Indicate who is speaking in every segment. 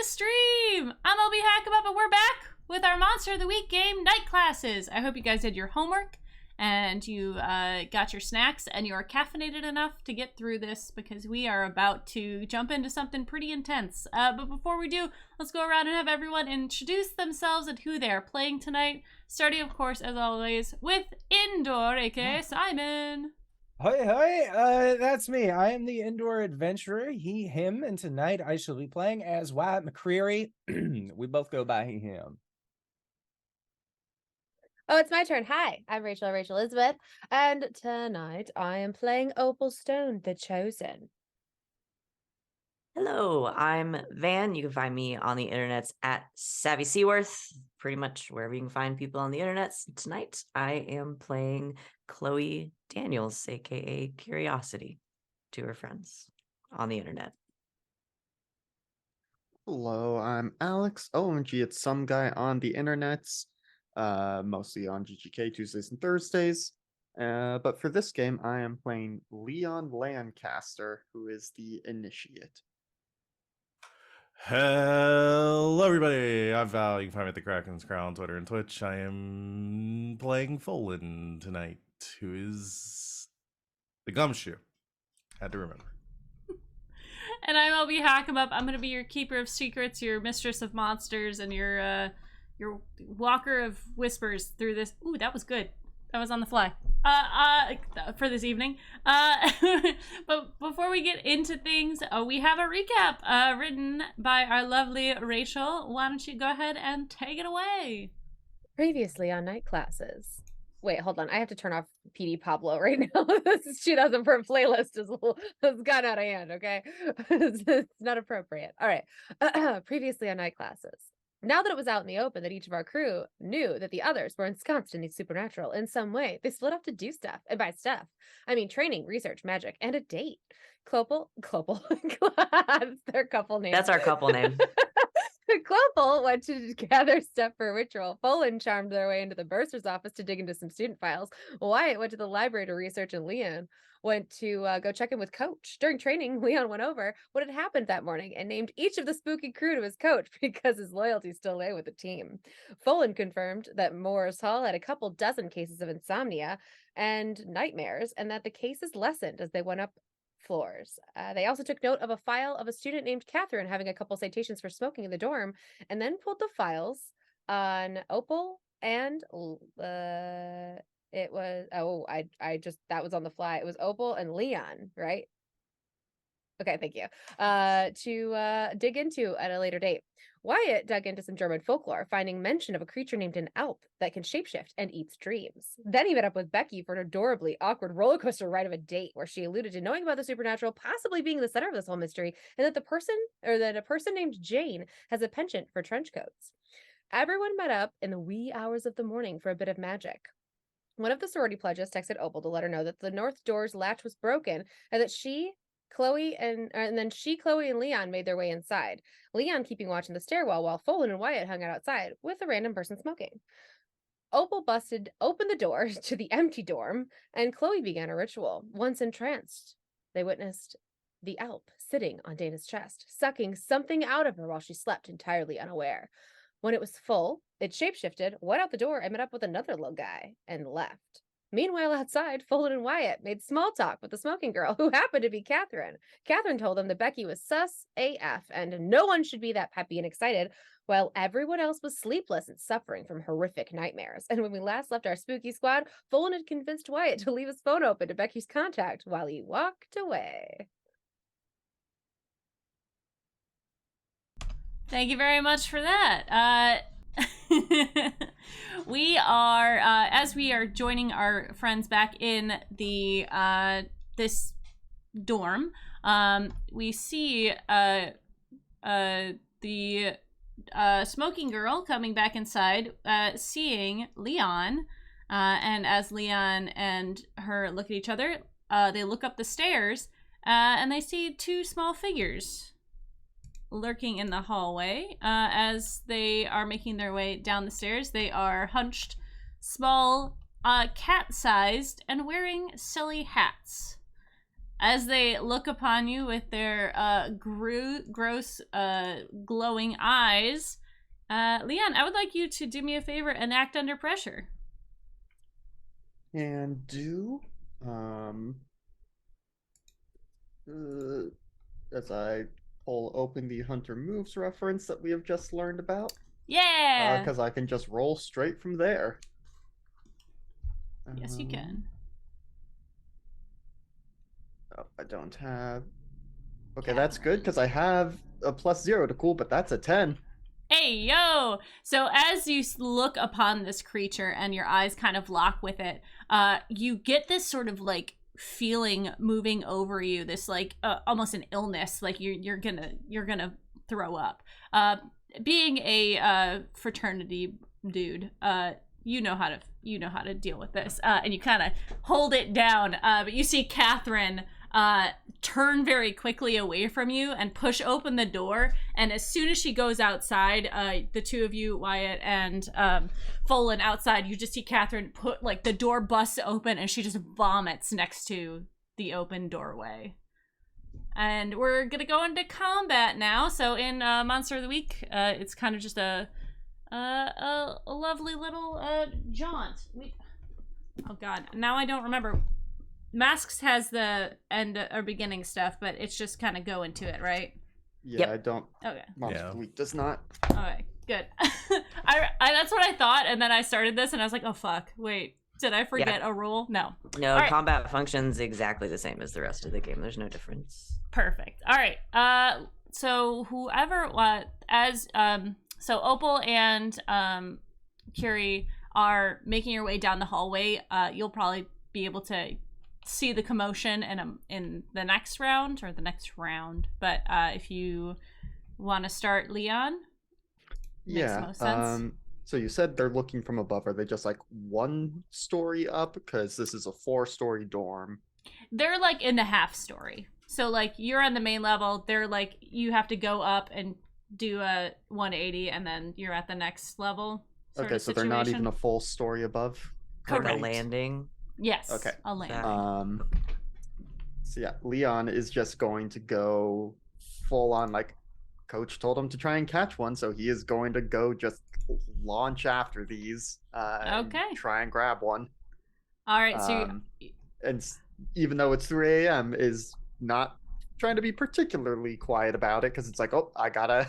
Speaker 1: the stream! I'm LB Hackabup and we're back with our Monster of the Week game, Night Classes. I hope you guys did your homework and you got your snacks and you are caffeinated enough to get through this because we are about to jump into something pretty intense. But before we do, let's go around and have everyone introduce themselves and who they are playing tonight. Starting, of course, as always, with Indoor, aka Simon.
Speaker 2: Hi, that's me. I am the indoor adventurer, he, him, and tonight I shall be playing as Wyatt McCreary. We both go by he, him.
Speaker 3: Oh, it's my turn. Hi, I'm Rachel Elizabeth, and tonight I am playing Opal Stone, the Chosen.
Speaker 4: Hello, I'm Van. You can find me on the internets at Savvy Seaworth, pretty much wherever you can find people on the internet. Tonight, I am playing Chloe Daniels, aka Curiosity, to her friends on the internet.
Speaker 5: Hello, I'm Alex. OMG, it's some guy on the internets, mostly on GGK Tuesdays and Thursdays. But for this game, I am playing Leon Lancaster, who is the Initiate.
Speaker 6: Hello, everybody. I'm Val. You can find me at the Kraken's Crown, Twitter, and Twitch. I am playing Folan tonight, who is the Gumshoe. Had to remember.
Speaker 1: And I'm LB Hackabup. I'm gonna be your keeper of secrets, your mistress of monsters, and your walker of whispers through this. Ooh, that was good. That was on the fly. For this evening. But before we get into things, we have a recap written by our lovely Rachel. Why don't you go ahead and take it away?
Speaker 3: Previously on Night Classes. Wait, hold on. I have to turn off PD Pablo right now. This is 2000 per playlist has gone out of hand, okay? It's not appropriate. All right. Previously on Night Classes. Now that it was out in the open that each of our crew knew that the others were ensconced in the supernatural in some way, they split off to do stuff. And by stuff, I mean training, research, magic, and a date. Clopal, that's their couple name.
Speaker 4: That's our couple name.
Speaker 3: Clopal went to gather stuff for a ritual. Folan charmed their way into the bursar's office to dig into some student files. Wyatt went to the library to research, and Leon went to go check in with Coach. During training, Leon went over what had happened that morning and named each of the spooky crew to his coach because his loyalty still lay with the team. Folan confirmed that Morris Hall had a couple dozen cases of insomnia and nightmares, and that the cases lessened as they went up floors. They also took note of a file of a student named Catherine having a couple citations for smoking in the dorm, and then pulled the files on Opal and it was that was on the fly. It was Opal and Leon, right? Okay, thank you. To dig into at a later date. Wyatt dug into some German folklore, finding mention of a creature named an Alp that can shapeshift and eats dreams. Then he met up with Becky for an adorably awkward roller coaster ride of a date where she alluded to knowing about the supernatural possibly being the center of this whole mystery, and that a person named Jane has a penchant for trench coats. Everyone met up in the wee hours of the morning for a bit of magic. One of the sorority pledges texted Opal to let her know that the north door's latch was broken and that Chloe and Leon made their way inside. Leon keeping watch in the stairwell while Folan and Wyatt hung out outside with a random person smoking. Opal busted open the door to the empty dorm, and Chloe began a ritual. Once entranced, they witnessed the Alp sitting on Dana's chest, sucking something out of her while she slept, entirely unaware. When it was full, it shapeshifted, went out the door, and met up with another little guy, and left. Meanwhile, outside, Folan and Wyatt made small talk with the smoking girl, who happened to be Catherine. Catherine told them that Becky was sus AF, and no one should be that peppy and excited, while everyone else was sleepless and suffering from horrific nightmares. And when we last left our spooky squad, Folan had convinced Wyatt to leave his phone open to Becky's contact while he walked away.
Speaker 1: Thank you very much for that. We are, as we are joining our friends back in the this dorm, we see the smoking girl coming back inside, seeing Leon, and as Leon and her look at each other, they look up the stairs, and they see two small figures lurking in the hallway. As they are making their way down the stairs, they are hunched, small, cat-sized, and wearing silly hats. as they look upon you with their gross, glowing eyes. Leon, I would like you to do me a favor and act under pressure.
Speaker 5: And as I pull open the Hunter Moves reference that we have just learned about.
Speaker 1: Yeah!
Speaker 5: Because I can just roll straight from there.
Speaker 1: Yes, you can.
Speaker 5: Oh, I don't have... Okay, that's good, because I have a +0 to cool, but that's a 10.
Speaker 1: Hey, yo! So as you look upon this creature and your eyes kind of lock with it, you get this sort of like feeling moving over you, this like almost an illness, like you're gonna throw up. Being a fraternity dude, you know how to deal with this, and you kind of hold it down. But you see Catherine turn very quickly away from you and push open the door. And as soon as she goes outside, the two of you, Wyatt and Folan, outside, you just see Catherine put like the door busts open and she just vomits next to the open doorway. And we're gonna go into combat now. So in Monster of the Week, it's kind of just a lovely little jaunt. Oh god, now I don't remember. Masks has the end or beginning stuff, but it's just kind of go into it, right?
Speaker 5: Yeah,
Speaker 4: Yep.
Speaker 5: I don't.
Speaker 1: Okay.
Speaker 5: Monster of the Week does not.
Speaker 1: Okay, good. I that's what I thought, and then I started this, and I was like, oh fuck, wait, did I forget a rule? No.
Speaker 4: No,
Speaker 1: All right.
Speaker 4: combat functions exactly the same as the rest of the game. There's no difference.
Speaker 1: Perfect. All right. So whoever so Opal and Curie are making your way down the hallway. You'll probably be able to see the commotion in the next round or the next round. But if you want to start, Leon, makes most sense.
Speaker 5: So you said they're looking from above. Are they just like one story up? Because this is a 4-story dorm.
Speaker 1: They're like in the half story. So like you're on the main level. They're like you have to go up and do a 180, and then you're at the next level.
Speaker 5: Okay, so they're not even a full story above.
Speaker 1: Correct.
Speaker 4: Like a landing.
Speaker 1: Yes.
Speaker 5: Okay.
Speaker 1: A landing.
Speaker 5: So yeah, Leon is just going to go full on, like Coach told him to try and catch one, so he is going to go just launch after these. And try and grab one.
Speaker 1: All right. So
Speaker 5: and even though it's 3 a.m., is not trying to be particularly quiet about it because it's like, oh, I gotta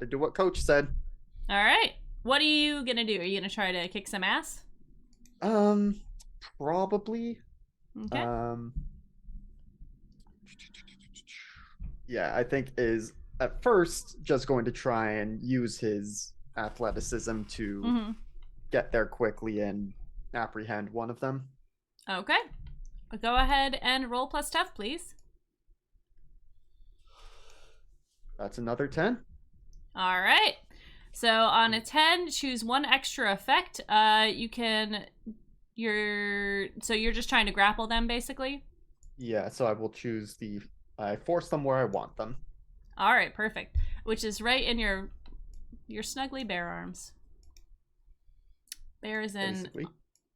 Speaker 5: do what Coach said.
Speaker 1: All right. What are you gonna do? Are you gonna try to kick some ass?
Speaker 5: Probably.
Speaker 1: Okay.
Speaker 5: Yeah, I think is at first just going to try and use his athleticism to get there quickly and apprehend one of them.
Speaker 1: Okay. Go ahead and roll plus tough, please.
Speaker 5: That's another 10.
Speaker 1: All right. So on a 10, choose one extra effect. You're just trying to grapple them, basically?
Speaker 5: Yeah, so I will choose I force them where I want them.
Speaker 1: All right, perfect. Which is right in your snuggly bear arms. Bear is in
Speaker 5: Basically.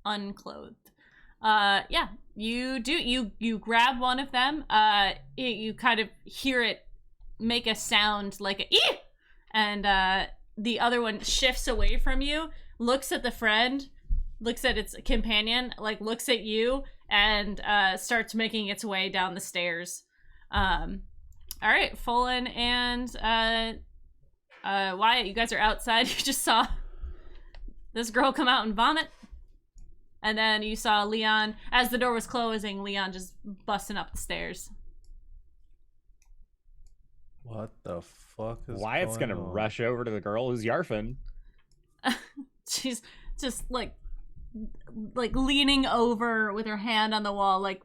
Speaker 1: Unclothed. Yeah, you grab one of them. You kind of hear it make a sound like a ee! And the other one shifts away from you, looks at the friend, looks at its companion, like looks at you, and starts making its way down the stairs. All right, Folan and Wyatt, you guys are outside. You just saw this girl come out and vomit. And then you saw Leon, as the door was closing, Leon just busting up the stairs.
Speaker 6: What the fuck is
Speaker 2: Wyatt's
Speaker 6: going
Speaker 2: gonna
Speaker 6: on?
Speaker 2: rush over to the girl who's yarfing.
Speaker 1: She's just like leaning over with her hand on the wall, like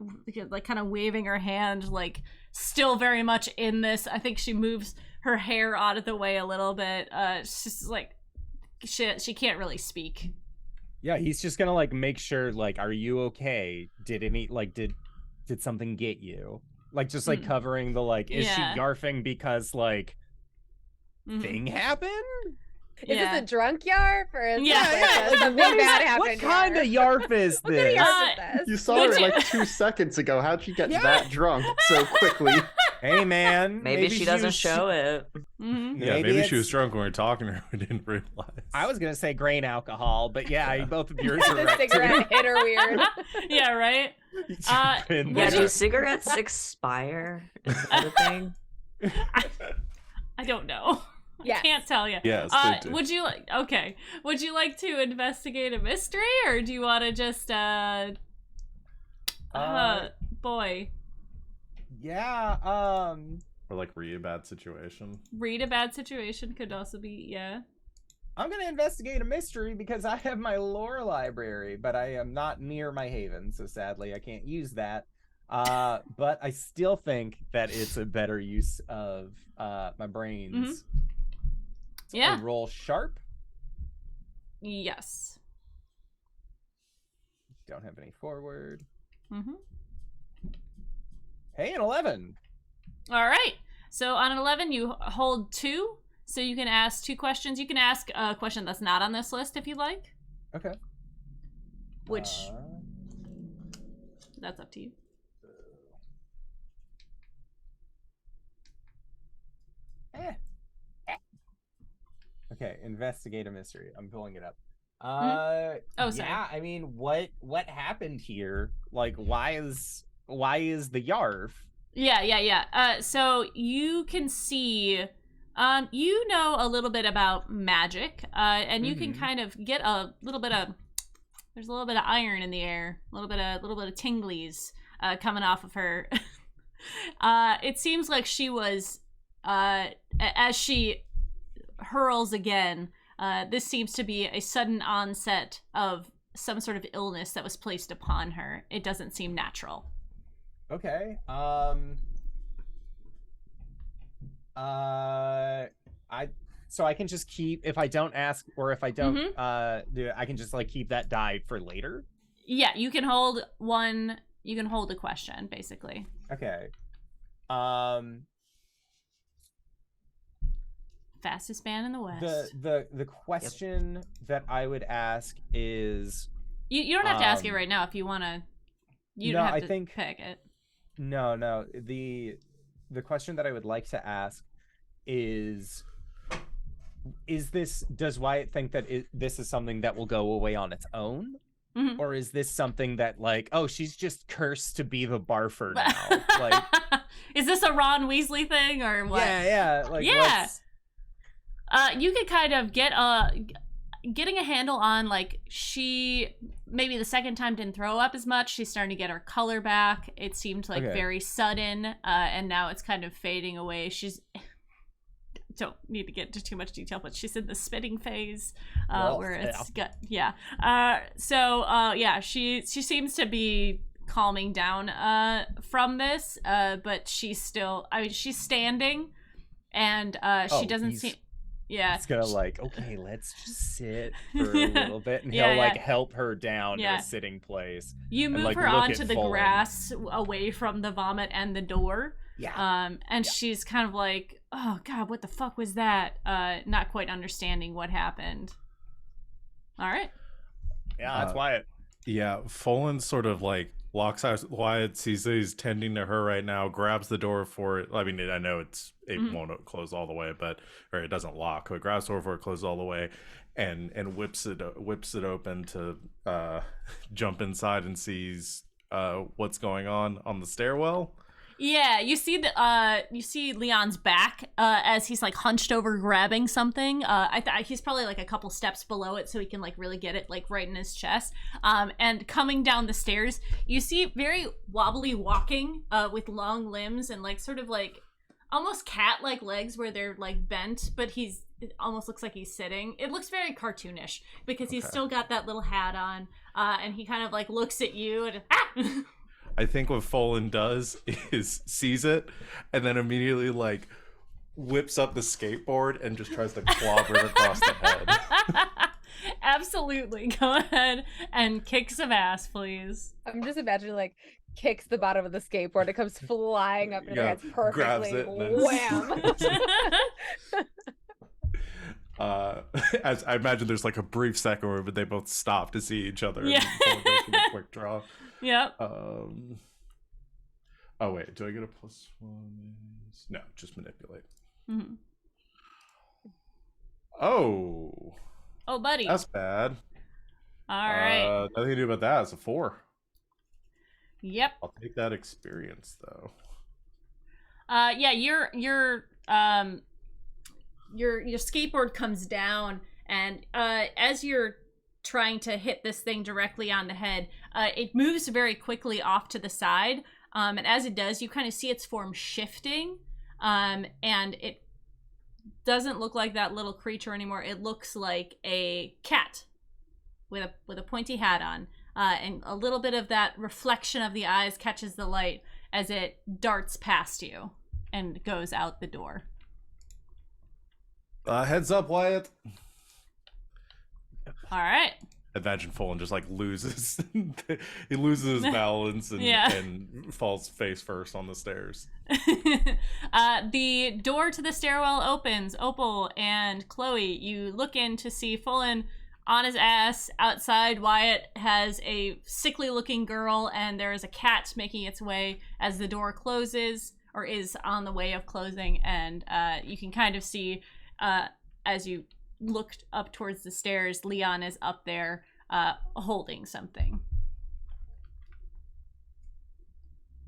Speaker 1: kind of waving her hand, like still very much in this. I think she moves her hair out of the way a little bit. She's like, she can't really speak.
Speaker 2: Yeah, he's just gonna like make sure, like, are you okay? Did something get you? Like, just like covering the like, is she yarfing because like thing happened?
Speaker 3: Is this a drunk yarp or is
Speaker 1: Yeah,
Speaker 3: this
Speaker 2: Yeah,
Speaker 3: like something bad happened?
Speaker 2: what kind of yarp is
Speaker 3: What kind of
Speaker 2: this?
Speaker 3: yarp is this?
Speaker 5: You saw her like 2 seconds ago. How'd you get
Speaker 2: Yeah.
Speaker 5: that drunk so quickly?
Speaker 2: Hey man,
Speaker 4: Maybe she doesn't
Speaker 2: was-
Speaker 4: show it.
Speaker 1: Mm-hmm.
Speaker 6: Yeah, maybe she
Speaker 2: it's-
Speaker 6: was drunk when we were talking to her. We didn't realize.
Speaker 2: I was gonna say grain alcohol, but yeah, both of yours are
Speaker 3: The
Speaker 2: right. too.
Speaker 3: cigarette hit her weird.
Speaker 1: Yeah, right.
Speaker 2: You've
Speaker 1: Yeah,
Speaker 2: been
Speaker 4: Yeah,
Speaker 2: there.
Speaker 4: do cigarettes expire? Is that a thing?
Speaker 1: I don't know.
Speaker 3: Yes.
Speaker 1: I can't tell you.
Speaker 6: Yes, they do.
Speaker 1: Would you like? Okay. Would you like to investigate a mystery, or do you want to just boy,
Speaker 2: Yeah,
Speaker 6: Or like read a bad situation.
Speaker 1: read a bad situation could also be
Speaker 2: I'm gonna investigate a mystery because I have my lore library, but I am not near my haven, so sadly I can't use that. But I still think that it's a better use of my brains. So
Speaker 1: Yeah.
Speaker 2: I roll sharp.
Speaker 1: Yes.
Speaker 2: Don't have any forward.
Speaker 1: Mm-hmm.
Speaker 2: Hey, an 11.
Speaker 1: All right. So on an 11, you hold 2. So you can ask 2 questions. You can ask a question that's not on this list if you like.
Speaker 2: Okay.
Speaker 1: Which that's up to you.
Speaker 2: Okay, investigate a mystery. I'm pulling it up.
Speaker 1: Oh, sorry.
Speaker 2: Yeah, I mean, what happened here? Like, why is the Yarv?
Speaker 1: Yeah. So you can see, you know a little bit about magic, and you can kind of get a little bit of. There's a little bit of iron in the air, a little bit of tinglies coming off of her. It seems like she was, as she hurls again. This seems to be a sudden onset of some sort of illness that was placed upon her. It doesn't seem natural.
Speaker 2: Okay. So I can just keep, if I don't ask or if I don't do it, I can just like keep that die for later.
Speaker 1: Yeah, you can hold one. You can hold a question, basically.
Speaker 2: Okay.
Speaker 1: Fastest man in the West.
Speaker 2: The question that I would ask is
Speaker 1: You don't have to ask it right now if you want to. You don't
Speaker 2: no,
Speaker 1: have
Speaker 2: I
Speaker 1: to
Speaker 2: think-
Speaker 1: pick it.
Speaker 2: no. The question that I would like to ask is does Wyatt think that this is something that will go away on its own?
Speaker 1: Mhm.
Speaker 2: Or is this something that like, oh, she's just cursed to be the barfer now? Like,
Speaker 1: Is this a Ron Weasley thing or what?
Speaker 2: yeah. Like,
Speaker 1: Yeah.
Speaker 2: what's-
Speaker 1: You could kind of getting a handle on like she maybe the second time didn't throw up as much. She's starting to get her color back. It seemed like
Speaker 2: Okay.
Speaker 1: very sudden, and now it's kind of fading away. She's don't need to get into too much detail, but she's in the spitting phase, where it's she seems to be calming down from this, but she's still. I mean, she's standing, and she doesn't
Speaker 2: he's-
Speaker 1: seem. Yeah,
Speaker 2: It's gonna like, okay, let's just sit for a little bit, and
Speaker 1: Yeah,
Speaker 2: he'll like
Speaker 1: yeah.
Speaker 2: help her down
Speaker 1: Yeah.
Speaker 2: to a sitting place.
Speaker 1: you
Speaker 2: and,
Speaker 1: move
Speaker 2: like,
Speaker 1: her
Speaker 2: look
Speaker 1: onto
Speaker 2: at
Speaker 1: the
Speaker 2: Fallen.
Speaker 1: grass away from the vomit and the door.
Speaker 2: Yeah.
Speaker 1: And she's kind of like, oh God, what the fuck was that? Not quite understanding what happened. All right.
Speaker 2: Yeah, that's Wyatt.
Speaker 6: Yeah, Folan sort of like locks eyes. Wyatt sees that he's tending to her right now, grabs the door for it. I mean, I know it won't close all the way, or it doesn't lock, but grabs the door for it, closes all the way, and whips it open to jump inside and sees what's going on the stairwell.
Speaker 1: Yeah, you see Leon's back as he's like hunched over grabbing something. He's probably like a couple steps below it, so he can like really get it like right in his chest. And coming down the stairs, you see very wobbly walking with long limbs and like sort of like almost cat-like legs where they're like bent, but it almost looks like he's sitting. It looks very cartoonish because he's still got that little hat on, and he kind of like looks at you and
Speaker 6: I think what Folan does is sees it and then immediately like whips up the skateboard and just tries to clobber it across the head.
Speaker 1: Absolutely. Go ahead and kick some ass, please.
Speaker 3: I'm just imagining like kicks the bottom of the skateboard. It comes flying up and
Speaker 6: Yeah,
Speaker 3: it's perfectly
Speaker 6: grabs it and then-
Speaker 3: wham.
Speaker 6: As I imagine, there's like a brief second where they both stop to see each other.
Speaker 1: Yeah.
Speaker 6: And goes for the quick draw.
Speaker 1: Yep.
Speaker 6: Oh wait, do I get a +1? No, just manipulate.
Speaker 1: Mhm.
Speaker 6: Oh,
Speaker 1: Oh, buddy.
Speaker 6: that's bad.
Speaker 1: All right.
Speaker 6: Nothing to do about that. It's a 4.
Speaker 1: Yep.
Speaker 6: I'll take that experience though.
Speaker 1: Yeah, your skateboard comes down, and as you're trying to hit this thing directly on the head, it moves very quickly off to the side. And as it does, you kind of see its form shifting, and it doesn't look like that little creature anymore. It looks like a cat with a pointy hat on, and a little bit of that reflection of the eyes catches the light as it darts past you and goes out the door.
Speaker 6: Heads up, Wyatt.
Speaker 1: All right.
Speaker 6: Imagine Fullen just like loses he loses his balance and,
Speaker 1: Yeah.
Speaker 6: and falls face first on the stairs.
Speaker 1: The door to the stairwell opens. Opal and Chloe, you look in to see Fullen on his ass. Outside, Wyatt has a sickly looking girl, and there is a cat making its way as the door closes, or is on the way of closing, and you can kind of see as you looked up towards the stairs, Leon is up there holding something.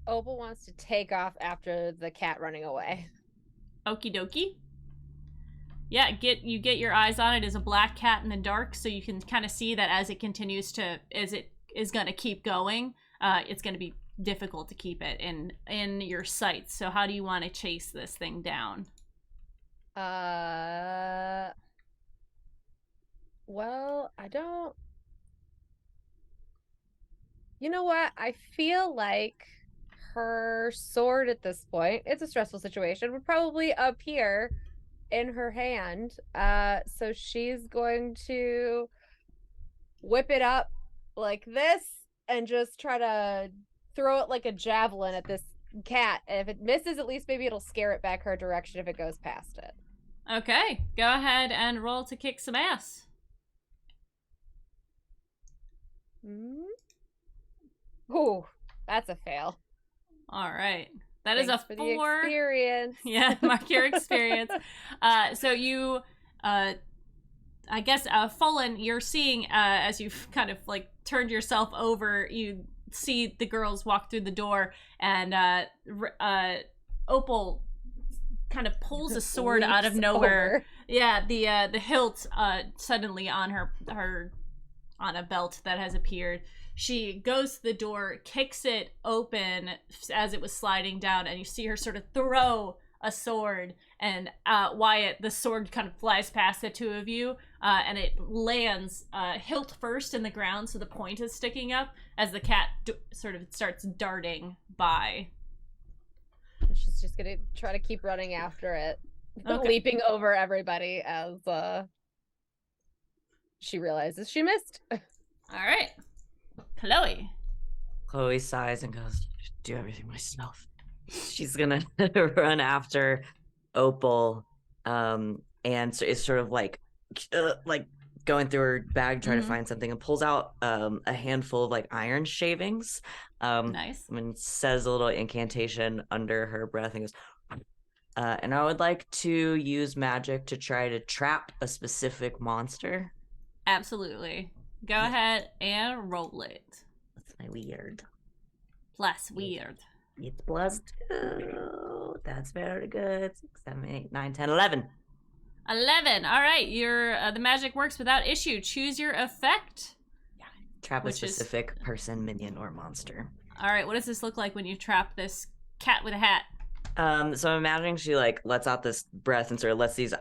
Speaker 3: Opal wants to take off after the cat running away.
Speaker 1: Okie dokie. Yeah, you get your eyes on it. It is a black cat in the dark, so you can kind of see that as it continues to, as it is going to keep going, it's going to be difficult to keep it in your sights. So how do you want to chase this thing down?
Speaker 3: Well, I don't. You know what? I feel like her sword at this point, it's a stressful situation, would probably appear in her hand. So she's going to whip it up like this and just try to throw it like a javelin at this cat. And if it misses, at least maybe it'll scare it back her direction if it goes past it.
Speaker 1: Okay, go ahead and roll to kick some ass.
Speaker 3: Ooh, that's a fail.
Speaker 1: All right. That is
Speaker 3: Thanks
Speaker 1: a
Speaker 3: for the
Speaker 1: 4.
Speaker 3: experience.
Speaker 1: Yeah, mark your experience. So you, I guess, Fullen, you're seeing as you've kind of like turned yourself over, you see the girls walk through the door, and Opal kind of pulls a sword out of
Speaker 3: Leaps
Speaker 1: nowhere.
Speaker 3: over.
Speaker 1: Yeah, the hilt suddenly on her on a belt that has appeared. She goes to the door, kicks it open as it was sliding down, and you see her sort of throw a sword, and Wyatt, the sword kind of flies past the two of you, and it lands hilt first in the ground, so the point is sticking up as the cat sort of starts darting by.
Speaker 3: She's just gonna try to keep running after it,
Speaker 1: Okay.
Speaker 3: leaping over everybody as she realizes she missed.
Speaker 1: All right. Chloe.
Speaker 4: Chloe sighs and goes, "Do everything myself." She's gonna run after Opal, and so it's sort of like going through her bag trying to find something, and pulls out a handful of like iron shavings.
Speaker 1: Nice.
Speaker 4: And says a little incantation under her breath and goes, and I would like to use magic to try to trap a specific monster.
Speaker 1: Absolutely. Go ahead and roll it.
Speaker 4: That's my weird.
Speaker 1: Plus weird.
Speaker 4: It's +2. That's very good. 6, 7, 8, 9, 10, 11.
Speaker 1: 11. All right. Your the magic works without issue. Choose your effect.
Speaker 4: Trap a
Speaker 1: Which is-
Speaker 4: specific person, minion, or monster.
Speaker 1: All right. What does this look like when you trap this cat with a hat?
Speaker 4: So I'm imagining she like lets out this breath and sort of lets these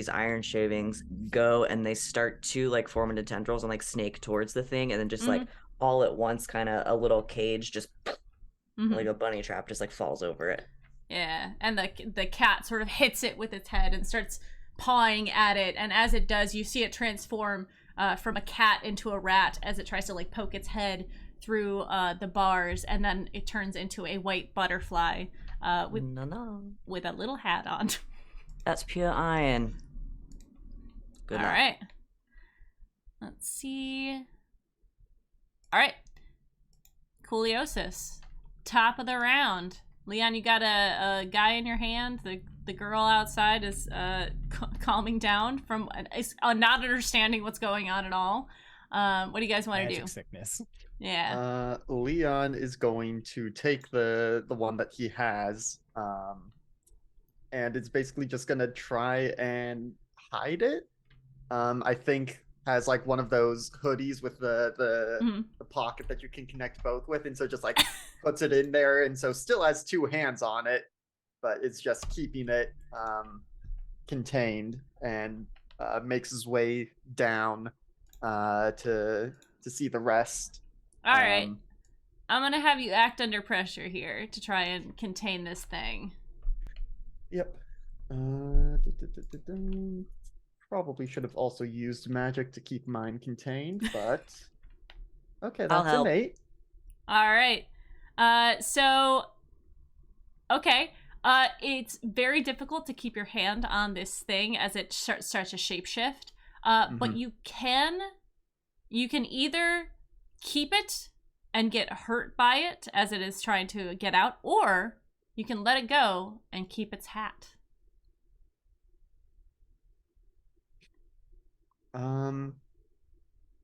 Speaker 4: iron shavings go, and they start to like form into tendrils and like snake towards the thing, and then just like all at once, kind of a little cage, just like a bunny trap, just like falls over it.
Speaker 1: Yeah, and the cat sort of hits it with its head and starts pawing at it, and as it does, you see it transform from a cat into a rat as it tries to like poke its head through the bars, and then it turns into a white butterfly with a little hat on.
Speaker 4: That's pure iron. Good
Speaker 1: All
Speaker 4: luck.
Speaker 1: right. Let's see. All right. Cooliosis. Top of the round. Leon, you got a guy in your hand. The girl outside is calming down from not understanding what's going on at all. What do you guys want to do?
Speaker 2: Magic sickness.
Speaker 1: Yeah.
Speaker 5: Leon is going to take the one that he has, and it's basically just gonna try and hide it. I think has like one of those hoodies with
Speaker 1: Mhm.
Speaker 5: the pocket that you can connect both with, and so just like puts it in there, and so still has two hands on it, but it's just keeping it contained, and makes his way down to see the rest.
Speaker 1: All right. I'm gonna have you act under pressure here to try and contain this thing.
Speaker 5: Yep. Probably should have also used magic to keep mine contained, but okay,
Speaker 4: I'll
Speaker 5: that's
Speaker 4: help.
Speaker 5: an 8.
Speaker 1: All right. So okay. It's very difficult to keep your hand on this thing as it starts to shapeshift. But you can either keep it and get hurt by it as it is trying to get out, or you can let it go and keep its hat.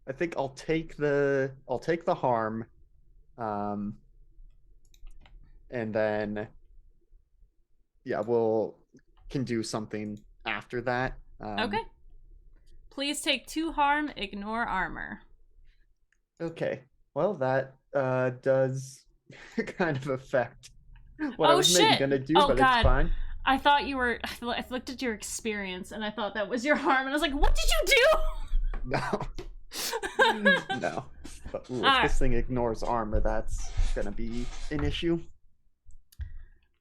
Speaker 5: I think I'll take the harm, and then yeah, can do something after that.
Speaker 1: Okay. Please take 2 harm, ignore armor.
Speaker 5: Okay. Well, that does kind of affect what I was maybe gonna do, but
Speaker 1: God.
Speaker 5: it's fine.
Speaker 1: I thought you were. I looked at your experience and I thought that was your harm, and I was like, "What did you do?"
Speaker 5: No. No. But ooh, if
Speaker 1: Alright.
Speaker 5: this thing ignores armor, that's gonna be an issue.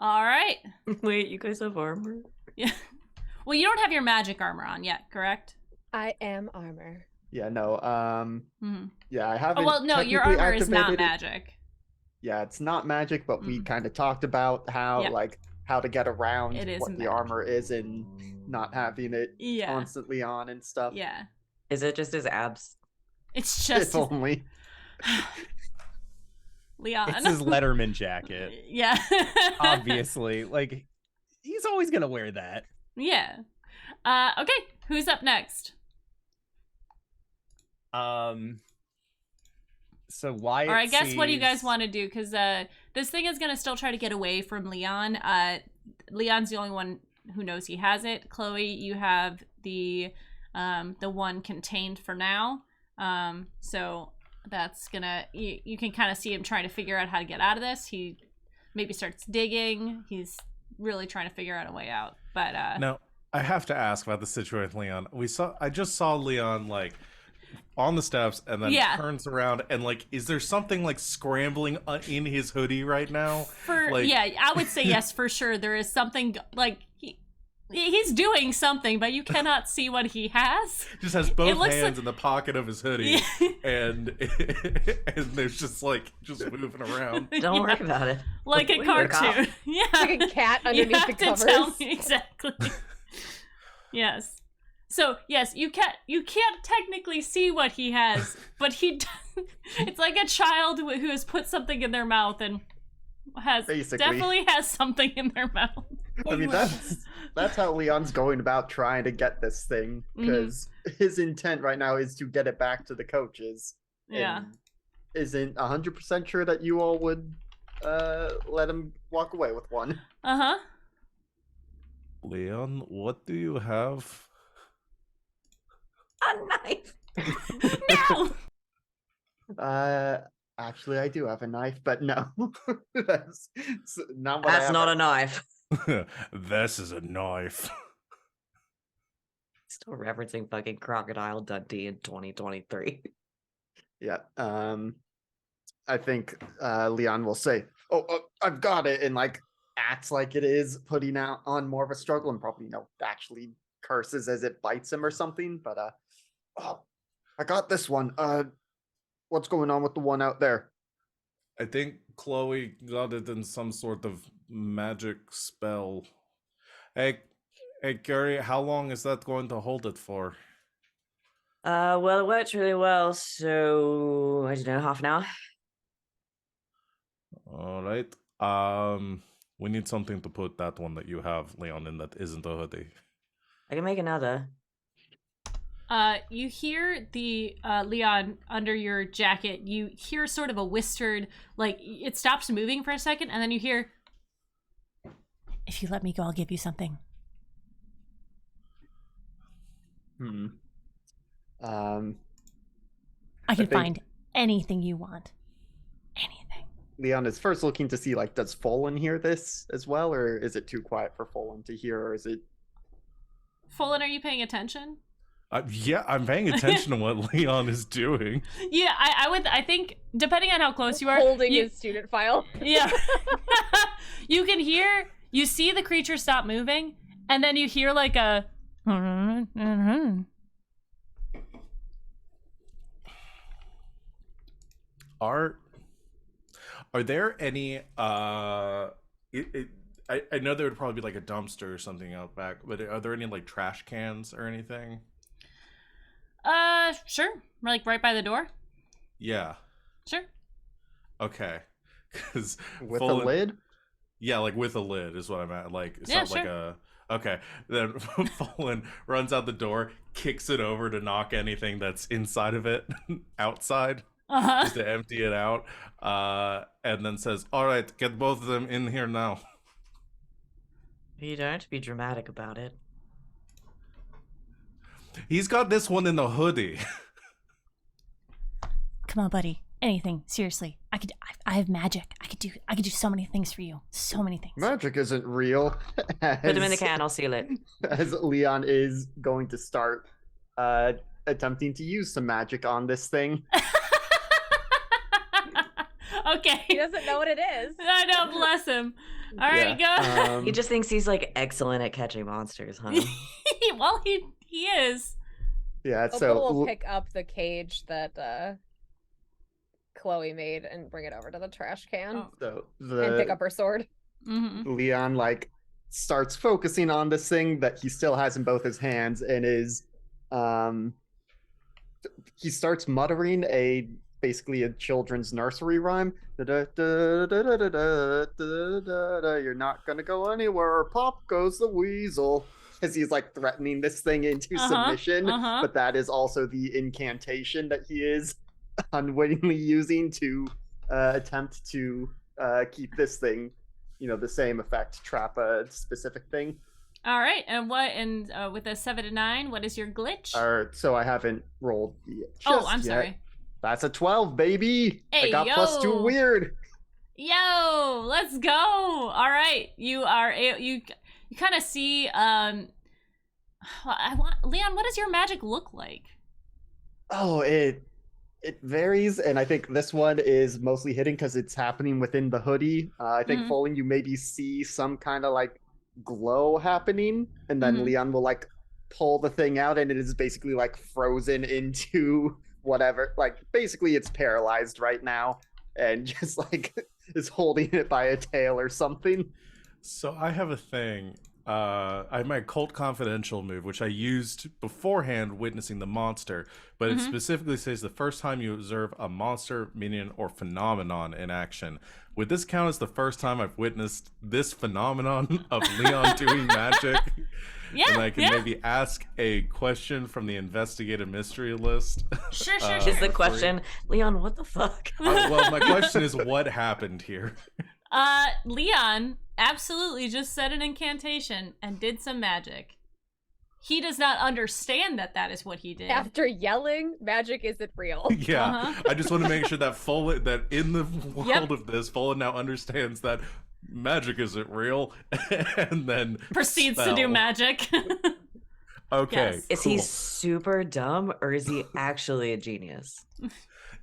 Speaker 1: All right.
Speaker 4: Wait, you guys have armor?
Speaker 1: Yeah. Well, you don't have your magic armor on yet, correct?
Speaker 3: I am armor.
Speaker 5: Yeah, no.
Speaker 1: Mhm.
Speaker 5: Yeah, I haven't.
Speaker 1: Oh, well, no, your
Speaker 5: technically
Speaker 1: armor is not
Speaker 5: activated it.
Speaker 1: magic.
Speaker 5: Yeah, it's not magic, but we kind of talked about how
Speaker 1: Yeah.
Speaker 5: how to get around
Speaker 1: It is
Speaker 5: what the
Speaker 1: magic.
Speaker 5: armor is and not having it
Speaker 1: Yeah.
Speaker 5: constantly on and stuff.
Speaker 1: Yeah.
Speaker 4: Is it just his abs?
Speaker 1: It's just
Speaker 5: If only.
Speaker 1: Leon.
Speaker 2: It's his Letterman jacket.
Speaker 1: Yeah.
Speaker 2: Obviously. Like, he's always going to wear that.
Speaker 1: Yeah. Okay, who's up next?
Speaker 2: So Wyatt
Speaker 1: Or I guess what do you guys
Speaker 2: sees-
Speaker 1: want to do? Because this thing is gonna still try to get away from Leon. Leon's the only one who knows he has it. Chloe, you have the one contained for now. So that's gonna you can kind of see him trying to figure out how to get out of this. He maybe starts digging. He's really trying to figure out a way out. But
Speaker 6: Now, I have to ask about the situation with Leon. I just saw Leon like on the steps and then
Speaker 1: Yeah.
Speaker 6: turns around and like, is there something like scrambling in his hoodie right now? Like-
Speaker 1: yeah, I would say yes for sure. There is something like he's doing something, but you cannot see what he has.
Speaker 6: Just has both
Speaker 1: looks
Speaker 6: hands
Speaker 1: like-
Speaker 6: in the pocket of his hoodie,
Speaker 1: Yeah.
Speaker 6: and there's just moving around.
Speaker 4: Don't
Speaker 1: Yeah.
Speaker 4: worry about it.
Speaker 1: Like a
Speaker 4: We work
Speaker 1: cartoon. Yeah.
Speaker 3: Like a cat
Speaker 1: You
Speaker 3: underneath
Speaker 1: have
Speaker 3: the
Speaker 1: to
Speaker 3: covers.
Speaker 1: tell me exactly. Yes. So yes, you can't technically see what he has, but he does. It's like a child who has put something in their mouth and
Speaker 5: Basically.
Speaker 1: definitely has something in their mouth.
Speaker 5: I mean, that's how Leon's going about trying to get this thing, because his intent right now is to get it back to the coaches.
Speaker 1: Yeah.
Speaker 5: And isn't 100% sure that you all would let him walk away with one.
Speaker 1: Uh-huh.
Speaker 6: Leon, what do you have?
Speaker 4: A knife.
Speaker 1: No.
Speaker 5: Actually, I do have a knife, but no, that's not what I
Speaker 4: That's
Speaker 5: have.
Speaker 4: not a knife.
Speaker 6: This is a knife.
Speaker 4: Still referencing fucking Crocodile Dundee in 2023.
Speaker 5: Yeah. I think Leon will say, "Oh, I've got it," and like acts like it is, putting out on more of a struggle, and probably actually curses as it bites him or something. But oh, I got this one. What's going on with the one out there?
Speaker 6: I think Chloe got it in some sort of magic spell. Hey, Gary, how long is that going to hold it for?
Speaker 4: Well, it worked really well, so I don't know, half an hour.
Speaker 6: All right. We need something to put that one that you have, Leon, in that isn't a hoodie.
Speaker 4: I can make another.
Speaker 1: You hear the Leon under your jacket. You hear sort of a whispered, like it stops moving for a second, and then you hear, "If you let me go, I'll give you something." I can
Speaker 5: think-
Speaker 1: find anything you want. Anything.
Speaker 5: Leon is first looking to see, like, does Folan hear this as well, or is it too quiet for Folan to hear, or is it...
Speaker 1: Folan, are you paying attention?
Speaker 6: Yeah, I'm paying attention to what Leon is doing.
Speaker 1: Yeah, I think depending on how close you are,
Speaker 3: Holding
Speaker 1: you,
Speaker 3: his student file.
Speaker 1: yeah, you can hear, you see the creature stop moving, and then you hear like a.
Speaker 6: Are there any I know there would probably be like a dumpster or something out back, but are there any like trash cans or anything?
Speaker 1: Sure, like right by the door.
Speaker 6: Yeah.
Speaker 1: Sure.
Speaker 6: Okay. Because
Speaker 5: With a lid?
Speaker 6: Yeah, like with a lid is what I'm at. Like it's
Speaker 1: Yeah,
Speaker 6: not like
Speaker 1: sure.
Speaker 6: okay. Then Fallen runs out the door, kicks it over to knock anything that's inside of it outside. Just to empty it out, and then says, "All right, get both of them in here now."
Speaker 4: You don't have to be dramatic about it.
Speaker 6: He's got this one in the hoodie.
Speaker 1: Come on, buddy. Anything. Seriously. I have magic. I could do so many things for you. So many things.
Speaker 5: Magic isn't real.
Speaker 4: Put them in the can, I'll seal it.
Speaker 5: As Leon is going to start attempting to use some magic on this thing.
Speaker 1: Okay.
Speaker 3: He doesn't know what it is.
Speaker 1: I know, bless him. All right, go.
Speaker 4: He just thinks he's like excellent at catching monsters, huh?
Speaker 1: Well, he is.
Speaker 5: Yeah,
Speaker 3: Opal
Speaker 5: so
Speaker 3: will pick up the cage that Chloe made and bring it over to the trash can
Speaker 5: so
Speaker 3: and pick up her sword.
Speaker 1: Mm-hmm.
Speaker 5: Leon like starts focusing on this thing that he still has in both his hands and is he starts muttering basically a children's nursery rhyme. You're not gonna go anywhere. Pop goes the weasel. As he's like threatening this thing into submission, but that is also the incantation that he is unwittingly using to attempt to keep this thing, the same effect, trap a specific thing.
Speaker 1: All right, and with a 7 to 9, what is your glitch?
Speaker 5: So I haven't rolled yet.
Speaker 1: I'm sorry.
Speaker 5: That's a 12, baby.
Speaker 1: Hey,
Speaker 5: I got
Speaker 1: yo.
Speaker 5: +2 weird.
Speaker 1: Yo, let's go. All right, you kind of see. Leon, what does your magic look like?
Speaker 5: Oh, it varies, and I think this one is mostly hidden because it's happening within the hoodie. I think Falling, you maybe see some kind of like glow happening, and then Leon will like pull the thing out, and it is basically like frozen into whatever. Like basically, it's paralyzed right now, and just like is holding it by a tail or something.
Speaker 6: So I have a thing. I have my Cult Confidential move, which I used beforehand witnessing the monster, but it specifically says the first time you observe a monster, minion, or phenomenon in action. Would this count as the first time I've witnessed this phenomenon of Leon doing magic?
Speaker 1: Yeah,
Speaker 6: and I can maybe ask a question from the investigative mystery list.
Speaker 1: Sure.
Speaker 4: Is the question, Leon, what the fuck?
Speaker 6: Well, my question is, what happened here?
Speaker 1: Leon absolutely just said an incantation and did some magic. He does not understand that is what he did.
Speaker 3: After yelling, magic isn't real.
Speaker 6: Yeah, I just want to make sure that that in the world of this, Folan now understands that magic isn't real, and then
Speaker 1: proceeds to do magic.
Speaker 6: Okay,
Speaker 1: Yes.
Speaker 4: Is he super dumb or is he actually a genius?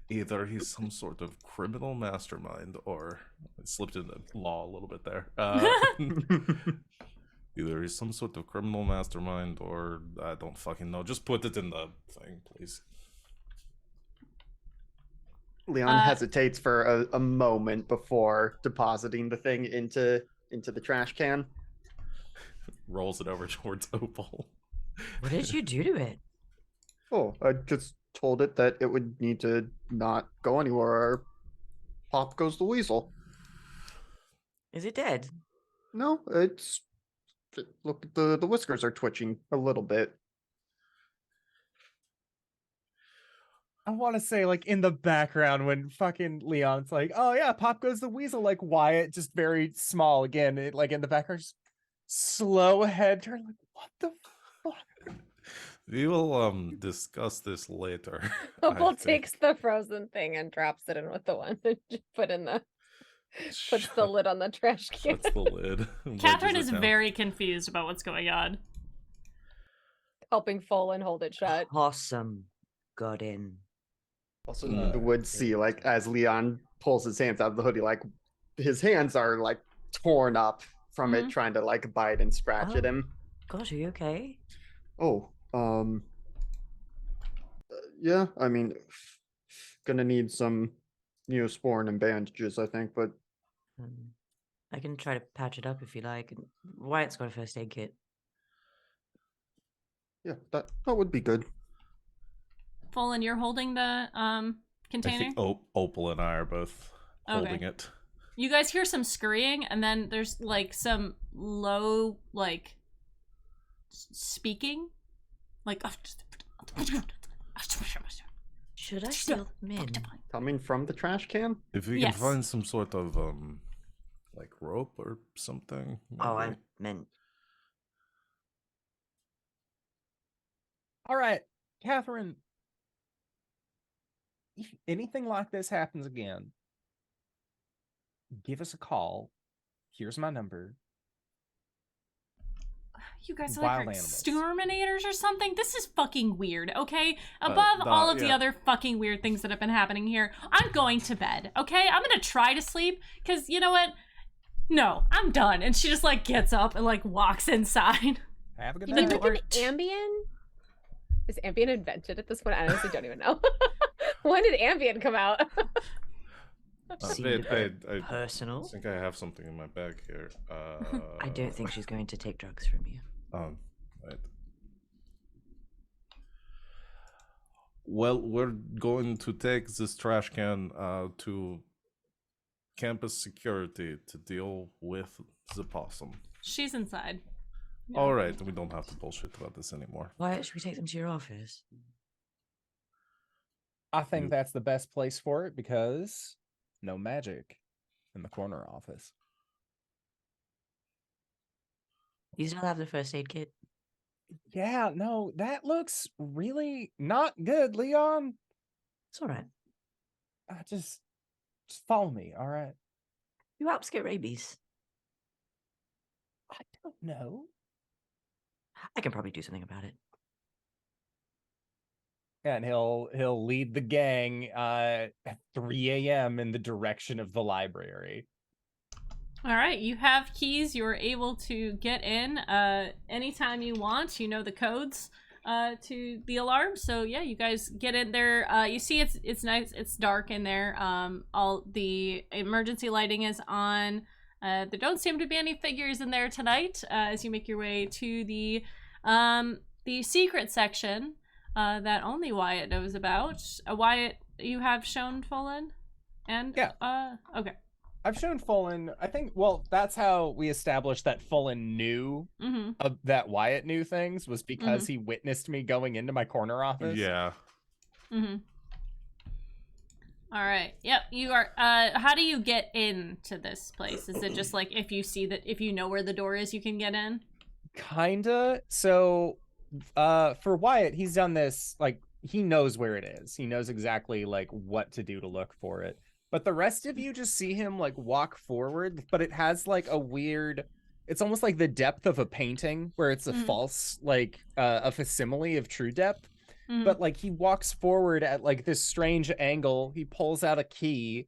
Speaker 6: Either he's some sort of criminal mastermind, or I slipped into law a little bit there. Either he's some sort of criminal mastermind, or I don't fucking know. Just put it in the thing, please.
Speaker 5: Leon hesitates for a moment before depositing the thing into the trash can.
Speaker 6: Rolls it over towards Opal.
Speaker 4: What did you do to it?
Speaker 5: Oh, I just told it that it would need to not go anywhere or pop goes the weasel.
Speaker 4: Is it dead?
Speaker 5: No, look, the whiskers are twitching a little bit.
Speaker 2: I want to say, like, in the background when fucking Leon's like, oh yeah, pop goes the weasel, like Wyatt, just very small again, like in the background, just slow head turn, like, what the fuck?
Speaker 6: We will discuss this later. I
Speaker 3: Opal
Speaker 6: think.
Speaker 3: takes the frozen thing and drops it in with the one that you put in the puts the lid on the trash can.
Speaker 6: Shuts the lid. and
Speaker 1: Catherine
Speaker 6: wedges
Speaker 1: is
Speaker 6: it down.
Speaker 1: very confused about what's going on.
Speaker 3: Helping Folan hold it shut.
Speaker 4: Awesome. Got in.
Speaker 5: Also,
Speaker 6: Mm.
Speaker 5: you would see, like, as Leon pulls his hands out of the hoodie, like, his hands are, like, torn up from it, trying to, like, bite and scratch at
Speaker 4: Oh.
Speaker 5: him.
Speaker 4: Gosh, are you okay?
Speaker 5: Oh, yeah, I mean, gonna need some Neosporin and bandages, I think, but
Speaker 4: I can try to patch it up if you like. Wyatt's got a first aid kit.
Speaker 5: yeah, that would be good.
Speaker 1: Folan, you're holding the
Speaker 6: I
Speaker 1: container?
Speaker 6: think Opal and I are both holding it.
Speaker 1: You guys hear some scurrying, and then there's like some low, like, speaking. Like,
Speaker 4: Should I steal them in?
Speaker 5: Coming from the trash can?
Speaker 6: If we
Speaker 1: Yes.
Speaker 6: can find some sort of like rope or something.
Speaker 4: Oh, I
Speaker 6: maybe.
Speaker 4: meant
Speaker 2: All right, Catherine, if anything like this happens again, give us a call. Here's my number.
Speaker 1: You guys are
Speaker 2: Wild
Speaker 1: like
Speaker 2: animals.
Speaker 1: exterminators or something? This is fucking weird, okay? Above all of the
Speaker 6: yeah.
Speaker 1: other fucking weird things that have been happening here, I'm going to bed, okay? I'm gonna try to sleep, because you know what? No, I'm done. And she just like gets up and like walks inside.
Speaker 2: Have a good
Speaker 1: You
Speaker 2: night.
Speaker 1: need
Speaker 3: Is
Speaker 1: to
Speaker 3: it an Ambien? Is Ambien invented at this point? I honestly don't even know. When did Ambien come out?
Speaker 4: seemed a
Speaker 6: wait,
Speaker 4: bit
Speaker 6: I
Speaker 4: personal.
Speaker 6: think I have something in my bag here.
Speaker 4: I don't think she's going to take drugs from you.
Speaker 6: Right. Well, we're going to take this trash can to campus security to deal with the possum.
Speaker 1: She's inside.
Speaker 6: All right, we don't have to bullshit about this anymore.
Speaker 4: Wyatt, should we take them to your office?
Speaker 2: I think that's the best place for it because no magic in the corner office.
Speaker 4: You still have the first aid kit?
Speaker 2: Yeah, no, that looks really not good, Leon.
Speaker 4: It's all right.
Speaker 2: Just follow me, all right?
Speaker 4: You helps get rabies.
Speaker 2: I don't know.
Speaker 4: I can probably do something about it.
Speaker 2: And he'll lead the gang at 3 a.m. in the direction of the library.
Speaker 1: All right, you have keys. You're able to get in anytime you want. You know the codes to the alarm. So yeah, you guys get in there. You see it's nice. It's dark in there. All the emergency lighting is on. There don't seem to be any figures in there tonight. As you make your way to the secret section that only Wyatt knows about. Wyatt, you have shown Folan, and
Speaker 2: yeah.
Speaker 1: Okay.
Speaker 2: I've shown Folan. I think, well, that's how we established that Folan knew that Wyatt knew things, was because he witnessed me going into my corner office.
Speaker 6: Yeah.
Speaker 1: All right. Yep. You are. How do you get into this place? Is it just like if you know where the door is, you can get in?
Speaker 2: Kinda. So, for Wyatt, he's done this. Like, he knows where it is. He knows exactly like what to do to look for it. But the rest of you just see him like walk forward, but it has like a weird, it's almost like the depth of a painting where it's a false, like a facsimile of true depth. But like he walks forward at like this strange angle. He pulls out a key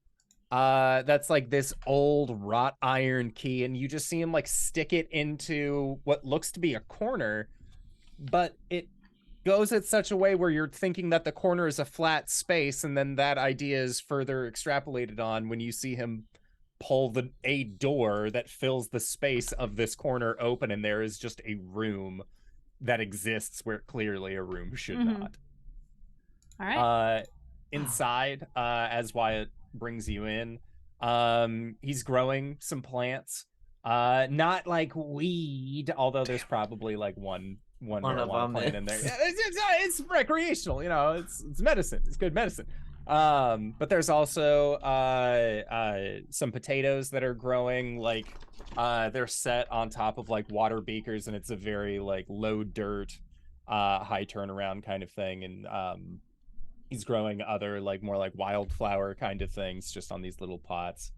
Speaker 2: that's like this old wrought iron key, and you just see him like stick it into what looks to be a corner, but it goes at such a way where you're thinking that the corner is a flat space, and then that idea is further extrapolated on when you see him pull a door that fills the space of this corner open, and there is just a room that exists where clearly a room should not.
Speaker 1: All right.
Speaker 2: Inside, as Wyatt brings you in, he's growing some plants. Not like weed, although there's probably like one
Speaker 4: One of
Speaker 2: marijuana
Speaker 4: them
Speaker 2: plant in there.
Speaker 4: is.
Speaker 2: Yeah, it's recreational, it's medicine. It's good medicine. But there's also some potatoes that are growing, like they're set on top of like water beakers, and it's a very like low dirt, high turnaround kind of thing. And he's growing other like more like wildflower kind of things just on these little pots.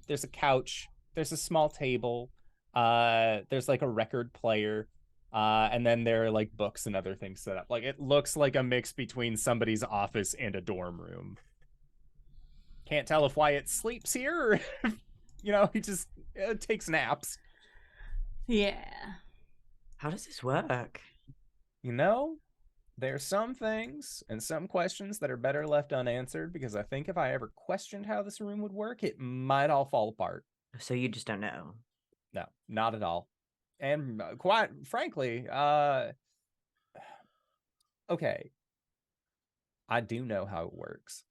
Speaker 2: There's a couch, there's a small table, there's like a record player, and then there are like books and other things set up. Like it looks like a mix between somebody's office and a dorm room. Can't tell if Wyatt sleeps here or he just takes naps.
Speaker 1: Yeah.
Speaker 4: How does this work?
Speaker 2: There's some things and some questions that are better left unanswered, because I think if I ever questioned how this room would work, it might all fall apart.
Speaker 4: So you just don't know.
Speaker 2: No, not at all. And quite frankly, okay, I do know how it works.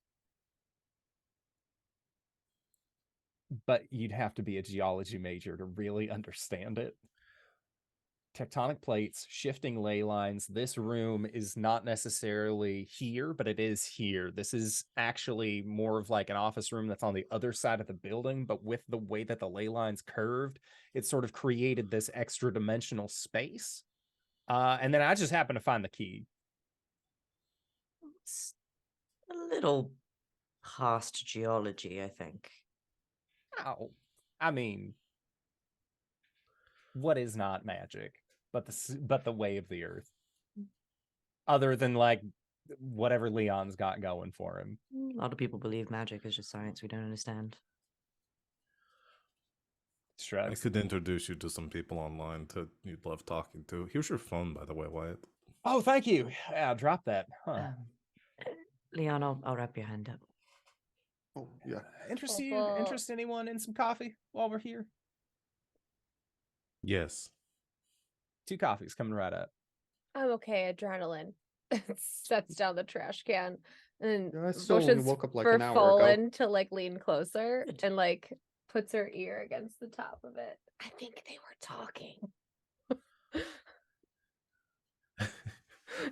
Speaker 2: But you'd have to be a geology major to really understand it. Tectonic plates, shifting ley lines. This room is not necessarily here, but it is here. This is actually more of like an office room that's on the other side of the building, but with the way that the ley lines curved, it sort of created this extra dimensional space. And then I just happened to find the key.
Speaker 4: It's a little past geology, I think.
Speaker 2: Oh, I mean, what is not magic but the way of the earth, other than like whatever Leon's got going for him.
Speaker 4: A lot of people believe magic is just science we don't understand.
Speaker 6: I
Speaker 2: Shrugs.
Speaker 6: could introduce you to some people online that you'd love talking to. Here's your phone, by the way, Wyatt.
Speaker 2: Oh, thank you. Yeah, drop that. Huh.
Speaker 4: Leon, I'll wrap your hand up.
Speaker 5: Oh, yeah.
Speaker 2: Interest anyone in some coffee while we're here?
Speaker 6: Yes.
Speaker 2: 2 coffees coming right up.
Speaker 3: I'm okay. Adrenaline. Sets down the trash can and
Speaker 5: Yeah, I still only
Speaker 3: motions
Speaker 5: woke up like
Speaker 3: for
Speaker 5: an hour ago.
Speaker 3: Fallen to like lean closer
Speaker 4: Good.
Speaker 3: and like puts her ear against the top of it. I think they were talking.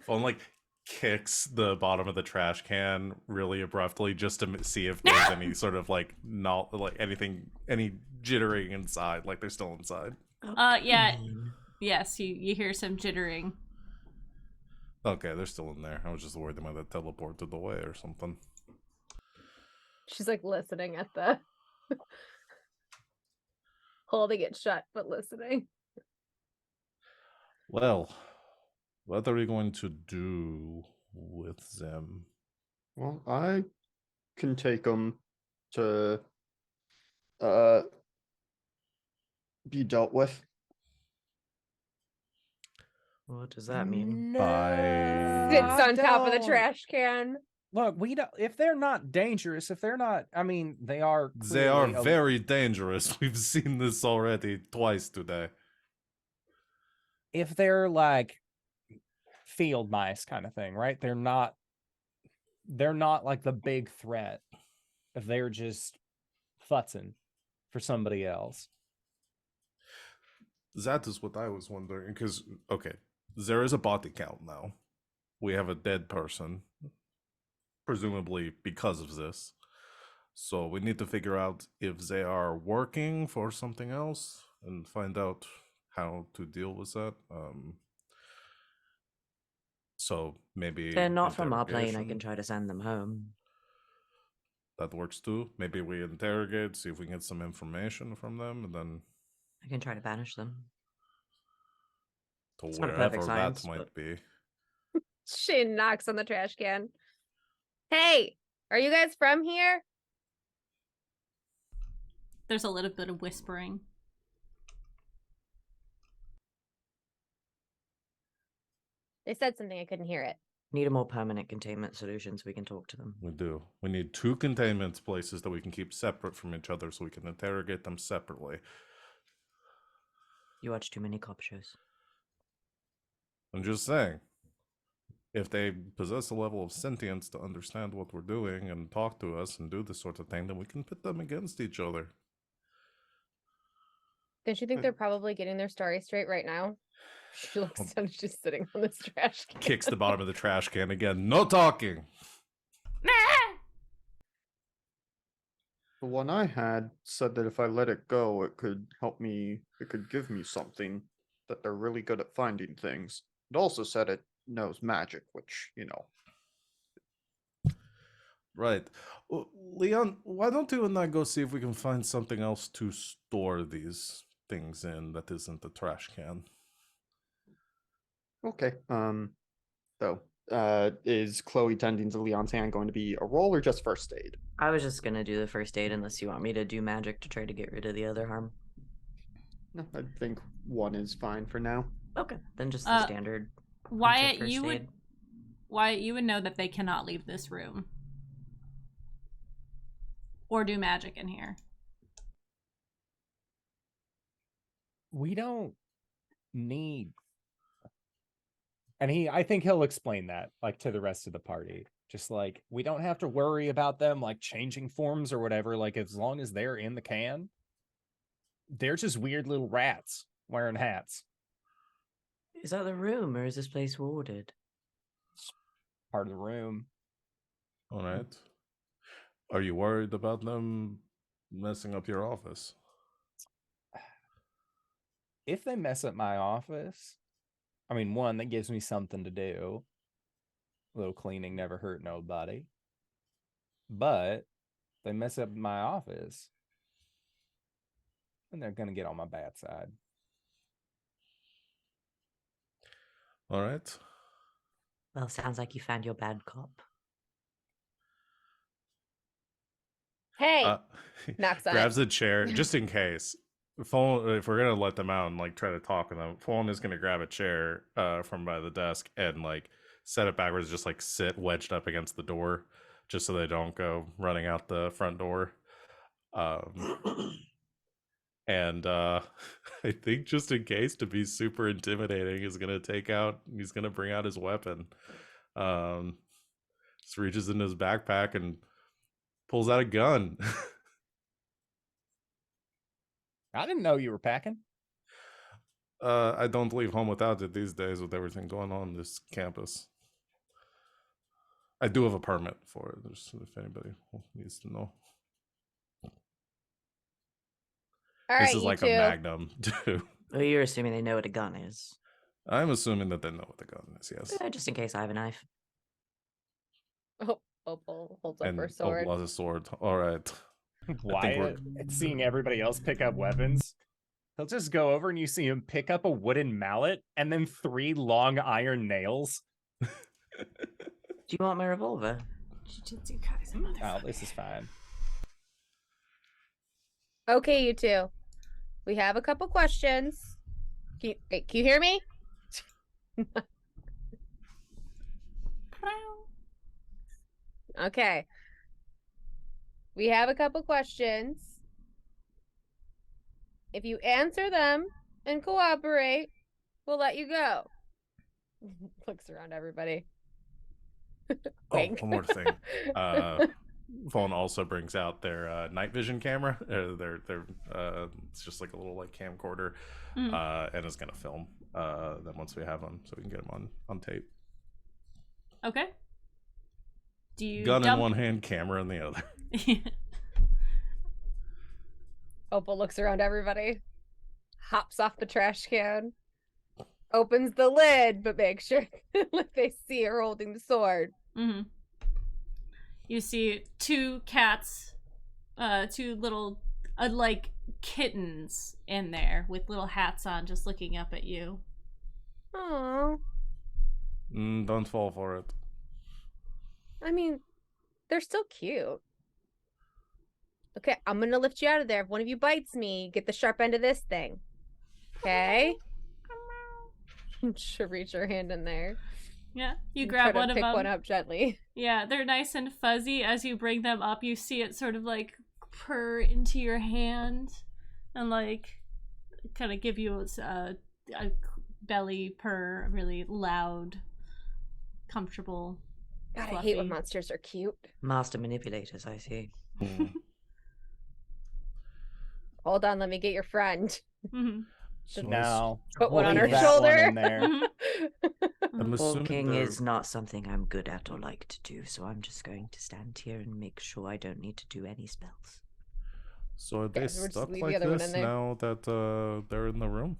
Speaker 6: Phone like kicks the bottom of the trash can really abruptly just to see if there's any sort of like not like any jittering inside, like they're still inside.
Speaker 1: Yeah. Yes, you hear some jittering.
Speaker 6: Okay, they're still in there. I was just worried they might have teleported away or something.
Speaker 3: She's like listening at the holding it shut but listening.
Speaker 6: Well, what are we going to do with them?
Speaker 5: Well, I can take them to be dealt with.
Speaker 4: What does that mean?
Speaker 6: Bye.
Speaker 3: Sits on top of the
Speaker 2: don't.
Speaker 3: trash can.
Speaker 2: Look, we don't. If they're not dangerous, if they're not, I mean, they are.
Speaker 6: They are
Speaker 2: clearly
Speaker 6: very dangerous. We've seen this already twice today.
Speaker 2: If they're like field mice kind of thing, right? They're not like the big threat. If they're just futzing for somebody else.
Speaker 6: That is what I was wondering. Because, okay, there is a body count now. We have a dead person, presumably because of this. So we need to figure out if they are working for something else and find out how to deal with that. So maybe
Speaker 4: They're not from our plane. I
Speaker 6: interrogation.
Speaker 4: can try to send them home.
Speaker 6: That works too. Maybe we interrogate, see if we can get some information from them, and then
Speaker 4: I can try to banish them.
Speaker 6: to
Speaker 4: It's not a
Speaker 6: wherever
Speaker 4: perfect
Speaker 6: that
Speaker 4: science,
Speaker 6: might
Speaker 4: but-
Speaker 6: be.
Speaker 3: She knocks on the trash can. Hey, are you guys from here?
Speaker 1: There's a little bit of whispering.
Speaker 3: They said something, I couldn't hear it.
Speaker 4: Need a more permanent containment solution so we can talk to them.
Speaker 6: We do. We need 2 containment places that we can keep separate from each other so we can interrogate them separately.
Speaker 4: You watch too many cop shows.
Speaker 6: I'm just saying. if they possess a level of sentience to understand what we're doing and talk to us and do this sort of thing, then we can pit them against each other.
Speaker 3: Don't you think they're probably getting their story straight right now? She looks down, she's sitting on this trash can.
Speaker 6: Kicks the bottom of the trash can again. No talking.
Speaker 5: The one I had said that if I let it go, it could help me, it could give me something, that they're really good at finding things. It also said it knows magic, which, you know.
Speaker 6: Right. Well, Leon, why don't you and I go see if we can find something else to store these things in that isn't the trash can?
Speaker 5: Okay. So, is Chloe tending to Leon's hand going to be a roll or just first aid?
Speaker 4: I was just gonna do the first aid unless you want me to do magic to try to get rid of the other harm.
Speaker 5: No, I think one is fine for now.
Speaker 4: Okay, then just the standard.
Speaker 1: Wyatt,
Speaker 4: first
Speaker 1: you
Speaker 4: aid.
Speaker 1: would know that they cannot leave this room or do magic in here.
Speaker 2: We don't need. And I think he'll explain that, like, to the rest of the party. Just like, we don't have to worry about them, like, changing forms or whatever. Like, as long as they're in the can, they're just weird little rats wearing hats.
Speaker 4: Is that the room or is this place warded?
Speaker 2: Part of the room.
Speaker 6: All right. Are you worried about them messing up your office?
Speaker 2: If they mess up my office, I mean, one, that gives me something to do. A little cleaning never hurt nobody. But they mess up my office, and they're gonna get on my bad side.
Speaker 6: All right.
Speaker 4: Well, sounds like you found your bad cop.
Speaker 3: Hey, knocks on
Speaker 6: grabs
Speaker 3: it.
Speaker 6: a chair just in case. Phone, if we're gonna let them out and like try to talk with them, Phone is gonna grab a chair from by the desk and like set it backwards, just like sit wedged up against the door, just so they don't go running out the front door. And I think just in case, to be super intimidating, he's gonna bring out his weapon. Just reaches into his backpack and pulls out a gun.
Speaker 2: I didn't know you were packing.
Speaker 6: I don't leave home without it these days with everything going on this campus. I do have a permit for it, just if anybody needs to know.
Speaker 3: All right,
Speaker 6: This is
Speaker 3: you
Speaker 6: like
Speaker 3: two.
Speaker 6: a magnum, too.
Speaker 4: Well, you're assuming they know what a gun is.
Speaker 6: I'm assuming that they know what the gun is, yes.
Speaker 4: Just in case I have a knife.
Speaker 3: Oh, Opal holds up
Speaker 6: And
Speaker 3: her sword.
Speaker 6: Opal has a sword. All right.
Speaker 2: Wyatt, seeing everybody else pick up weapons, he'll just go over and you see him pick up a wooden mallet and then 3 long iron nails.
Speaker 4: Do you want my revolver?
Speaker 1: Jujutsu Kaisen,
Speaker 2: Oh,
Speaker 1: motherfucker.
Speaker 2: this is fine.
Speaker 3: Okay, you two. We have a couple questions. Can you hear me? Okay. We have a couple questions. If you answer them and cooperate, we'll let you go. Looks around everybody. Wink.
Speaker 6: One more thing. Phone also brings out their night vision camera. It's just like a little like camcorder, and is gonna film them once we have them, so we can get them on tape.
Speaker 1: Okay. Do you
Speaker 6: Gun in one hand, camera in the other.
Speaker 3: Opal looks around everybody, hops off the trash can, opens the lid, but makes sure they see her holding the sword.
Speaker 1: Mm-hmm. You see 2 cats, 2 little, like, kittens in there with little hats on, just looking up at you.
Speaker 3: Aww.
Speaker 6: Don't fall for it.
Speaker 3: I mean, they're still cute. Okay, I'm gonna lift you out of there. If one of you bites me, get the sharp end of this thing. Okay? She'll reach her hand in there.
Speaker 1: Yeah, you
Speaker 3: and
Speaker 1: grab
Speaker 3: try to
Speaker 1: one of
Speaker 3: pick
Speaker 1: them.
Speaker 3: one up gently.
Speaker 1: Yeah, they're nice and fuzzy. As you bring them up, you see it sort of like purr into your hand and like kind of give you a belly purr, really loud. comfortable.
Speaker 3: God, I hate when
Speaker 1: Fluffy.
Speaker 3: monsters are cute.
Speaker 4: Master manipulators, I see.
Speaker 6: Mm.
Speaker 3: Hold on, let me get your friend.
Speaker 1: Mhm.
Speaker 6: So
Speaker 2: No.
Speaker 3: Put one
Speaker 2: we'll
Speaker 3: on her
Speaker 2: leave that one
Speaker 3: shoulder.
Speaker 2: in there.
Speaker 1: Mhm.
Speaker 6: I'm assuming
Speaker 4: Walking
Speaker 6: they're-
Speaker 4: is not something I'm good at or like to do, so I'm just going to stand here and make sure I don't need to do any spells.
Speaker 6: So are they
Speaker 3: so we'll just
Speaker 6: stuck
Speaker 3: leave the
Speaker 6: like
Speaker 3: other one
Speaker 6: this
Speaker 3: in there.
Speaker 6: now that they're in the room?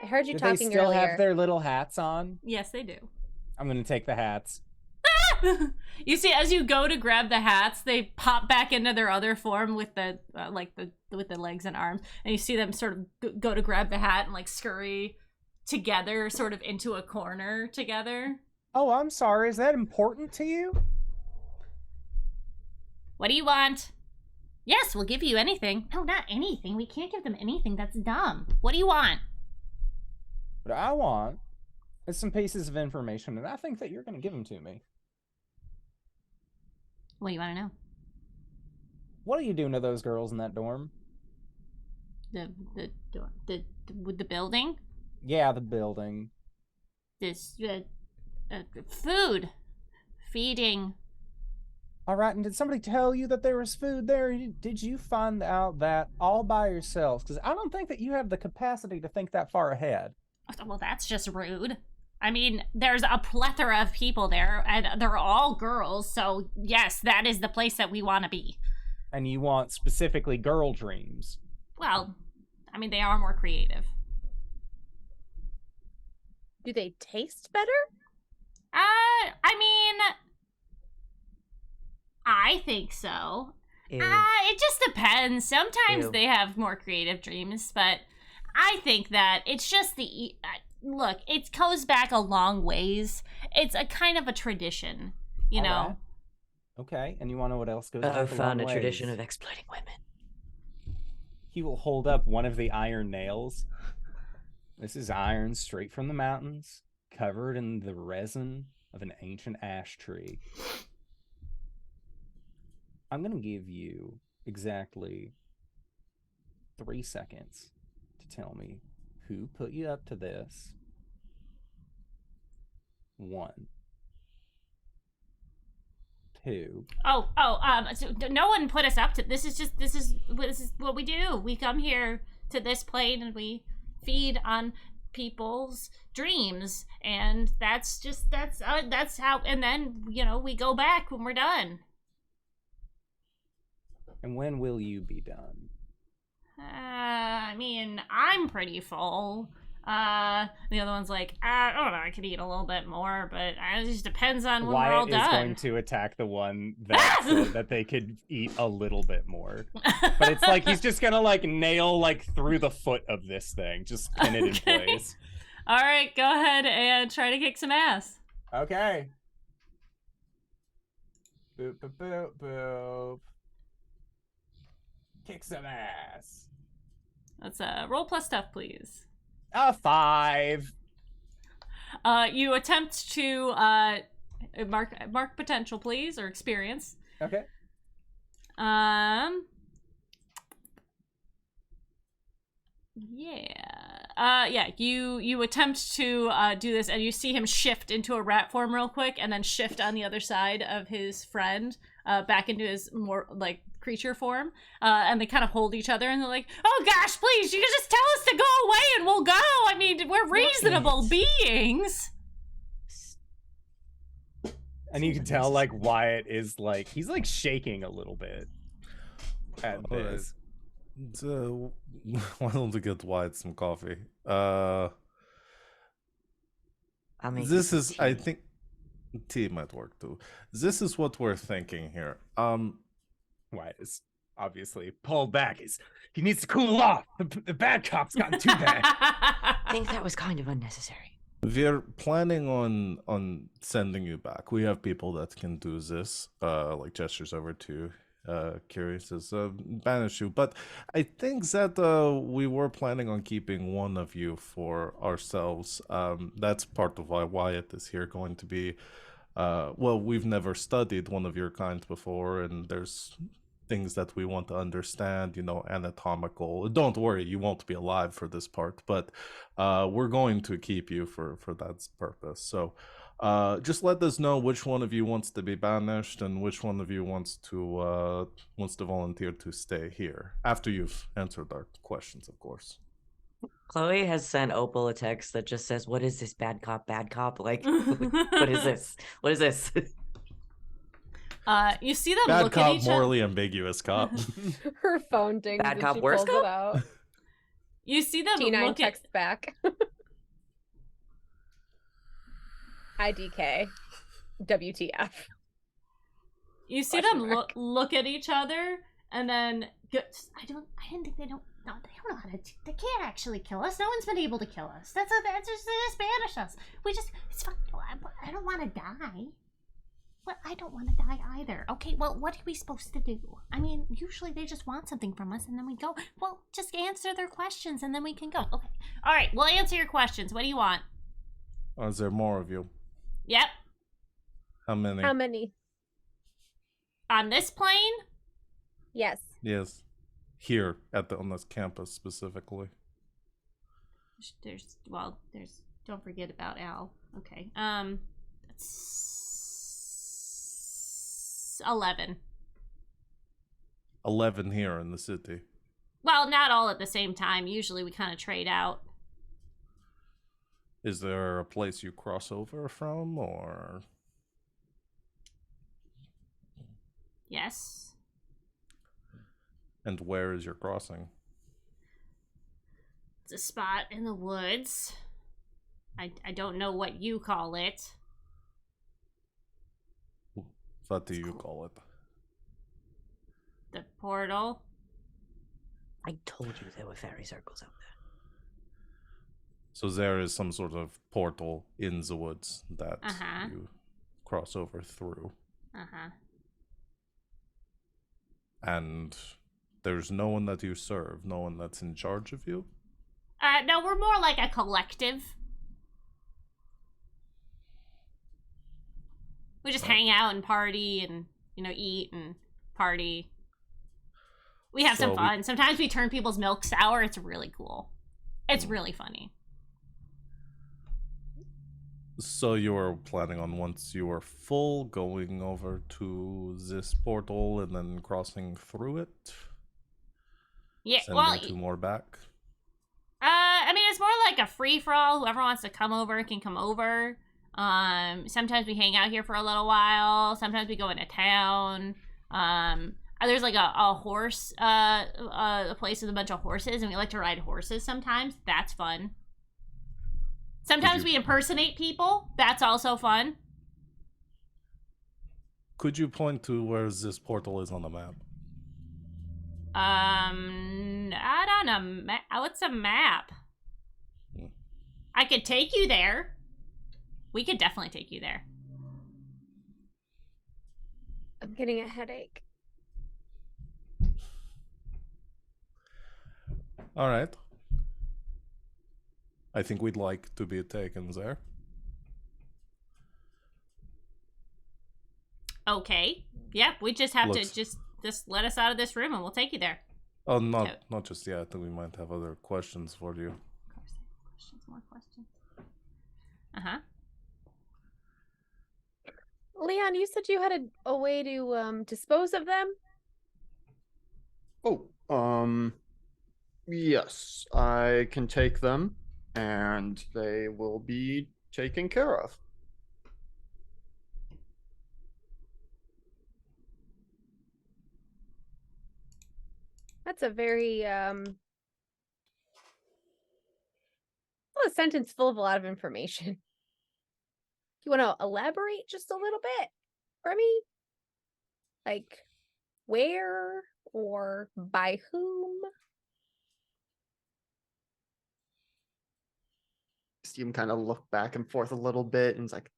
Speaker 3: I heard you
Speaker 2: Do they
Speaker 3: talking
Speaker 2: still
Speaker 3: earlier.
Speaker 2: have their little hats on?
Speaker 1: Yes, they do.
Speaker 2: I'm gonna take the hats.
Speaker 1: You see, as you go to grab the hats, they pop back into their other form with the with the legs and arms, and you see them sort of go to grab the hat and like scurry together, sort of into a corner together.
Speaker 2: Oh, I'm sorry. Is that important to you?
Speaker 1: What do you want? Yes, we'll give you anything. No, not anything. We can't give them anything. That's dumb. What do you want?
Speaker 2: What I want is some pieces of information, and I think that you're gonna give them to me.
Speaker 1: What do you want to know?
Speaker 2: What are you doing to those girls in that dorm?
Speaker 1: With the building.
Speaker 2: Yeah, the building.
Speaker 1: This food, feeding.
Speaker 2: All right, and did somebody tell you that there was food there? Did you find out that all by yourselves? Because I don't think that you have the capacity to think that far ahead.
Speaker 1: Well, that's just rude. I mean, there's a plethora of people there, and they're all girls, so yes, that is the place that we want to be.
Speaker 2: And you want specifically girl dreams.
Speaker 1: Well, I mean, they are more creative.
Speaker 3: Do they taste better?
Speaker 1: I mean, I think so.
Speaker 4: Ew.
Speaker 1: It just depends. Sometimes
Speaker 4: Ew.
Speaker 1: they have more creative dreams, but I think that it's just look, it goes back a long ways. It's a kind of a tradition, you know.
Speaker 2: All right. Okay, and you want to know what else goes back
Speaker 4: I've
Speaker 2: a
Speaker 4: found a
Speaker 2: long
Speaker 4: tradition
Speaker 2: ways?
Speaker 4: of exploiting women.
Speaker 2: He will hold up one of the iron nails. This is iron straight from the mountains, covered in the resin of an ancient ash tree. I'm going to give you exactly 3 seconds to tell me who put you up to this. 1, 2.
Speaker 1: So no one put us up to this. This is what we do. We come here to this plane and we feed on people's dreams, and that's how. And then we go back when we're done.
Speaker 2: And when will you be done?
Speaker 1: I mean, I'm pretty full. The other one's like, I don't know, I could eat a little bit more, but it just depends on when we're all
Speaker 2: Wyatt is
Speaker 1: done.
Speaker 2: going to attack the one that said that they could eat a little bit more. But it's like he's just gonna like nail like through the foot of this thing, just pin it in
Speaker 1: Okay.
Speaker 2: place.
Speaker 1: All right, go ahead and try to kick some ass.
Speaker 2: Okay. Boop boop boop boop. Kick some ass.
Speaker 1: Let's roll plus stuff, please.
Speaker 2: A 5.
Speaker 1: You attempt to mark potential, please, or experience.
Speaker 2: Okay.
Speaker 1: Yeah. You attempt to do this, and you see him shift into a rat form real quick, and then shift on the other side of his friend, back into his more like creature form. And they kind of hold each other, and they're like, "Oh gosh, please, you can just tell us to go away, and we'll go. I mean, we're reasonable beings."
Speaker 2: And you can tell like Wyatt is like he's like shaking a little bit at
Speaker 6: All right.
Speaker 2: this.
Speaker 6: So, why don't we get Wyatt some coffee?
Speaker 4: I'll make
Speaker 6: This
Speaker 4: you
Speaker 6: is,
Speaker 4: some
Speaker 6: I
Speaker 4: tea.
Speaker 6: think, tea might work too. This is what we're thinking here.
Speaker 2: Wyatt is obviously pulled back. He needs to cool off. The bad cop's gotten too bad.
Speaker 4: I think that was kind of unnecessary.
Speaker 6: We're planning on sending you back. We have people that can do this, like gestures over to Curious as banish you. But I think that we were planning on keeping one of you for ourselves. That's part of why Wyatt is here, going to be well, we've never studied one of your kind before, and there's things that we want to understand, anatomical. Don't worry, you won't be alive for this part, but we're going to keep you for that purpose. So just let us know which one of you wants to be banished and which one of you wants to volunteer to stay here after you've answered our questions, of course.
Speaker 4: Chloe has sent Opal a text that just says, "What is this, bad cop, bad cop? Like, what is this? What is this?"
Speaker 1: You see them
Speaker 6: Bad
Speaker 1: look
Speaker 6: cop,
Speaker 1: at each
Speaker 6: morally
Speaker 1: other.
Speaker 6: ambiguous cop.
Speaker 3: Her phone dings
Speaker 4: Bad
Speaker 3: and
Speaker 4: cop,
Speaker 3: she
Speaker 4: worse
Speaker 3: pulls it
Speaker 4: cop?
Speaker 3: out.
Speaker 1: You see them
Speaker 3: T9
Speaker 1: look at
Speaker 3: texts back. IDK. WTF.
Speaker 1: you see
Speaker 3: Question
Speaker 1: them
Speaker 3: mark.
Speaker 1: look at each other and then I didn't think they don't know how to. They can't actually kill us. No one's been able to kill us. That's just they just banish us. It's fine. I don't want to die. Well, I don't want to die either. Okay, well, what are we supposed to do? I mean, usually they just want something from us and then we go. Well, just answer their questions and then we can go. Okay. All right, we'll answer your questions. What do you want?
Speaker 6: Or is there more of you?
Speaker 1: Yep.
Speaker 6: How many?
Speaker 3: How many?
Speaker 1: On this plane?
Speaker 3: Yes.
Speaker 6: Yes. Here on this campus specifically.
Speaker 1: There's don't forget about Al. Okay. That's 11.
Speaker 6: 11 here in the city.
Speaker 1: Well, not all at the same time. Usually we kind of trade out.
Speaker 6: Is there a place you cross over from, or?
Speaker 1: Yes.
Speaker 6: And where is your crossing?
Speaker 1: It's a spot in the woods. I don't know what you call it.
Speaker 6: What do you call it?
Speaker 1: The portal.
Speaker 4: I told you there were fairy circles out there.
Speaker 6: So there is some sort of portal in the woods that you cross over through. And there's no one that you serve, no one that's in charge of you?
Speaker 1: No, we're more like a collective. We just hang out and party and, eat and party. We have some fun. Sometimes we turn people's milk sour. It's really cool. It's really funny.
Speaker 6: So you were planning on, once you were full, going over to this portal and then crossing through it?
Speaker 1: Yeah,
Speaker 6: Sending two more back?
Speaker 1: I mean, it's more like a free-for-all. Whoever wants to come over can come over. Sometimes we hang out here for a little while. Sometimes we go into town. There's like a horse, a place with a bunch of horses, and we like to ride horses sometimes. That's fun. Sometimes we impersonate people. That's also fun.
Speaker 6: Could you point to where this portal is on the map?
Speaker 1: Not on a map. What's a map? I could take you there. We could definitely take you there.
Speaker 3: I'm getting a headache.
Speaker 6: All right. I think we'd like to be taken there.
Speaker 1: Okay. Yeah, we just have to just let us out of this room and we'll take you there.
Speaker 6: Oh, not just yet. We might have other questions for you.
Speaker 1: Of course, more questions.
Speaker 3: Leon, you said you had a way to dispose of them?
Speaker 5: Oh, yes, I can take them and they will be taken care of.
Speaker 3: That's a very a sentence full of a lot of information. You want to elaborate just a little bit for me? Like where or by whom?
Speaker 5: See him kind of look back and forth a little bit and it's like,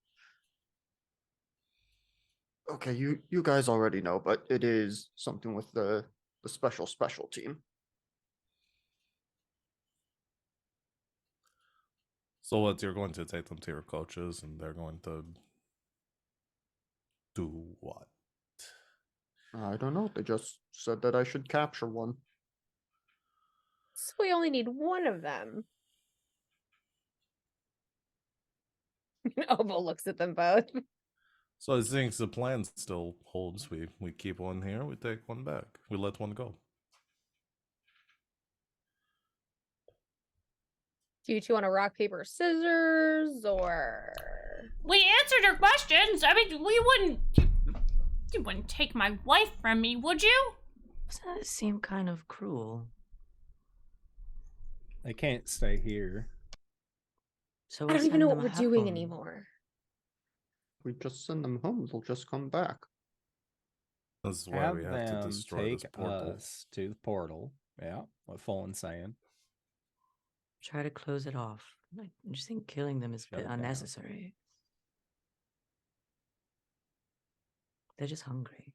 Speaker 5: okay, you guys already know, but it is something with the special team.
Speaker 6: So what, you're going to take them to your coaches and they're going to do what?
Speaker 5: I don't know. They just said that I should capture one.
Speaker 3: So we only need one of them. Oval looks at them both.
Speaker 6: So I think the plan still holds. We keep one here, we take one back. We let one go.
Speaker 3: Do you two want to rock, paper, scissors, or...
Speaker 1: We answered your questions. I mean, you wouldn't take my wife from me, would you?
Speaker 4: Doesn't that seem kind of cruel?
Speaker 2: They can't stay here.
Speaker 4: So
Speaker 3: I
Speaker 4: we'll
Speaker 3: don't even
Speaker 4: send
Speaker 3: know
Speaker 4: them
Speaker 3: what we're doing
Speaker 4: home.
Speaker 3: anymore.
Speaker 5: We just send them home. They'll just come back.
Speaker 6: This is why
Speaker 2: Have
Speaker 6: we have to
Speaker 2: them
Speaker 6: destroy this
Speaker 2: take
Speaker 6: portal.
Speaker 2: us to the portal. Yeah, what Fullen's saying.
Speaker 4: Try to close it off. I just think killing them is a
Speaker 2: Shut
Speaker 4: bit
Speaker 2: it down.
Speaker 4: unnecessary. They're just hungry.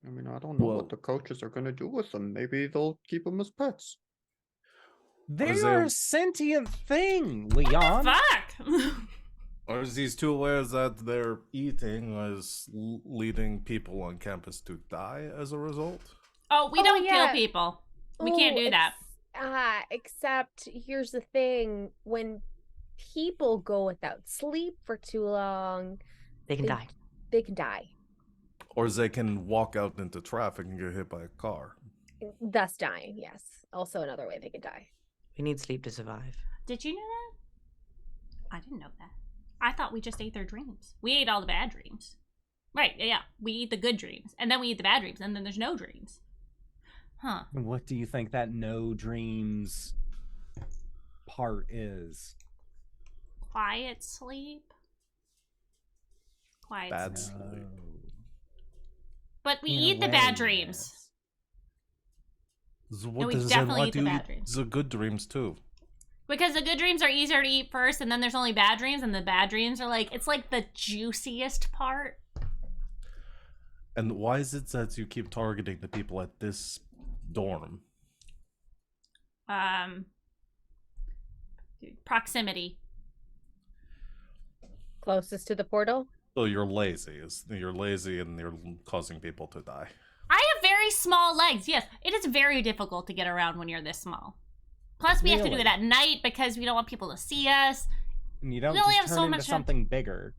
Speaker 5: I mean, I don't know
Speaker 6: Well-
Speaker 5: what the coaches are going to do with them. Maybe they'll keep them as pets.
Speaker 2: They
Speaker 6: is
Speaker 2: are
Speaker 6: there-
Speaker 2: a sentient thing, Leon.
Speaker 1: Fuck.
Speaker 6: Are these two aware that they're eating is leading people on campus to die as a result?
Speaker 1: Oh, we
Speaker 3: Oh,
Speaker 1: don't kill
Speaker 3: yeah.
Speaker 1: people. We can't do that.
Speaker 3: Except here's the thing. When people go without sleep for too long,
Speaker 4: They can
Speaker 3: They-
Speaker 4: die.
Speaker 3: they can die.
Speaker 6: Or they can walk out into traffic and get hit by a car.
Speaker 3: Thus dying, yes. Also another way they could die.
Speaker 4: We need sleep to survive.
Speaker 1: Did you know that? I didn't know that. I thought we just ate their dreams. We ate all the bad dreams. Right, yeah. We eat the good dreams. And then we eat the bad dreams. And then there's no dreams. Huh.
Speaker 2: What do you think that no dreams part is?
Speaker 1: Quiet sleep? Quiet
Speaker 6: Bad
Speaker 1: sleep.
Speaker 6: sleep.
Speaker 1: But we
Speaker 2: In a
Speaker 1: eat the bad
Speaker 2: way,
Speaker 1: dreams.
Speaker 6: So
Speaker 1: we
Speaker 6: does
Speaker 1: definitely
Speaker 6: why
Speaker 1: eat the
Speaker 6: do you
Speaker 1: bad dreams.
Speaker 6: the good dreams too?
Speaker 1: Because the good dreams are easier to eat first, and then there's only bad dreams, and the bad dreams are like, it's like the juiciest part.
Speaker 6: And why is it that you keep targeting the people at this dorm?
Speaker 1: Proximity.
Speaker 3: Closest to the portal?
Speaker 6: So you're lazy. You're lazy and you're causing people to die.
Speaker 1: I have very small legs. Yes, it is very difficult to get around when you're this small. Plus, we have to do
Speaker 2: Really?
Speaker 1: it at night because we don't want people to see us.
Speaker 2: And you don't
Speaker 1: We only
Speaker 2: just
Speaker 1: have
Speaker 2: turn
Speaker 1: so
Speaker 2: into
Speaker 1: much time.
Speaker 2: something bigger.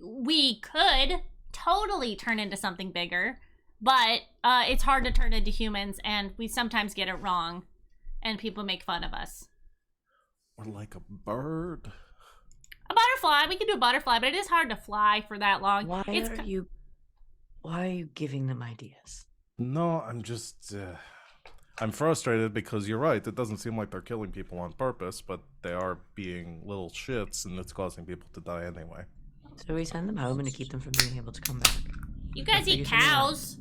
Speaker 1: We could totally turn into something bigger, but it's hard to turn into humans, and we sometimes get it wrong, and people make fun of us.
Speaker 6: Or like a bird.
Speaker 1: A butterfly, we can do a butterfly, but it is hard to fly for that long.
Speaker 4: Why
Speaker 1: It's
Speaker 4: are you giving them ideas?
Speaker 6: No, I'm just. I'm frustrated because you're right. It doesn't seem like they're killing people on purpose, but they are being little shits, and it's causing people to die anyway.
Speaker 4: So we send them home and to keep them from being able to come back.
Speaker 1: You guys
Speaker 4: Figure
Speaker 1: eat
Speaker 4: something out.
Speaker 1: cows.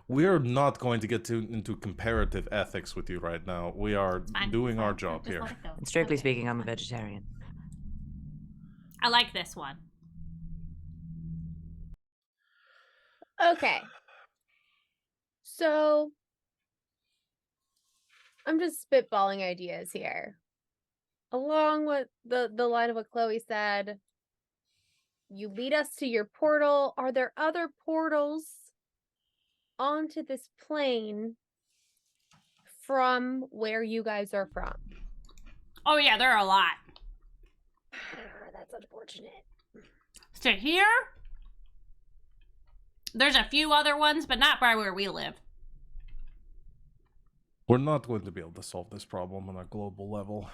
Speaker 6: We're not going to get into comparative ethics with you right now. We are
Speaker 1: Fine,
Speaker 6: doing our
Speaker 1: fine,
Speaker 6: job
Speaker 1: just
Speaker 6: here.
Speaker 1: let it go.
Speaker 4: And strictly
Speaker 1: Okay.
Speaker 4: speaking, I'm a vegetarian.
Speaker 1: I like this one.
Speaker 3: Okay. So I'm just spitballing ideas here. Along with the line of what Chloe said, you lead us to your portal. Are there other portals onto this plane from where you guys are from?
Speaker 1: Oh yeah, there are a lot.
Speaker 3: That's unfortunate.
Speaker 1: To here, there's a few other ones, but not by where we live.
Speaker 6: We're not going to be able to solve this problem on a global level.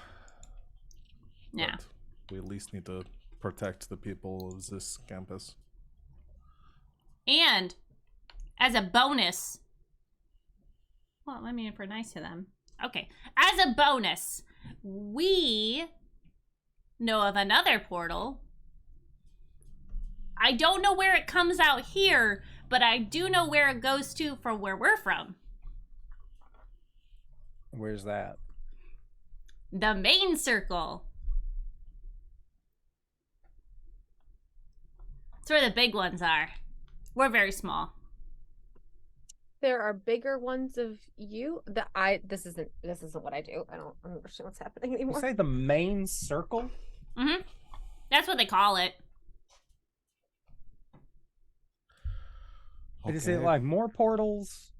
Speaker 1: Yeah.
Speaker 6: But we at least need to protect the people of this campus.
Speaker 1: And as a bonus, well, I mean, if we're nice to them. Okay. As a bonus, we know of another portal. I don't know where it comes out here, but I do know where it goes to from where we're from.
Speaker 2: Where's that?
Speaker 1: The main circle. It's where the big ones are. We're very small.
Speaker 3: There are bigger ones of you. This isn't what I do. I don't understand what's happening
Speaker 2: You
Speaker 3: anymore.
Speaker 2: say the main circle?
Speaker 1: Mm-hmm. That's what they call it.
Speaker 2: Is it like more portals?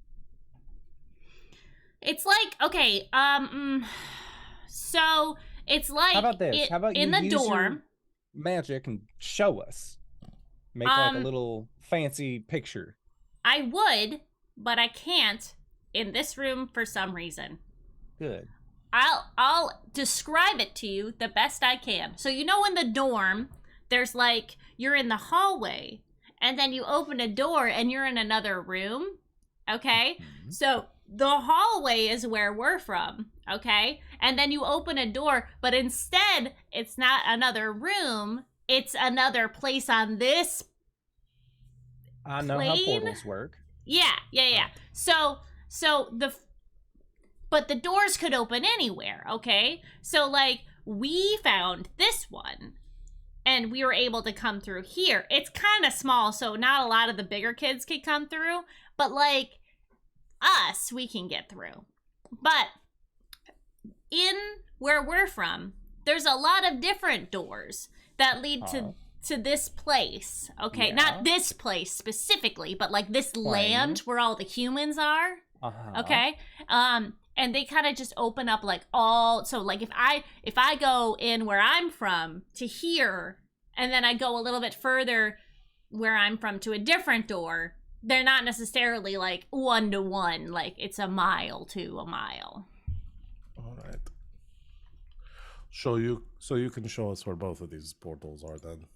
Speaker 1: It's like, okay, so it's like
Speaker 2: How about this? How about
Speaker 1: in
Speaker 2: you
Speaker 1: the
Speaker 2: use
Speaker 1: dorm.
Speaker 2: your magic and show us? Make like a
Speaker 1: Um,
Speaker 2: little fancy picture.
Speaker 1: I would, but I can't in this room for some reason.
Speaker 2: Good.
Speaker 1: I'll describe it to you the best I can. So you know in the dorm, there's like you're in the hallway and then you open a door and you're in another room. Okay?
Speaker 2: Mhm.
Speaker 1: So the hallway is where we're from, okay? And then you open a door, but instead it's not another room, it's another place on this
Speaker 2: I know how
Speaker 1: plane.
Speaker 2: portals work.
Speaker 1: Yeah. So but the doors could open anywhere, okay? So like we found this one and we were able to come through here. It's kind of small, so not a lot of the bigger kids could come through, but like us, we can get through. But in where we're from, there's a lot of different doors that lead to this place. Okay,
Speaker 2: Yeah.
Speaker 1: not this place specifically, but like this land where all the humans are. Okay, and they kind of just open up like all. So like if I go in where I'm from to here, and then I go a little bit further where I'm from to a different door, they're not necessarily like 1-to-1. Like it's a mile to a mile.
Speaker 6: All right. So you can show us where both of these portals are then.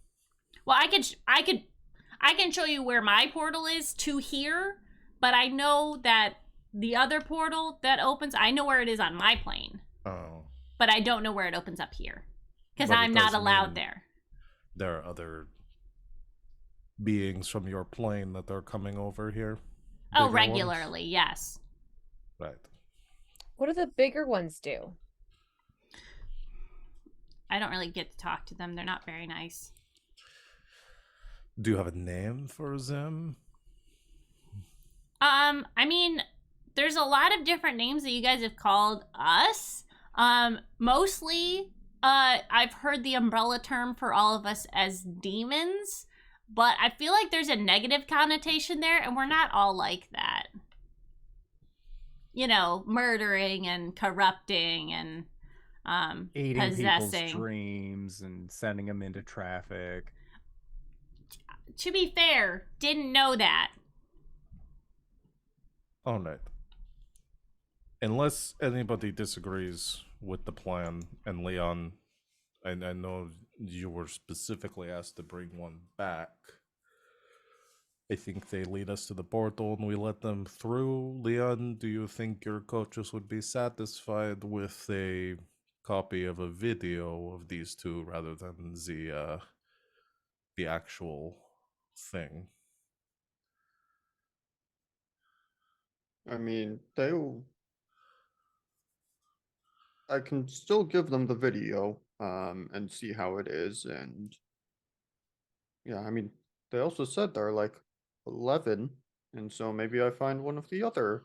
Speaker 1: Well, I can show you where my portal is to here, but I know that the other portal that opens, I know where it is on my plane.
Speaker 6: Oh.
Speaker 1: But I don't know where it opens up here because
Speaker 6: But it
Speaker 1: I'm not
Speaker 6: does
Speaker 1: allowed
Speaker 6: mean
Speaker 1: there.
Speaker 6: There are other beings from your plane that are coming over here.
Speaker 1: Oh,
Speaker 6: Bigger
Speaker 1: regularly, yes.
Speaker 6: Ones? Right.
Speaker 3: What do the bigger ones do?
Speaker 1: I don't really get to talk to them. They're not very nice.
Speaker 6: Do you have a name for them?
Speaker 1: I mean, there's a lot of different names that you guys have called us. Mostly, I've heard the umbrella term for all of us as demons, but I feel like there's a negative connotation there, and we're not all like that. You know, murdering and corrupting and
Speaker 2: Eating
Speaker 1: possessing.
Speaker 2: people's dreams and sending them into traffic.
Speaker 1: To be fair, didn't know that.
Speaker 6: All right. Unless anybody disagrees with the plan, and Leon, I know you were specifically asked to bring one back. I think they lead us to the portal and we let them through. Leon, do you think your coaches would be satisfied with a copy of a video of these two rather than the actual thing?
Speaker 5: I mean, I can still give them the video, and see how it is, and yeah, I mean, they also said they're like 11, and so maybe I find one of the other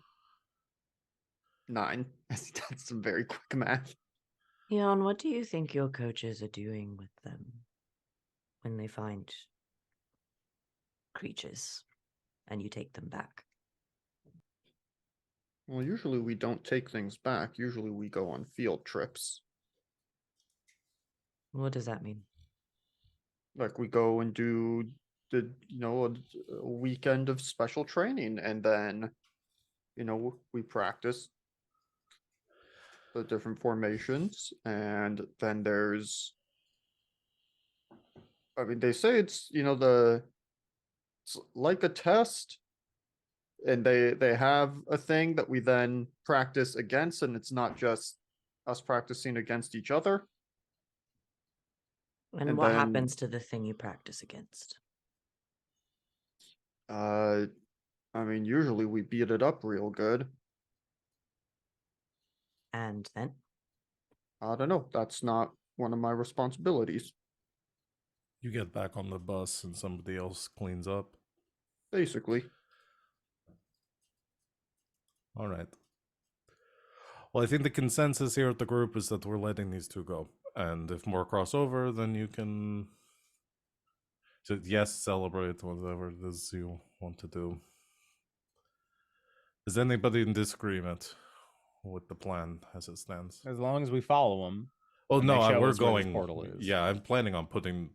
Speaker 5: 9. That's some very quick math.
Speaker 4: Leon, what do you think your coaches are doing with them when they find creatures and you take them back?
Speaker 5: Well, usually we don't take things back. Usually we go on field trips.
Speaker 4: What does that mean?
Speaker 5: Like we go and do a weekend of special training, and then, we practice the different formations, and then there's, I mean, they say it's, it's like a test, and they have a thing that we then practice against, and it's not just us practicing against each other.
Speaker 4: And what happens to the thing you practice against?
Speaker 5: I mean, usually we beat it up real good.
Speaker 4: And then?
Speaker 5: I don't know. That's not one of my responsibilities.
Speaker 6: You get back on the bus and somebody else cleans up.
Speaker 5: Basically.
Speaker 6: All right. Well, I think the consensus here at the group is that we're letting these two go. And if more cross over, then you can So yes, celebrate whatever it is you want to do. Is anybody in disagreement with the plan as it stands?
Speaker 2: As long as we follow them.
Speaker 6: Oh
Speaker 2: and
Speaker 6: no,
Speaker 2: they show
Speaker 6: we're
Speaker 2: us where this
Speaker 6: going.
Speaker 2: portal is.
Speaker 6: Yeah, I'm planning on putting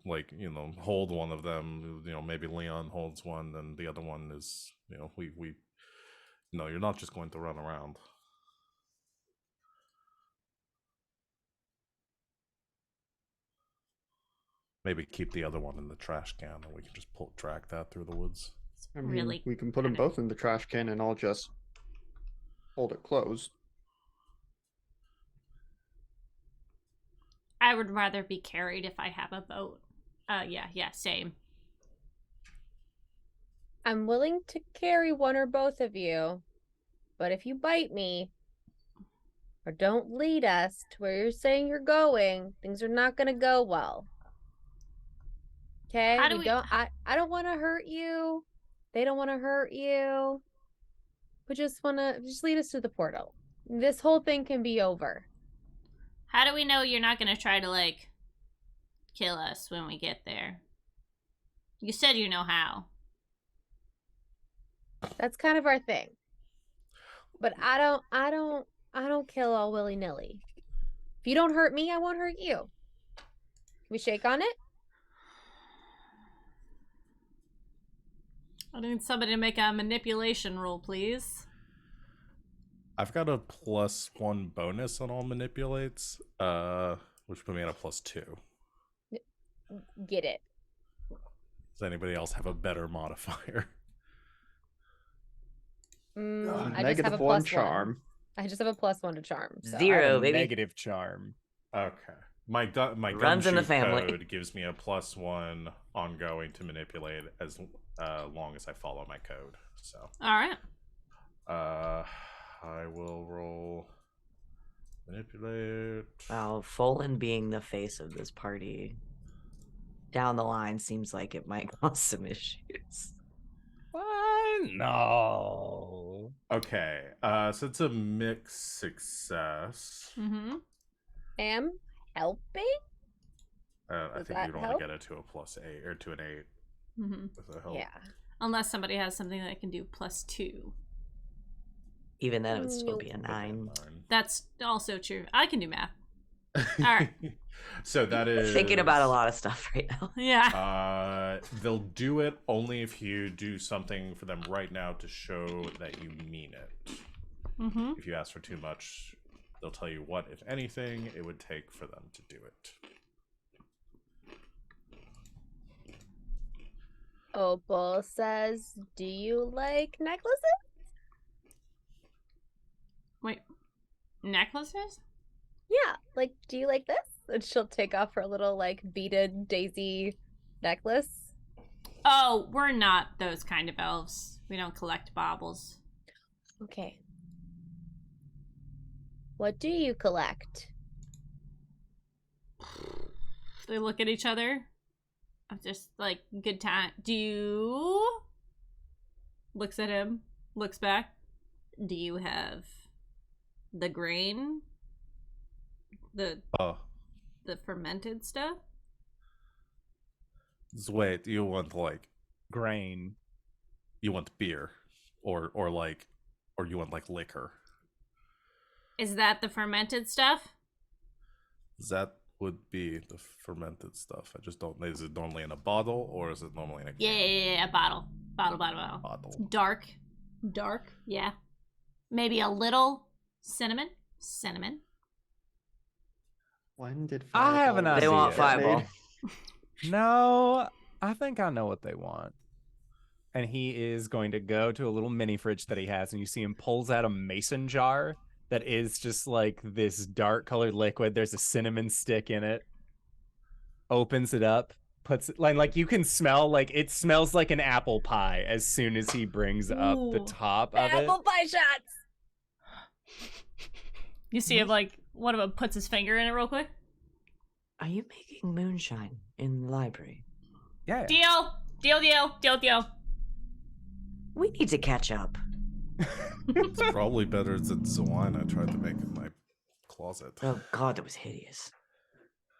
Speaker 6: hold one of them. Maybe Leon holds one, and the other one is we. No, you're not just going to run around. Maybe keep the other one in the trash can, and we can just drag that through the woods.
Speaker 5: I mean,
Speaker 1: Really
Speaker 5: we can put them
Speaker 1: kinda-
Speaker 5: both in the trash can and I'll just hold it closed.
Speaker 1: I would rather be carried if I have a boat. Yeah, same.
Speaker 3: I'm willing to carry one or both of you, but if you bite me or don't lead us to where you're saying you're going, things are not gonna go well. Okay?
Speaker 1: How do we-
Speaker 3: I don't want to hurt you. They don't want to hurt you. We just lead us to the portal. This whole thing can be over.
Speaker 1: How do we know you're not gonna try to kill us when we get there? You said you know how.
Speaker 3: That's kind of our thing. But I don't kill all willy-nilly. If you don't hurt me, I won't hurt you. Can we shake on it?
Speaker 1: I need somebody to make a manipulation roll, please.
Speaker 6: I've got a +1 bonus on all manipulates, which put me at a +2.
Speaker 3: Get it.
Speaker 6: Does anybody else have a better modifier?
Speaker 3: I just have a
Speaker 5: Negative one
Speaker 3: +1.
Speaker 5: charm.
Speaker 3: I just have a +1 to charm. So.
Speaker 2: I have
Speaker 4: Zero,
Speaker 2: a
Speaker 4: baby.
Speaker 2: negative charm.
Speaker 6: Okay. My
Speaker 4: Runs in the
Speaker 6: gumshoe
Speaker 4: family.
Speaker 6: code gives me a +1 ongoing to manipulate as long as I follow my code. So
Speaker 1: All right.
Speaker 6: I will roll manipulate.
Speaker 4: Well, Folan being the face of this party down the line seems like it might cause some issues.
Speaker 2: What? No.
Speaker 6: Okay. So it's a mixed success.
Speaker 1: Mm-hmm.
Speaker 3: Am helping?
Speaker 6: I
Speaker 3: Does
Speaker 6: think
Speaker 3: that
Speaker 6: you'd only
Speaker 3: help?
Speaker 6: get it to a +8 or to an 8
Speaker 1: Mm-hmm.
Speaker 6: with a help.
Speaker 3: Yeah.
Speaker 1: Unless somebody has something that can do +2.
Speaker 4: Even then, it would still
Speaker 3: Nope.
Speaker 4: be a
Speaker 6: Put that
Speaker 4: 9.
Speaker 6: 9.
Speaker 1: That's also true. I can do math. right.
Speaker 6: So that is
Speaker 4: Thinking about a lot of stuff right now.
Speaker 1: Yeah.
Speaker 6: They'll do it only if you do something for them right now to show that you mean it.
Speaker 1: Mm-hmm.
Speaker 6: If you ask for too much, they'll tell you what, if anything, it would take for them to do it.
Speaker 3: Opal says, do you like necklaces?
Speaker 1: Wait. Necklaces?
Speaker 3: Yeah. Like, do you like this? And she'll take off her little, beaded daisy necklace.
Speaker 1: Oh, we're not those kind of elves. We don't collect baubles.
Speaker 3: Okay. What do you collect?
Speaker 1: They look at each other. I'm just good time. Do you? Looks at him. Looks back. Do you have the grain? The fermented stuff?
Speaker 6: So wait, you want
Speaker 2: Grain.
Speaker 6: you want beer, or you want liquor?
Speaker 1: Is that the fermented stuff?
Speaker 6: That would be the fermented stuff. I just don't. Is it normally in a bottle or is it normally in a can?
Speaker 1: Yeah, bottle. Bottle.
Speaker 6: Bottle.
Speaker 1: Dark. Yeah. Maybe a little cinnamon.
Speaker 5: When did
Speaker 2: I have an
Speaker 5: Fireball
Speaker 4: They want
Speaker 2: idea.
Speaker 5: get
Speaker 4: Fireball.
Speaker 5: made?
Speaker 2: No, I think I know what they want. And he is going to go to a little mini fridge that he has, and you see him pulls out a mason jar that is just this dark colored liquid. There's a cinnamon stick in it. Opens it up, puts it you can smell it smells like an apple pie as soon as he brings up the
Speaker 1: Ooh.
Speaker 2: top of it.
Speaker 3: Apple pie shots!
Speaker 1: You see him one of them puts his finger in it real quick.
Speaker 4: Are you making moonshine in the library?
Speaker 2: Yeah.
Speaker 1: Deal.
Speaker 4: We need to catch up.
Speaker 6: It's probably better than the wine I tried to make in my closet.
Speaker 4: Oh God, that was hideous.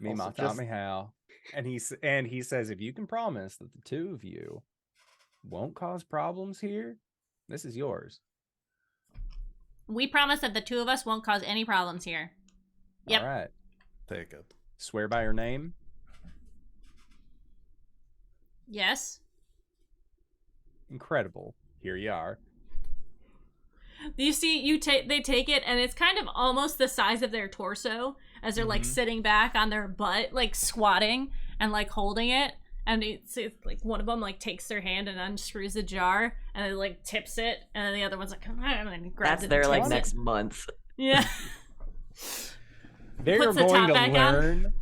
Speaker 2: Me
Speaker 5: Also,
Speaker 2: ma taught
Speaker 5: just-
Speaker 2: me how. And he says, if you can promise that the two of you won't cause problems here, this is yours.
Speaker 1: We promise that the two of us won't cause any problems here. Yep.
Speaker 2: All right.
Speaker 6: Take it.
Speaker 2: Swear by your name.
Speaker 1: Yes.
Speaker 2: Incredible. Here you are.
Speaker 1: You see, they take it, and it's kind of almost the size of their torso as they're like sitting back on their butt, like squatting and like holding it. And it's like one of them like takes their hand and unscrews the jar, and then like tips it, and then the other one's like, and grabs
Speaker 4: That's
Speaker 1: it.
Speaker 4: their
Speaker 1: and
Speaker 4: like
Speaker 1: tips it.
Speaker 4: next month.
Speaker 1: Yeah.
Speaker 2: They are
Speaker 1: Puts the
Speaker 2: going
Speaker 1: top
Speaker 2: to
Speaker 1: back
Speaker 2: learn.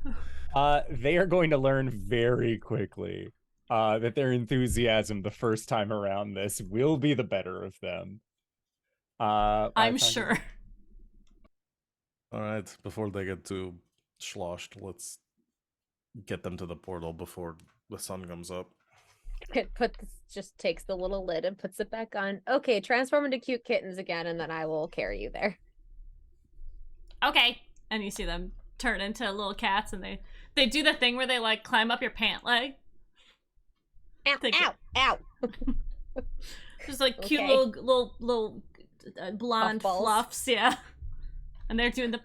Speaker 2: They are going to learn very quickly that their enthusiasm the first time around this will be the better of them.
Speaker 1: I'm sure.
Speaker 6: All right, before they get too sloshed, let's get them to the portal before the sun comes up.
Speaker 3: It just takes the little lid and puts it back on. Okay, transform into cute kittens again, and then I will carry you there.
Speaker 1: Okay. And you see them turn into little cats, and they do the thing where they like climb up your pant leg.
Speaker 3: Ow,
Speaker 1: Thank you.
Speaker 3: ow, ow.
Speaker 1: Just like cute
Speaker 3: Okay.
Speaker 1: little blonde
Speaker 3: Puffballs.
Speaker 1: fluffs, yeah. And they're doing the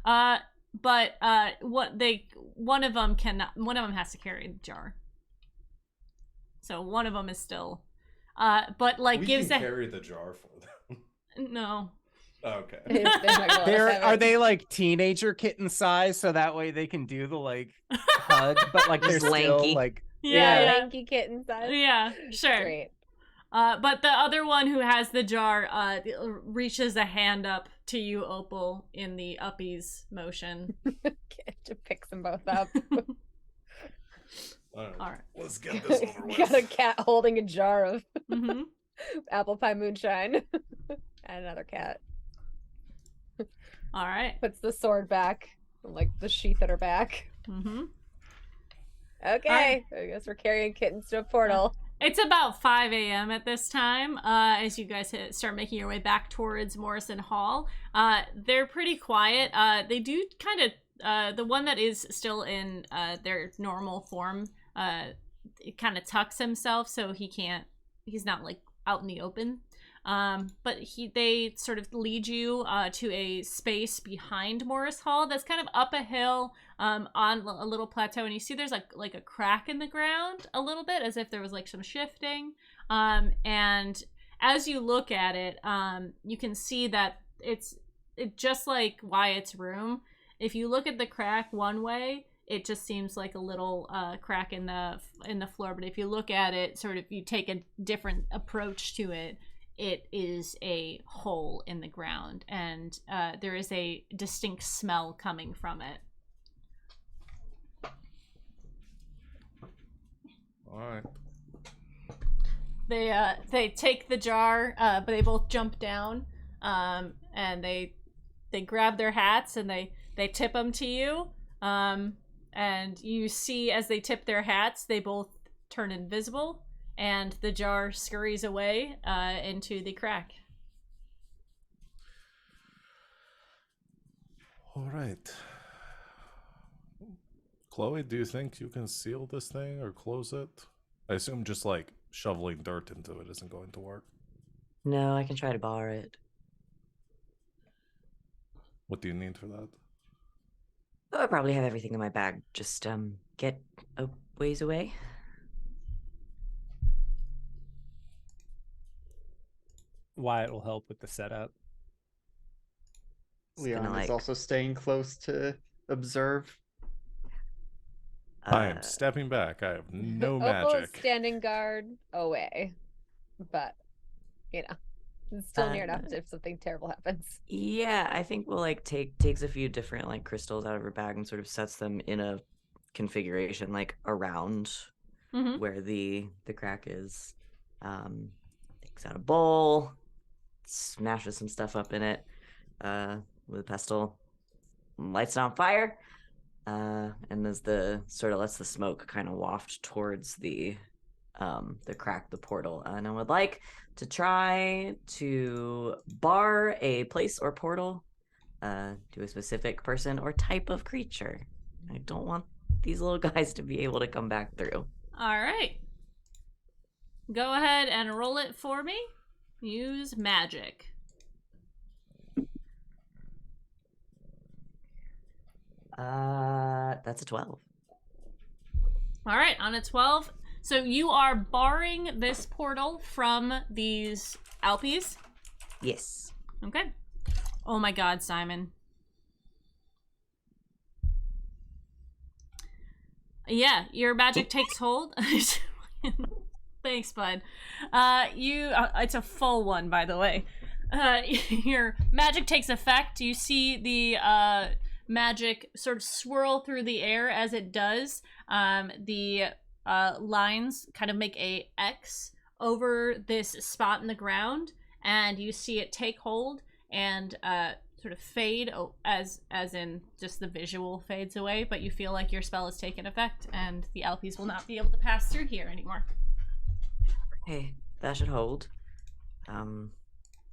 Speaker 1: meow. But one of them has to carry the jar. So one of them is still but like
Speaker 6: We
Speaker 1: gives
Speaker 6: can
Speaker 1: a
Speaker 6: carry the jar for them.
Speaker 1: no.
Speaker 6: Okay.
Speaker 3: They're not gonna let us have
Speaker 2: Are
Speaker 3: it.
Speaker 2: they like teenager kitten size, so that way they can do the like hug, but like they're
Speaker 4: Just
Speaker 2: still
Speaker 4: lanky.
Speaker 2: like
Speaker 1: Yeah, yeah.
Speaker 3: Lanky kitten size.
Speaker 1: Yeah, sure.
Speaker 3: Great.
Speaker 1: But the other one who has the jar reaches a hand up to you, Opal, in the uppies motion.
Speaker 3: To pick them both up.
Speaker 6: All right.
Speaker 1: All right.
Speaker 6: Let's get this over with.
Speaker 3: Got a cat holding a jar of
Speaker 1: Mm-hmm.
Speaker 3: apple pie moonshine. And another cat.
Speaker 1: All right.
Speaker 3: Puts the sword back. Like the sheath at her back.
Speaker 1: Mm-hmm.
Speaker 3: Okay. I guess we're carrying kittens to a portal.
Speaker 1: It's about 5 a.m. at this time as you guys start making your way back towards Morrison Hall. They're pretty quiet. They do kind of, the one that is still in their normal form, kind of tucks himself so he's not like out in the open. But they sort of lead you to a space behind Morris Hall that's kind of up a hill on a little plateau, and you see there's like a crack in the ground a little bit, as if there was like some shifting. And as you look at it, you can see that it's just like Wyatt's room. If you look at the crack one way, it just seems like a little crack in the floor. But if you look at it, sort of, you take a different approach to it, it is a hole in the ground, and there is a distinct smell coming from it.
Speaker 6: All right.
Speaker 1: They take the jar, but they both jump down, and they grab their hats and they tip them to you, and you see as they tip their hats, they both turn invisible, and the jar scurries away into the crack.
Speaker 6: All right. Chloe, do you think you can seal this thing or close it? I assume just like shoveling dirt into it isn't going to work.
Speaker 4: No, I can try to bar it.
Speaker 6: What do you need for that?
Speaker 4: Oh, I probably have everything in my bag. Just get a ways away.
Speaker 2: Wyatt will help with the setup.
Speaker 4: It's gonna,
Speaker 5: Leon is
Speaker 4: like,
Speaker 5: also staying close to observe.
Speaker 6: I am stepping back. I have no
Speaker 3: Opal is
Speaker 6: magic.
Speaker 3: standing guard away. But, you know, it's still near enough if something terrible happens.
Speaker 4: Yeah, I think we'll like takes a few different like crystals out of her bag and sort of sets them in a configuration like around
Speaker 1: Mm-hmm.
Speaker 4: where the crack is. Takes out a bowl, smashes some stuff up in it with a pestle, lights it on fire, and as the sort of lets the smoke kind of waft towards the crack, the portal. And I would like to try to bar a place or portal to a specific person or type of creature. I don't want these little guys to be able to come back through.
Speaker 1: All right. Go ahead and roll it for me. Use magic.
Speaker 4: That's a 12.
Speaker 1: All right, on a 12. So you are barring this portal from these Alpies.
Speaker 4: Yes.
Speaker 1: Okay. Oh my god, Simon. Yeah, your magic takes hold. Thanks, bud. It's a full one, by the way. Your magic takes effect. You see the magic sort of swirl through the air as it does. The lines kind of make a X over this spot in the ground, and you see it take hold and sort of fade as in just the visual fades away, but you feel like your spell has taken effect and the Alpies will not be able to pass through here anymore.
Speaker 4: Hey, that should hold.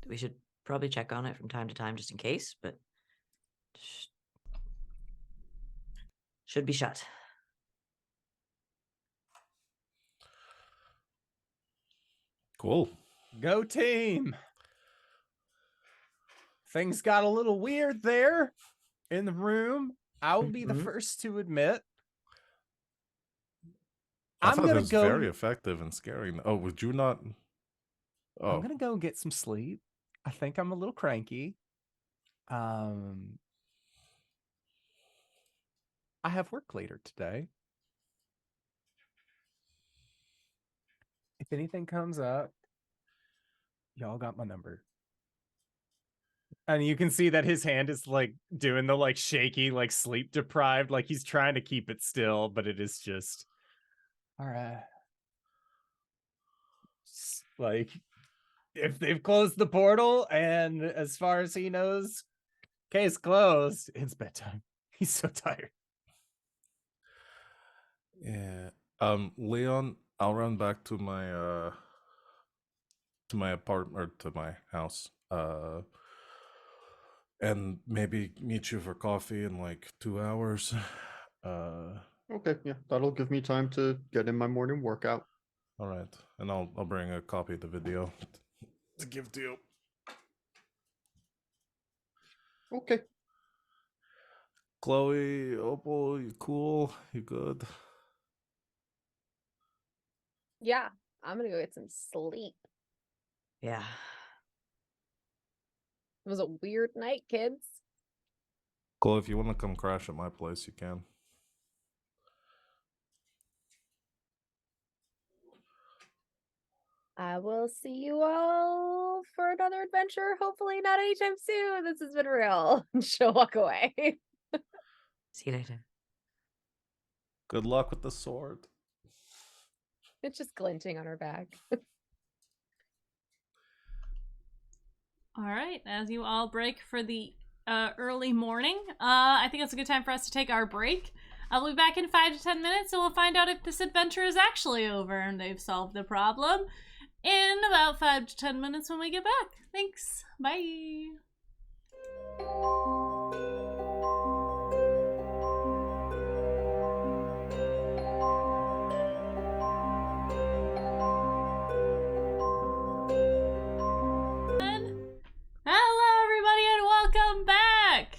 Speaker 4: We should probably check on it from time to time just in case, but should be shut.
Speaker 6: Cool.
Speaker 2: Go team. Things got a little weird there in the room. I will be the first to admit.
Speaker 6: I
Speaker 2: I'm
Speaker 6: thought it
Speaker 2: gonna
Speaker 6: was
Speaker 2: go.
Speaker 6: very effective and scaring. Oh, would you not? Oh,
Speaker 2: I'm gonna go get some sleep. I think I'm a little cranky. I have work later today. If anything comes up, y'all got my number. And you can see that his hand is like doing the like shaky, like sleep deprived, like he's trying to keep it still, but it is just all right. Like if they've closed the portal and as far as he knows, case closed, it's bedtime. He's so tired.
Speaker 6: yeah. Leon, I'll run back to my apartment or to my house. And maybe meet you for coffee in like 2 hours.
Speaker 5: Okay, yeah, that'll give me time to get in my morning workout.
Speaker 6: All right, and I'll bring a copy of the video to give to you.
Speaker 5: Okay.
Speaker 6: Chloe, Opal, you cool? You good?
Speaker 3: Yeah, I'm gonna go get some sleep.
Speaker 4: Yeah.
Speaker 3: It was a weird night, kids.
Speaker 6: Chloe, if you want to come crash at my place, you can.
Speaker 3: I will see you all for another adventure. Hopefully not anytime soon. This has been real. She'll walk away.
Speaker 4: See you later.
Speaker 6: Good luck with the sword.
Speaker 3: It's just glinting on her back.
Speaker 1: All right, as you all break for the early morning, I think it's a good time for us to take our break. I'll be back in 5 to 10 minutes, and we'll find out if this adventure is actually over and they've solved the problem in about 5 to 10 minutes when we get back. Thanks. Bye. Hello, everybody, and welcome back!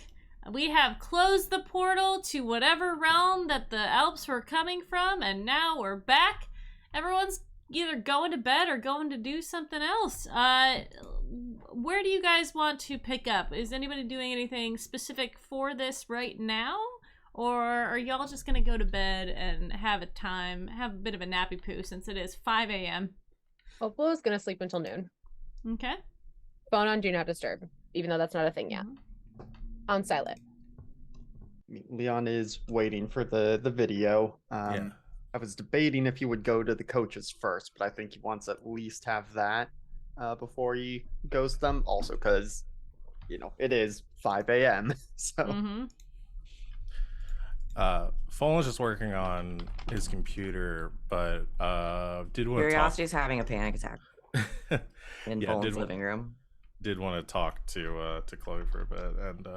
Speaker 1: We have closed the portal to whatever realm that the Alps were coming from, and now we're back. Everyone's either going to bed or going to do something else. Where do you guys want to pick up? Is anybody doing anything specific for this right now? Or are y'all just gonna go to bed and have a bit of a nappy poo since it is 5 a.m.?
Speaker 3: Opal is gonna sleep until noon.
Speaker 1: Okay.
Speaker 3: Phone on do not disturb, even though that's not a thing yet. On silent.
Speaker 5: Leon is waiting for the video.
Speaker 6: Yeah.
Speaker 5: I was debating if he would go to the coaches first, but I think he wants to at least have that before he goes to them. Also, because it is 5 a.m. So.
Speaker 6: Phone was just working on his computer, but did want to talk.
Speaker 4: Curiosity's having a panic attack in
Speaker 6: Yeah,
Speaker 4: Bolin's living room.
Speaker 6: Did want to talk to Chloe for a bit, and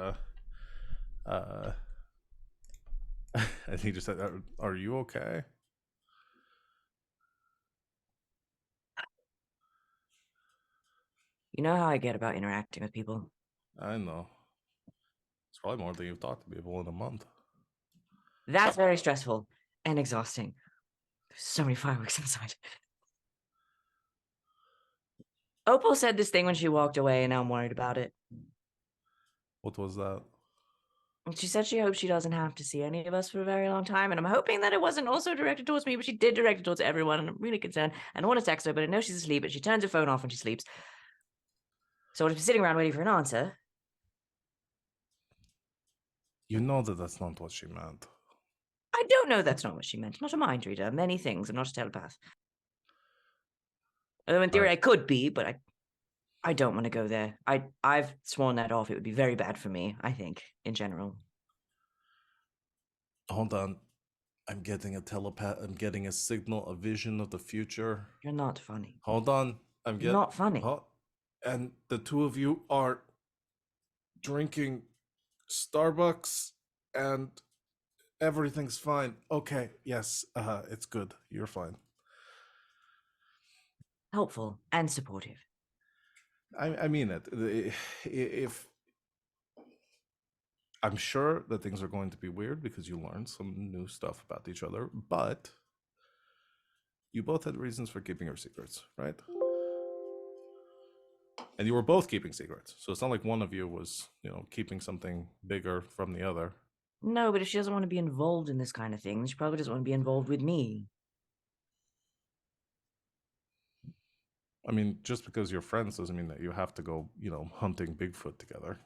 Speaker 6: And he just said, "Are you okay?"
Speaker 4: You know how I get about interacting with people.
Speaker 6: I know. It's probably more than you've talked to people in a month.
Speaker 4: That's very stressful and exhausting. There's so many fireworks inside. Opal said this thing when she walked away, and now I'm worried about it.
Speaker 6: What was that?
Speaker 4: She said she hopes she doesn't have to see any of us for a very long time, and I'm hoping that it wasn't also directed towards me, but she did direct it towards everyone, and I'm really concerned. I don't want to text her, but I know she's asleep, but she turns her phone off when she sleeps. So I'll be sitting around waiting for an answer.
Speaker 6: You know that that's not what she meant.
Speaker 4: I don't know that's not what she meant. I'm not a mind reader. Many things. I'm not a telepath. Although in theory
Speaker 6: Right.
Speaker 4: I could be, but I don't want to go there. I've sworn that off. It would be very bad for me, I think, in general.
Speaker 6: Hold on. I'm getting a telepath. I'm getting a signal, a vision of the future.
Speaker 4: You're not funny.
Speaker 6: Hold on. I'm getting
Speaker 4: Not funny.
Speaker 6: And the two of you are drinking Starbucks and everything's fine. Okay, yes, it's good. You're fine.
Speaker 4: Helpful and supportive.
Speaker 6: I mean it. If I'm sure that things are going to be weird because you learned some new stuff about each other, but you both had reasons for keeping your secrets, right? And you were both keeping secrets. So it's not like one of you was, keeping something bigger from the other.
Speaker 4: No, but if she doesn't want to be involved in this kind of thing, she probably doesn't want to be involved with me.
Speaker 6: I mean, just because you're friends doesn't mean that you have to go, hunting Bigfoot together.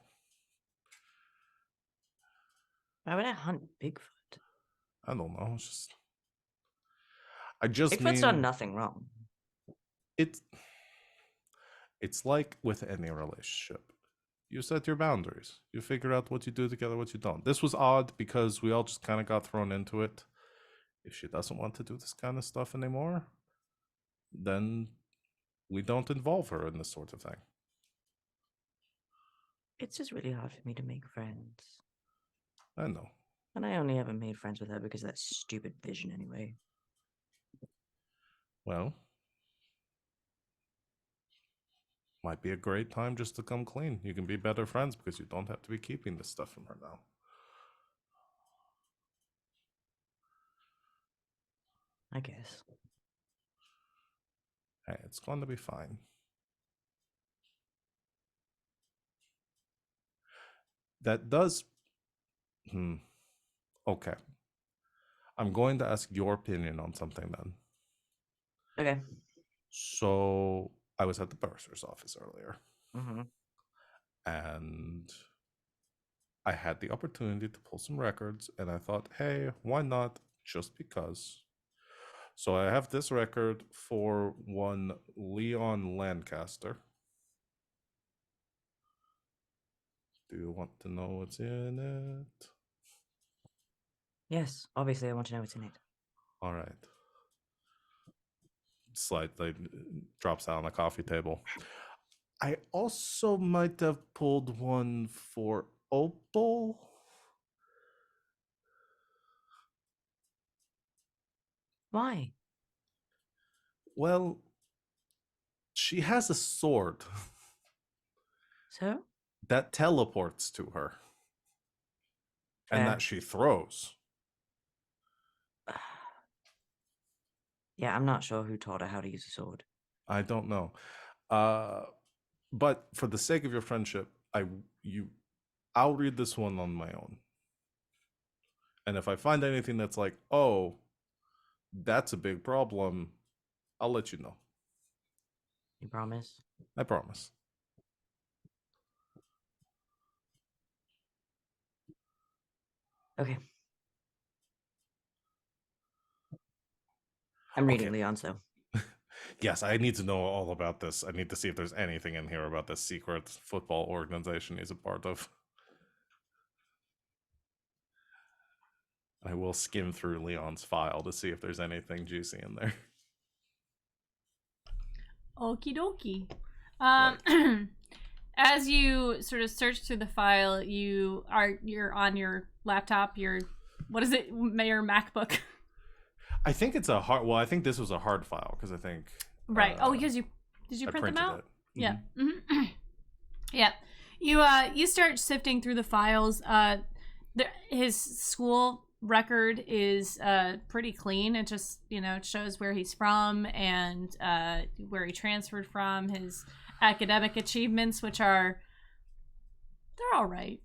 Speaker 4: Why would I hunt Bigfoot?
Speaker 6: I don't know. I just
Speaker 4: Bigfoot's done nothing wrong.
Speaker 6: It's like with any relationship. You set your boundaries. You figure out what you do together, what you don't. This was odd because we all just kind of got thrown into it. If she doesn't want to do this kind of stuff anymore, then we don't involve her in this sort of thing.
Speaker 4: It's just really hard for me to make friends.
Speaker 6: I know.
Speaker 4: And I only ever made friends with her because of that stupid vision anyway.
Speaker 6: Well, might be a great time just to come clean. You can be better friends because you don't have to be keeping this stuff from her now.
Speaker 4: I guess.
Speaker 6: Hey, it's going to be fine. That does... Okay. I'm going to ask your opinion on something then.
Speaker 4: Okay.
Speaker 6: So, I was at the bursar's office earlier.
Speaker 4: Mm-hmm.
Speaker 6: And I had the opportunity to pull some records, and I thought, hey, why not? Just because. So I have this record for one Leon Lancaster. Do you want to know what's in it?
Speaker 4: Yes, obviously I want to know what's in it.
Speaker 6: All right. Slightly drops out on the coffee table. I also might have pulled one for Opal.
Speaker 4: Why?
Speaker 6: Well, she has a sword
Speaker 4: So?
Speaker 6: that teleports to her.
Speaker 4: Fair.
Speaker 6: And that she throws.
Speaker 4: Yeah, I'm not sure who taught her how to use a sword.
Speaker 6: I don't know. But for the sake of your friendship, I'll read this one on my own. And if I find anything that's like, oh, that's a big problem, I'll let you know.
Speaker 4: You promise?
Speaker 6: I promise.
Speaker 4: Okay. I'm reading
Speaker 6: Okay.
Speaker 4: Leon, so.
Speaker 6: Yes, I need to know all about this. I need to see if there's anything in here about this secret football organization he's a part of. I will skim through Leon's file to see if there's anything juicy in there.
Speaker 1: Okie dokie.
Speaker 6: Right.
Speaker 1: As you sort of search through the file, you're on your laptop, you're what is it, Mayor MacBook?
Speaker 6: I think it's a hard. Well, I think this was a hard file because I think.
Speaker 1: Right. Because did you
Speaker 6: I
Speaker 1: print them
Speaker 6: printed
Speaker 1: out?
Speaker 6: it.
Speaker 1: Yeah. Yeah. You start sifting through the files. His school record is pretty clean. It just it shows where he's from and where he transferred from. His academic achievements, which they're all right.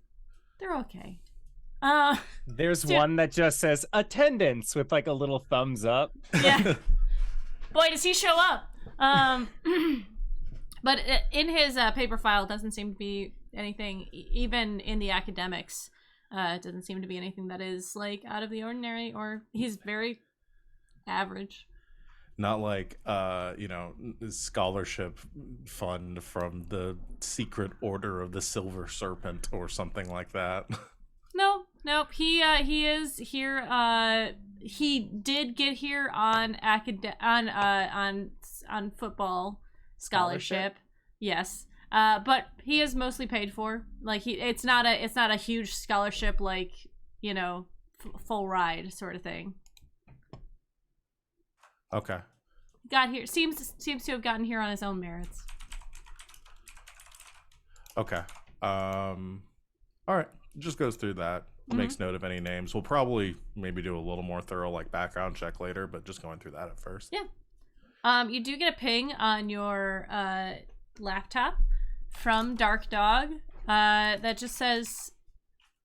Speaker 1: They're okay.
Speaker 2: There's one that just says attendance with like a little thumbs up.
Speaker 1: Yeah. Boy, does he show up. But in his paper file, doesn't seem to be anything, even in the academics, it doesn't seem to be anything that is like out of the ordinary, or he's very average.
Speaker 6: Not like scholarship fund from the Secret Order of the Silver Serpent or something like that.
Speaker 1: Nope. He is here. He did get here on on football scholarship. Yes. But he is mostly paid for. Like it's not a huge scholarship like full ride sort of thing.
Speaker 6: Okay.
Speaker 1: Got here seems to have gotten here on his own merits.
Speaker 6: Okay. All right. Just goes through that. Makes note of any names. We'll probably maybe do a little more thorough like background check later, but just going through that at first.
Speaker 1: Yeah. You do get a ping on your laptop from Dark Dog that just says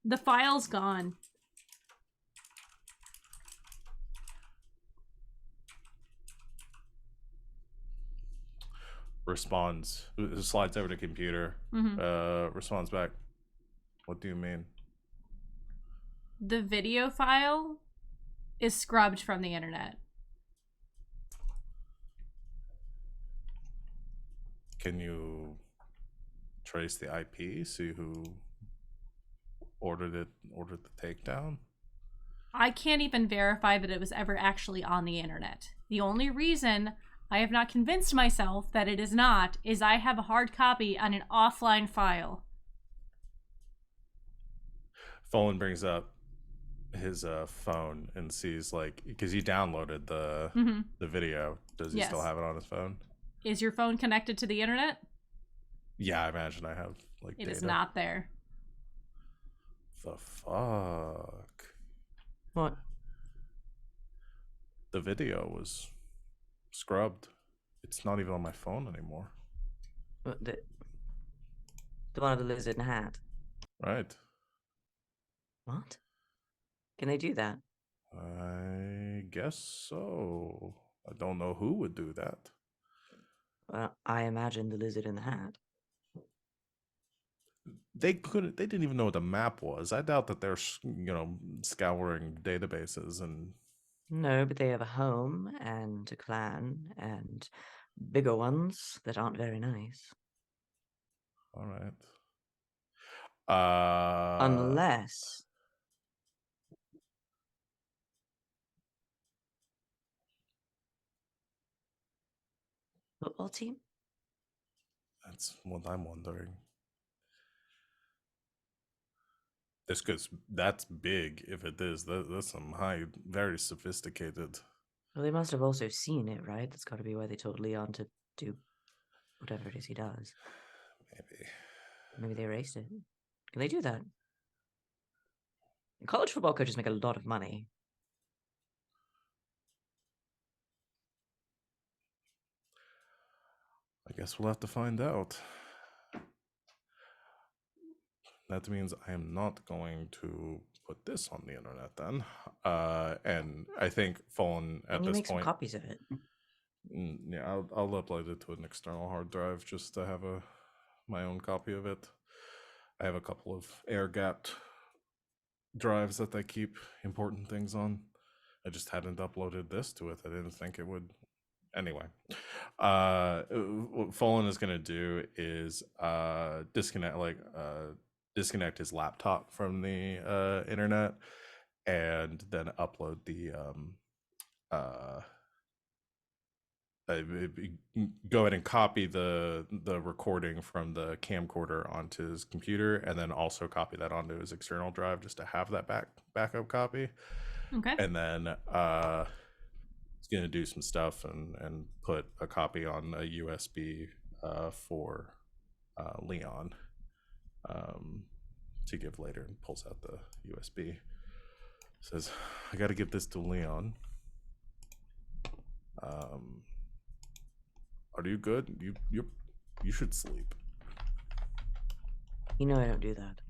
Speaker 1: the file's gone.
Speaker 6: Responds, slides over to computer, responds back. What do you mean?
Speaker 1: The video file is scrubbed from the internet.
Speaker 6: Can you trace the IP? See who ordered the takedown?
Speaker 1: I can't even verify that it was ever actually on the internet. The only reason I have not convinced myself that it is not is I have a hard copy on an offline file.
Speaker 6: Folan brings up his phone and sees because he downloaded the video. Does he still have it on his phone?
Speaker 1: Is your phone connected to the internet?
Speaker 6: Yeah, I imagine I have
Speaker 1: It
Speaker 6: data.
Speaker 1: is not there.
Speaker 6: The fuck?
Speaker 4: What?
Speaker 6: The video was scrubbed. It's not even on my phone anymore.
Speaker 4: What, the one with the lizard hat.
Speaker 6: Right.
Speaker 4: What? Can they do that?
Speaker 6: I guess so. I don't know who would do that.
Speaker 4: Well, I imagine the lizard in the hat.
Speaker 6: They didn't even know what the map was. I doubt that they're scouring databases and.
Speaker 4: No, but they have a home and a clan and bigger ones that aren't very nice.
Speaker 6: All right.
Speaker 4: Unless football team?
Speaker 6: That's what I'm wondering. That's big. If it is, that's some high, very sophisticated.
Speaker 4: Well, they must have also seen it, right? That's got to be why they told Leon to do whatever it is he does. Maybe they erased it. Can they do that? College football coaches make a lot of money.
Speaker 6: I guess we'll have to find out. That means I am not going to put this on the internet then. And I think Fallen at this
Speaker 4: make
Speaker 6: point.
Speaker 4: some copies of it.
Speaker 6: Yeah, I'll upload it to an external hard drive just to have my own copy of it. I have a couple of air-gapped drives that I keep important things on. I just hadn't uploaded this to it. I didn't think it would. Anyway, what Fallen is gonna do is disconnect his laptop from the internet, and then upload the go ahead and copy the recording from the camcorder onto his computer, and then also copy that onto his external drive just to have that backup copy.
Speaker 1: Okay.
Speaker 6: And then he's gonna do some stuff and put a copy on a USB for Leon to give later, and pulls out the USB. Says, I got to give this to Leon. Are you good? You should sleep.
Speaker 4: You know I don't do that.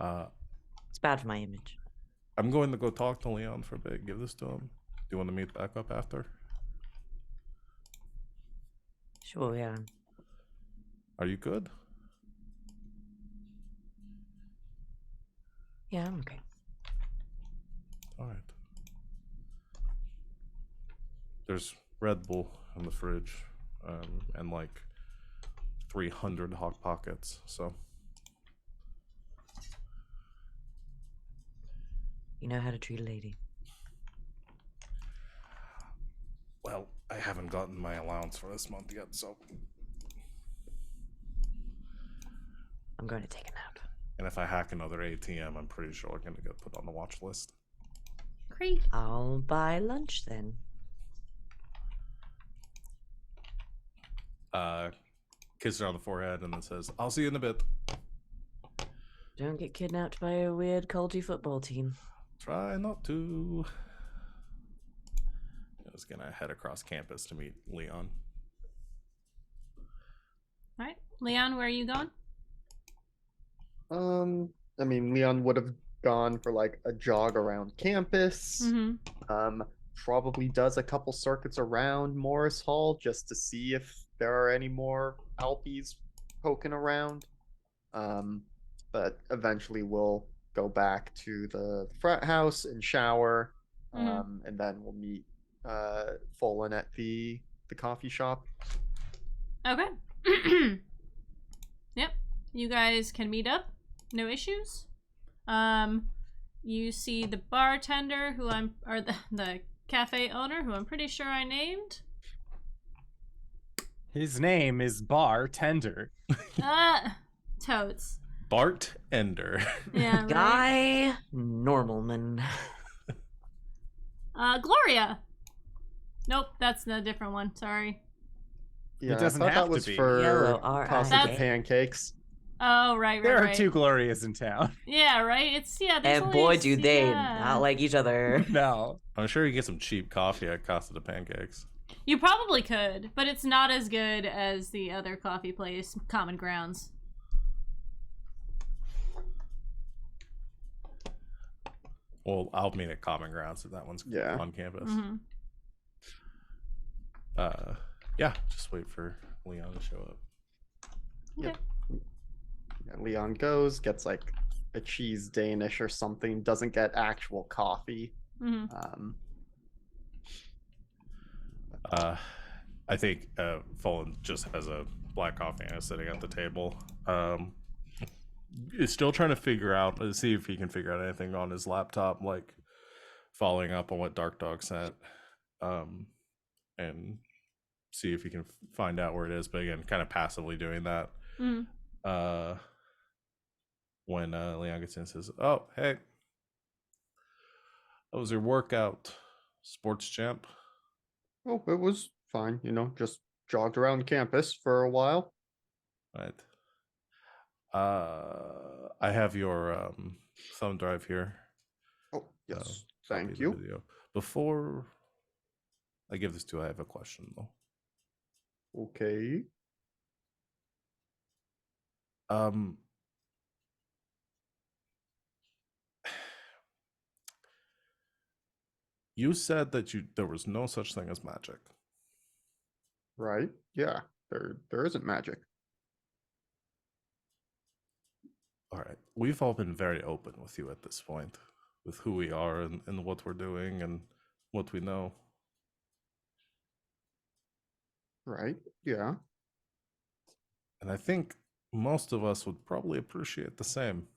Speaker 6: Right.
Speaker 4: It's bad for my image.
Speaker 6: I'm going to go talk to Leon for a bit. Give this to him. Do you want to meet back up after?
Speaker 4: Sure, yeah.
Speaker 6: Are you good?
Speaker 4: Yeah, I'm okay.
Speaker 6: All right. There's Red Bull in the fridge, and like 300 Hot Pockets. So
Speaker 4: You know how to treat a lady.
Speaker 6: well, I haven't gotten my allowance for this month yet, so.
Speaker 4: I'm going to take a nap.
Speaker 6: And if I hack another ATM, I'm pretty sure I'm gonna get put on the watch list.
Speaker 1: Great.
Speaker 4: I'll buy lunch then.
Speaker 6: Kisses her on the forehead and then says, "I'll see you in a bit."
Speaker 4: Don't get kidnapped by a weird culty football team.
Speaker 6: Try not to. I was gonna head across campus to meet Leon.
Speaker 1: All right. Leon, where are you going?
Speaker 5: I mean, Leon would have gone for like a jog around campus.
Speaker 1: Mm-hmm.
Speaker 5: Probably does a couple circuits around Morris Hall just to see if there are any more Alpies poking around. But eventually we'll go back to the frat house and shower. And then we'll meet Folan at the coffee shop.
Speaker 1: Okay. Yep. You guys can meet up. No issues. You see the bartender or the cafe owner who I'm pretty sure I named.
Speaker 2: His name is Bartender.
Speaker 1: Totes.
Speaker 6: Bart Ender.
Speaker 1: Yeah, right?
Speaker 4: Guy Normalman.
Speaker 1: Gloria. Nope, that's a different one. Sorry.
Speaker 5: Yeah,
Speaker 2: doesn't
Speaker 5: I thought
Speaker 2: have
Speaker 5: that
Speaker 2: to
Speaker 5: was
Speaker 2: be.
Speaker 5: for
Speaker 4: Yellow R.I.
Speaker 5: Casa de
Speaker 1: That's-
Speaker 5: Pancakes.
Speaker 1: Oh, right.
Speaker 2: There are
Speaker 1: right.
Speaker 2: two Glorias in town.
Speaker 1: Yeah, right. It's there's
Speaker 4: And
Speaker 1: only
Speaker 4: boy, do they
Speaker 1: yeah.
Speaker 4: not like each other.
Speaker 2: No.
Speaker 6: I'm sure you get some cheap coffee at Casa de Pancakes.
Speaker 1: You probably could, but it's not as good as the other coffee place, Common Grounds.
Speaker 6: Well, I'll meet at Common Grounds if that one's
Speaker 5: Yeah.
Speaker 6: on campus.
Speaker 1: Mm-hmm.
Speaker 6: Yeah, just wait for Leon to show up.
Speaker 1: Okay.
Speaker 5: Yeah, Leon goes, gets like a cheese Danish or something, doesn't get actual coffee.
Speaker 1: Mm-hmm.
Speaker 6: I think Fallen just has a black coffee and is sitting at the table. Is still trying to figure out, see if he can figure out anything on his laptop, like following up on what Dark Dog sent, and see if he can find out where it is. But again, kind of passively doing that.
Speaker 1: Mm-hmm.
Speaker 6: When Leon gets in and says, "Oh, hey, how was your workout, sports champ?"
Speaker 5: Oh, it was fine, just jogged around campus for a while.
Speaker 6: Right. I have your thumb drive here.
Speaker 5: Oh, yes,
Speaker 6: Copy
Speaker 5: thank
Speaker 6: the
Speaker 5: you.
Speaker 6: video. Before I give this to you, I have a question though.
Speaker 5: Okay.
Speaker 6: You said that there was no such thing as magic.
Speaker 5: Right. Yeah, there isn't magic.
Speaker 6: All right. We've all been very open with you at this point, with who we are and what we're doing and what we know.
Speaker 5: Right. Yeah.
Speaker 6: And I think most of us would probably appreciate the same.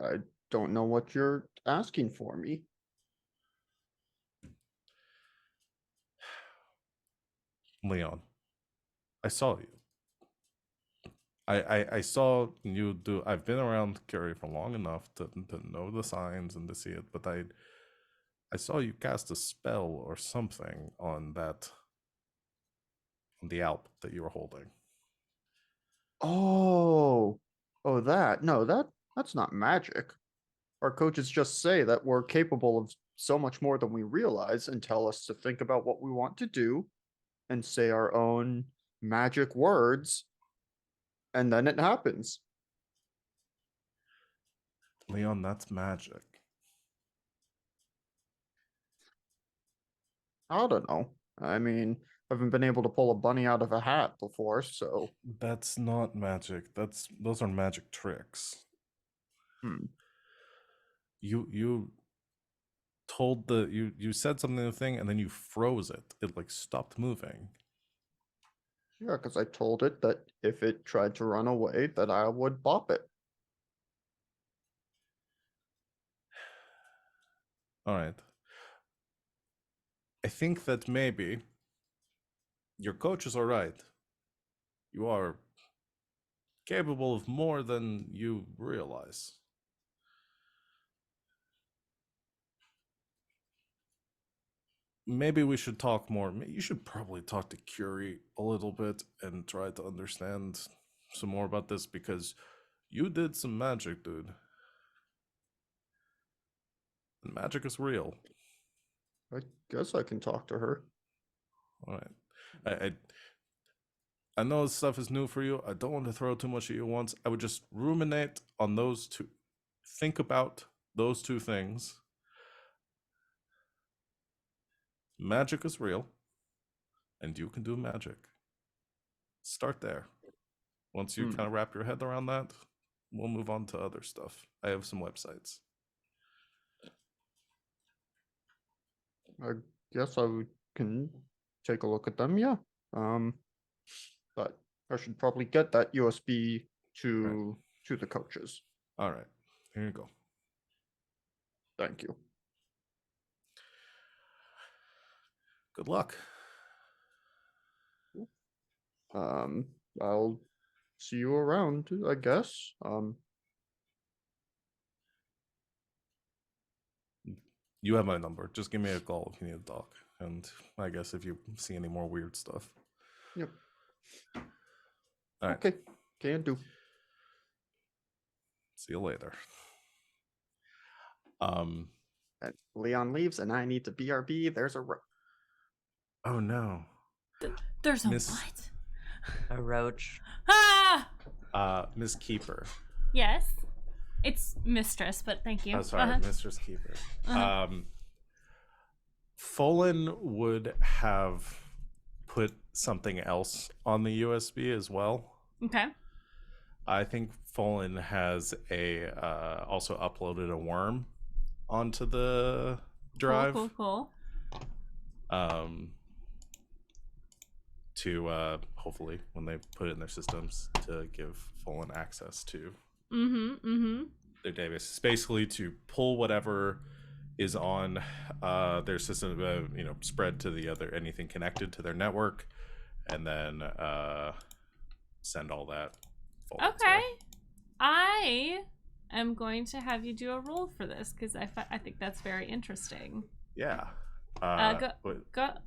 Speaker 5: I don't know what you're asking for me.
Speaker 6: Leon, I saw you. I saw you do. I've been around Curie for long enough to know the signs and to see it, but I saw you cast a spell or something on the alp that you were holding.
Speaker 5: Oh, that. No, that's not magic. Our coaches just say that we're capable of so much more than we realize and tell us to think about what we want to do and say our own magic words, and then it happens.
Speaker 6: Leon, that's magic.
Speaker 5: I don't know. I mean, I haven't been able to pull a bunny out of a hat before, so
Speaker 6: That's not magic. Those are magic tricks. You told you said something to the thing and then you froze it. It like stopped moving.
Speaker 5: Yeah, because I told it that if it tried to run away, that I would bop it.
Speaker 6: All right. I think that maybe your coaches are right. You are capable of more than you realize. Maybe we should talk more. You should probably talk to Curie a little bit and try to understand some more about this because you did some magic, dude. And magic is real.
Speaker 5: I guess I can talk to her.
Speaker 6: All right. I know this stuff is new for you. I don't want to throw too much at you at once. I would just ruminate on those two. Think about those two things. Magic is real, and you can do magic. Start there. Once you kind of wrap your head around that, we'll move on to other stuff. I have some websites.
Speaker 5: I guess can take a look at them, yeah. But I should probably get that USB to the coaches.
Speaker 6: All right, here you go.
Speaker 5: Thank you.
Speaker 6: Good luck.
Speaker 5: I'll see you around, I guess.
Speaker 6: You have my number. Just give me a call if you need to talk. And I guess if you see any more weird stuff.
Speaker 5: Yep.
Speaker 6: All right.
Speaker 5: Okay, can do.
Speaker 6: See you later.
Speaker 5: And Leon leaves, and I need to BRB. There's a
Speaker 6: Oh no.
Speaker 1: There's a
Speaker 6: Miss-
Speaker 1: what?
Speaker 4: A roach.
Speaker 1: Ah!
Speaker 6: Miss Keeper.
Speaker 1: Yes. It's mistress, but thank you.
Speaker 6: Oh, sorry, Mistress Keeper. Folan would have put something else on the USB as well.
Speaker 1: Okay.
Speaker 6: I think Folan has also uploaded a worm onto the drive.
Speaker 1: Cool.
Speaker 6: To hopefully when they put it in their systems to give Folan access to their database. It's basically to pull whatever is on their system, spread to the other anything connected to their network, and then send all that.
Speaker 1: Okay. I am going to have you do a roll for this because I think that's very interesting.
Speaker 6: Yeah.
Speaker 1: Go.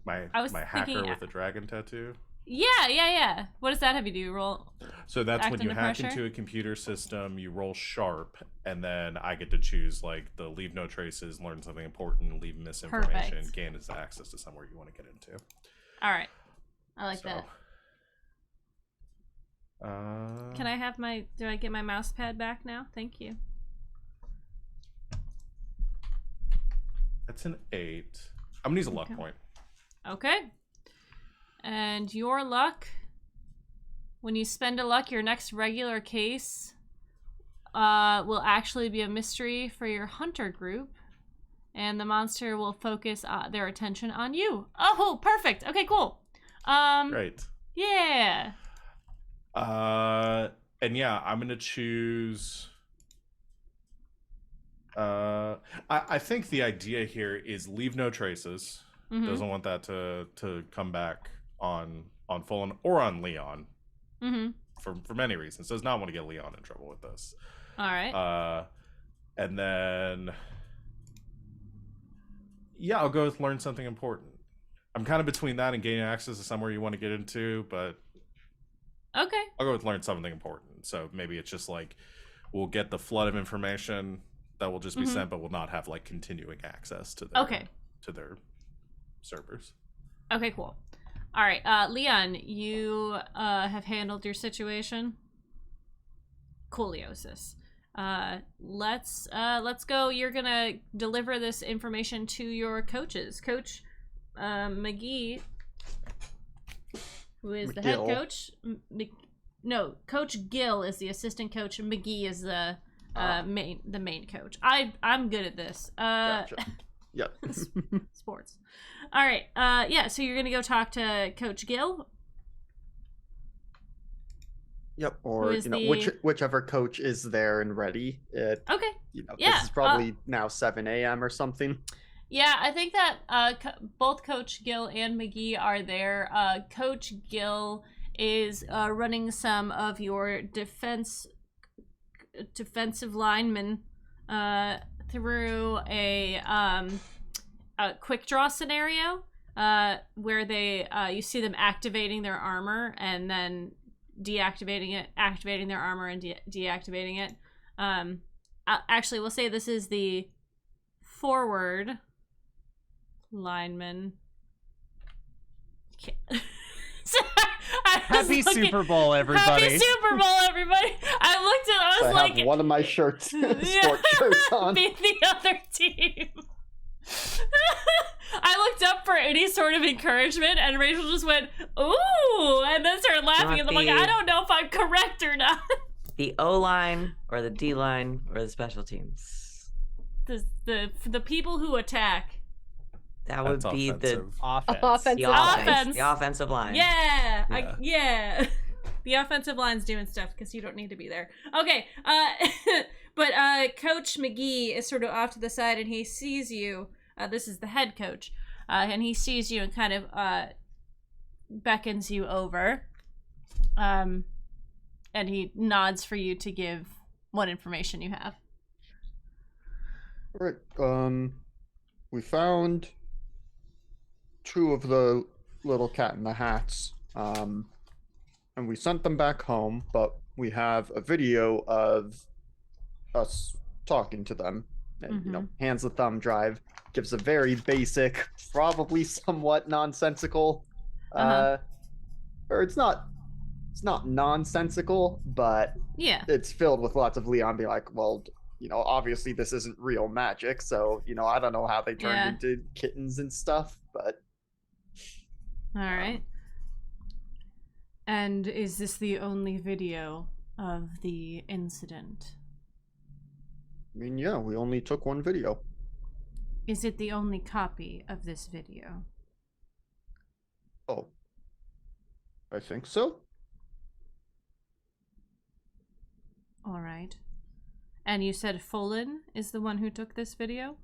Speaker 6: My hacker with a dragon tattoo.
Speaker 1: Yeah. What does that have you do? Roll.
Speaker 6: So that's
Speaker 1: act
Speaker 6: when you
Speaker 1: under
Speaker 6: hack
Speaker 1: pressure?
Speaker 6: into a computer system, you roll sharp, and then I get to choose like the leave no traces, learn something important, leave misinformation,
Speaker 1: Perfect.
Speaker 6: gain access to somewhere you want to get into.
Speaker 1: All right. I like that.
Speaker 6: Can
Speaker 1: Do I get my mouse pad back now? Thank you.
Speaker 6: That's an 8. I'm gonna use a luck point.
Speaker 1: Okay. And your luck, when you spend a luck, your next regular case will actually be a mystery for your hunter group. And the monster will focus their attention on you. Oh, perfect. Okay, cool.
Speaker 6: Great.
Speaker 1: Yeah.
Speaker 6: And yeah, I'm gonna choose I think the idea here is leave no traces.
Speaker 1: Mhm.
Speaker 6: Doesn't want that to come back on Fullen or on Leon
Speaker 1: Mhm.
Speaker 6: for many reasons. Does not want to get Leon in trouble with this.
Speaker 1: All right.
Speaker 6: And then yeah, I'll go with learn something important. I'm kind of between that and gaining access to somewhere you want to get into, but
Speaker 1: Okay.
Speaker 6: I'll go with learn something important. So maybe it's just like we'll get the flood of information that will just be sent, but we'll not have like continuing access to their servers.
Speaker 1: Okay, cool. All right, Leon, you have handled your situation. Coliosis. Let's go. You're gonna deliver this information to your coaches. Coach McGee, who is the head
Speaker 5: McGill.
Speaker 1: coach. No, Coach Gill is the assistant coach. McGee is the main coach. I'm good at this.
Speaker 5: Gotcha. Yep.
Speaker 1: Sports. All right. Yeah. So you're gonna go talk to Coach Gill.
Speaker 5: Yep. Or
Speaker 1: is
Speaker 5: whichever coach is there and ready.
Speaker 1: Okay.
Speaker 5: This is probably now 7 a.m. or something.
Speaker 1: Yeah, I think that both Coach Gill and McGee are there. Coach Gill is running some of your defensive linemen through a quick draw scenario where they you see them activating their armor and then deactivating it, activating their armor and deactivating it. Actually, we'll say this is the forward lineman.
Speaker 2: Happy Super Bowl, everybody.
Speaker 1: Happy Super Bowl, everybody. I was
Speaker 5: I
Speaker 1: like,
Speaker 5: have one of my shirts, sport shirts on.
Speaker 1: Be the other team. I looked up for any sort of encouragement, and Rachel just went, "Ooh," and then started laughing. And I'm like, I don't know if I'm correct or not.
Speaker 4: The O line or the D line or the special teams.
Speaker 1: The people who attack.
Speaker 4: That would
Speaker 6: That's
Speaker 4: be
Speaker 6: offensive.
Speaker 1: Offense.
Speaker 4: the offensive line.
Speaker 1: Yeah. Yeah. The offensive line's doing stuff because you don't need to be there. Okay. But Coach McGee is sort of off to the side, and he sees you. This is the head coach, and he sees you and kind of beckons you over. And he nods for you to give what information you have.
Speaker 5: Right. We found 2 of the little cat in the hats. And we sent them back home, but we have a video of us talking to them. And, hands the thumb drive, gives a very basic, probably somewhat nonsensical, or it's not nonsensical, but
Speaker 1: Yeah.
Speaker 5: it's filled with lots of Leon being like, well, obviously this isn't real magic, so, I don't know how they turned into kittens and stuff, but...
Speaker 1: All right. And is this the only video of the incident?
Speaker 5: I mean, yeah, we only took 1 video.
Speaker 1: Is it the only copy of this video?
Speaker 5: Oh. I think so.
Speaker 1: All right. And you said Fullen is the one who took this video?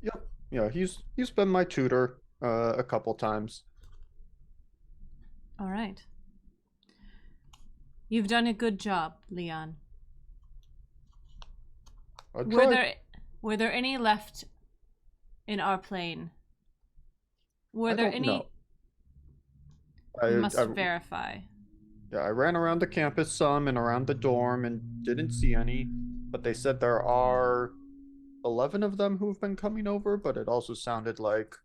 Speaker 5: Yep. Yeah, he's been my tutor a couple times.
Speaker 1: All right. You've done a good job, Leon.
Speaker 5: I tried.
Speaker 1: Were there any left in our plane? Were
Speaker 5: I
Speaker 1: there
Speaker 5: don't
Speaker 1: any?
Speaker 5: know.
Speaker 1: You must verify.
Speaker 5: Yeah, I ran around the campus some and around the dorm and didn't see any, but they said there are 11 of them who've been coming over, but it also sounded like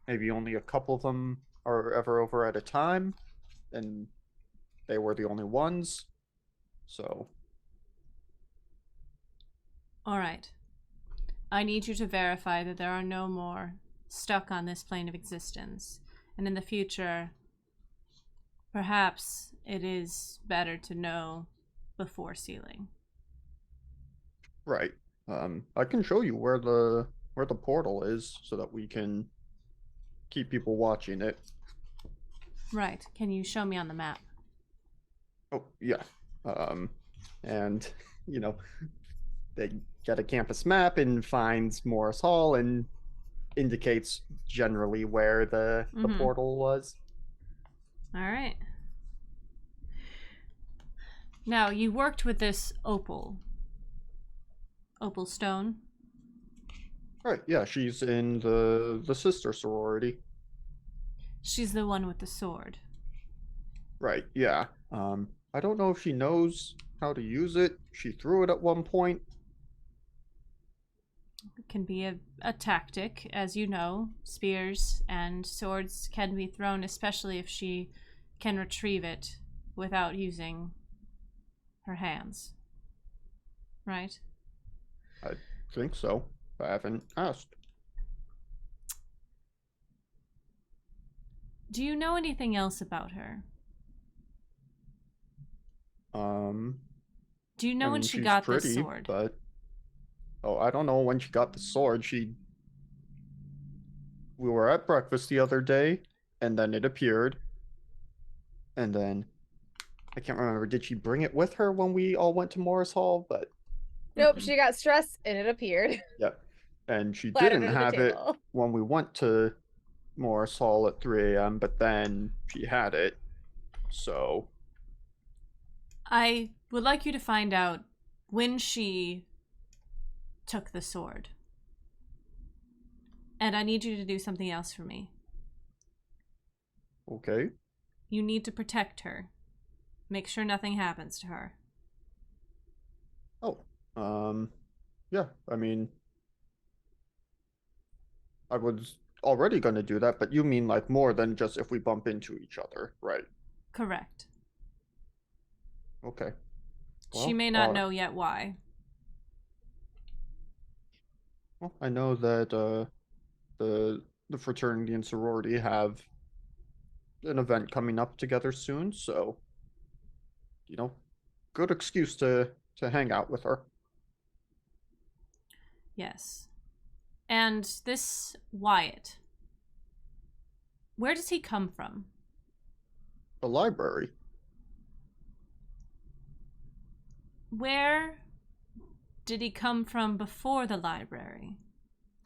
Speaker 5: maybe only a couple of them are ever over at a time, and they were the only ones, so...
Speaker 1: All right. I need you to verify that there are no more stuck on this plane of existence, and in the future, perhaps it is better to know before sealing.
Speaker 5: Right. I can show you where the portal is so that we can keep people watching it.
Speaker 1: Right. Can you show me on the map?
Speaker 5: Oh, yeah. And, they get a campus map and finds Morris Hall and indicates generally where the
Speaker 1: Mhm.
Speaker 5: portal was.
Speaker 1: All right. Now, you worked with this Opal Stone.
Speaker 5: Right, yeah, she's in the sister sorority.
Speaker 1: She's the one with the sword.
Speaker 5: Right, yeah. I don't know if she knows how to use it. She threw it at one point.
Speaker 1: It can be a tactic, as you know. Spears and swords can be thrown, especially if she can retrieve it without using her hands. Right?
Speaker 5: I think so. I haven't asked.
Speaker 1: Do you know anything else about her? Do you know
Speaker 5: I
Speaker 1: when
Speaker 5: mean,
Speaker 1: she
Speaker 5: she's
Speaker 1: got
Speaker 5: pretty,
Speaker 1: this sword?
Speaker 5: but I don't know when she got the sword. We were at breakfast the other day, and then it appeared, and then I can't remember. Did she bring it with her when we all went to Morris Hall? But
Speaker 3: Nope, she got stressed and it appeared.
Speaker 5: yeah, and she
Speaker 3: Clattered
Speaker 5: didn't
Speaker 3: under the
Speaker 5: have it
Speaker 3: table.
Speaker 5: when we went to Morris Hall at 3 a.m. But then she had it, so
Speaker 1: I would like you to find out when she took the sword. And I need you to do something else for me.
Speaker 5: okay.
Speaker 1: You need to protect her. Make sure nothing happens to her.
Speaker 5: Oh, yeah. I mean, I was already going to do that, but you mean like more than just if we bump into each other, right?
Speaker 1: Correct.
Speaker 5: Okay.
Speaker 1: She may not know yet why.
Speaker 5: Well, I know that the fraternity and sorority have an event coming up together soon, so good excuse to hang out with her.
Speaker 1: Yes. And this Wyatt, where does he come from?
Speaker 5: The library.
Speaker 1: Where did he come from before the library?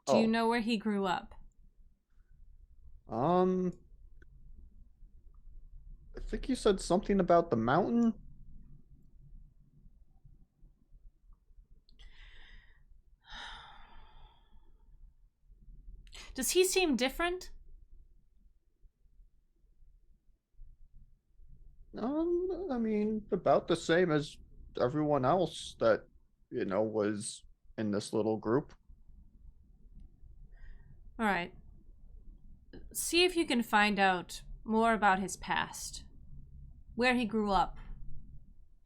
Speaker 1: Do you
Speaker 5: Oh.
Speaker 1: know where he grew up?
Speaker 5: I think you said something about the mountain.
Speaker 1: Does he seem different?
Speaker 5: I mean, about the same as everyone else that, was in this little group.
Speaker 1: All right. See if you can find out more about his past, where he grew up,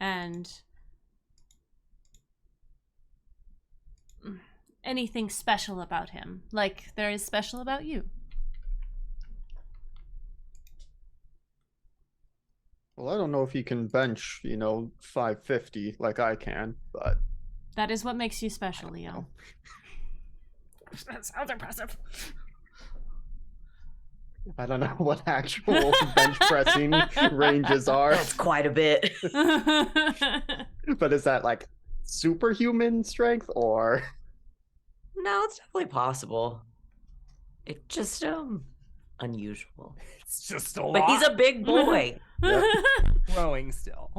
Speaker 1: and anything special about him, like there is special about you.
Speaker 5: Well, I don't know if he can bench, 550 like I can, but
Speaker 1: That is what makes you special, Leon.
Speaker 2: That sounds impressive.
Speaker 5: I don't know what actual bench pressing ranges are.
Speaker 4: That's quite a bit.
Speaker 5: But is that like superhuman strength or?
Speaker 4: No, it's definitely possible. It's just unusual.
Speaker 2: It's just a lot.
Speaker 4: But he's a big boy.
Speaker 2: growing still.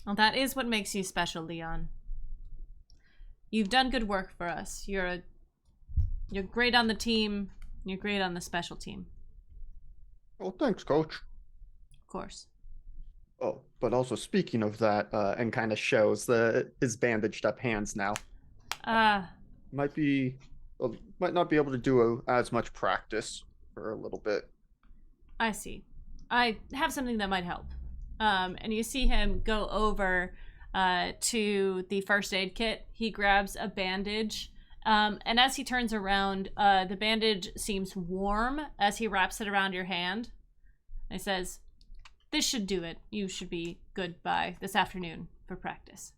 Speaker 1: Well, that is what makes you special, Leon. You've done good work for us. You're great on the team. You're great on the special team.
Speaker 5: Oh, thanks, Coach.
Speaker 1: Of course.
Speaker 5: Oh, but also speaking of that, and kind of shows his bandaged up hands now. Might not be able to do as much practice for a little bit.
Speaker 1: I see. I have something that might help. And you see him go over to the first aid kit. He grabs a bandage. And as he turns around, the bandage seems warm as he wraps it around your hand. And he says, "This should do it. You should be good by this afternoon for practice."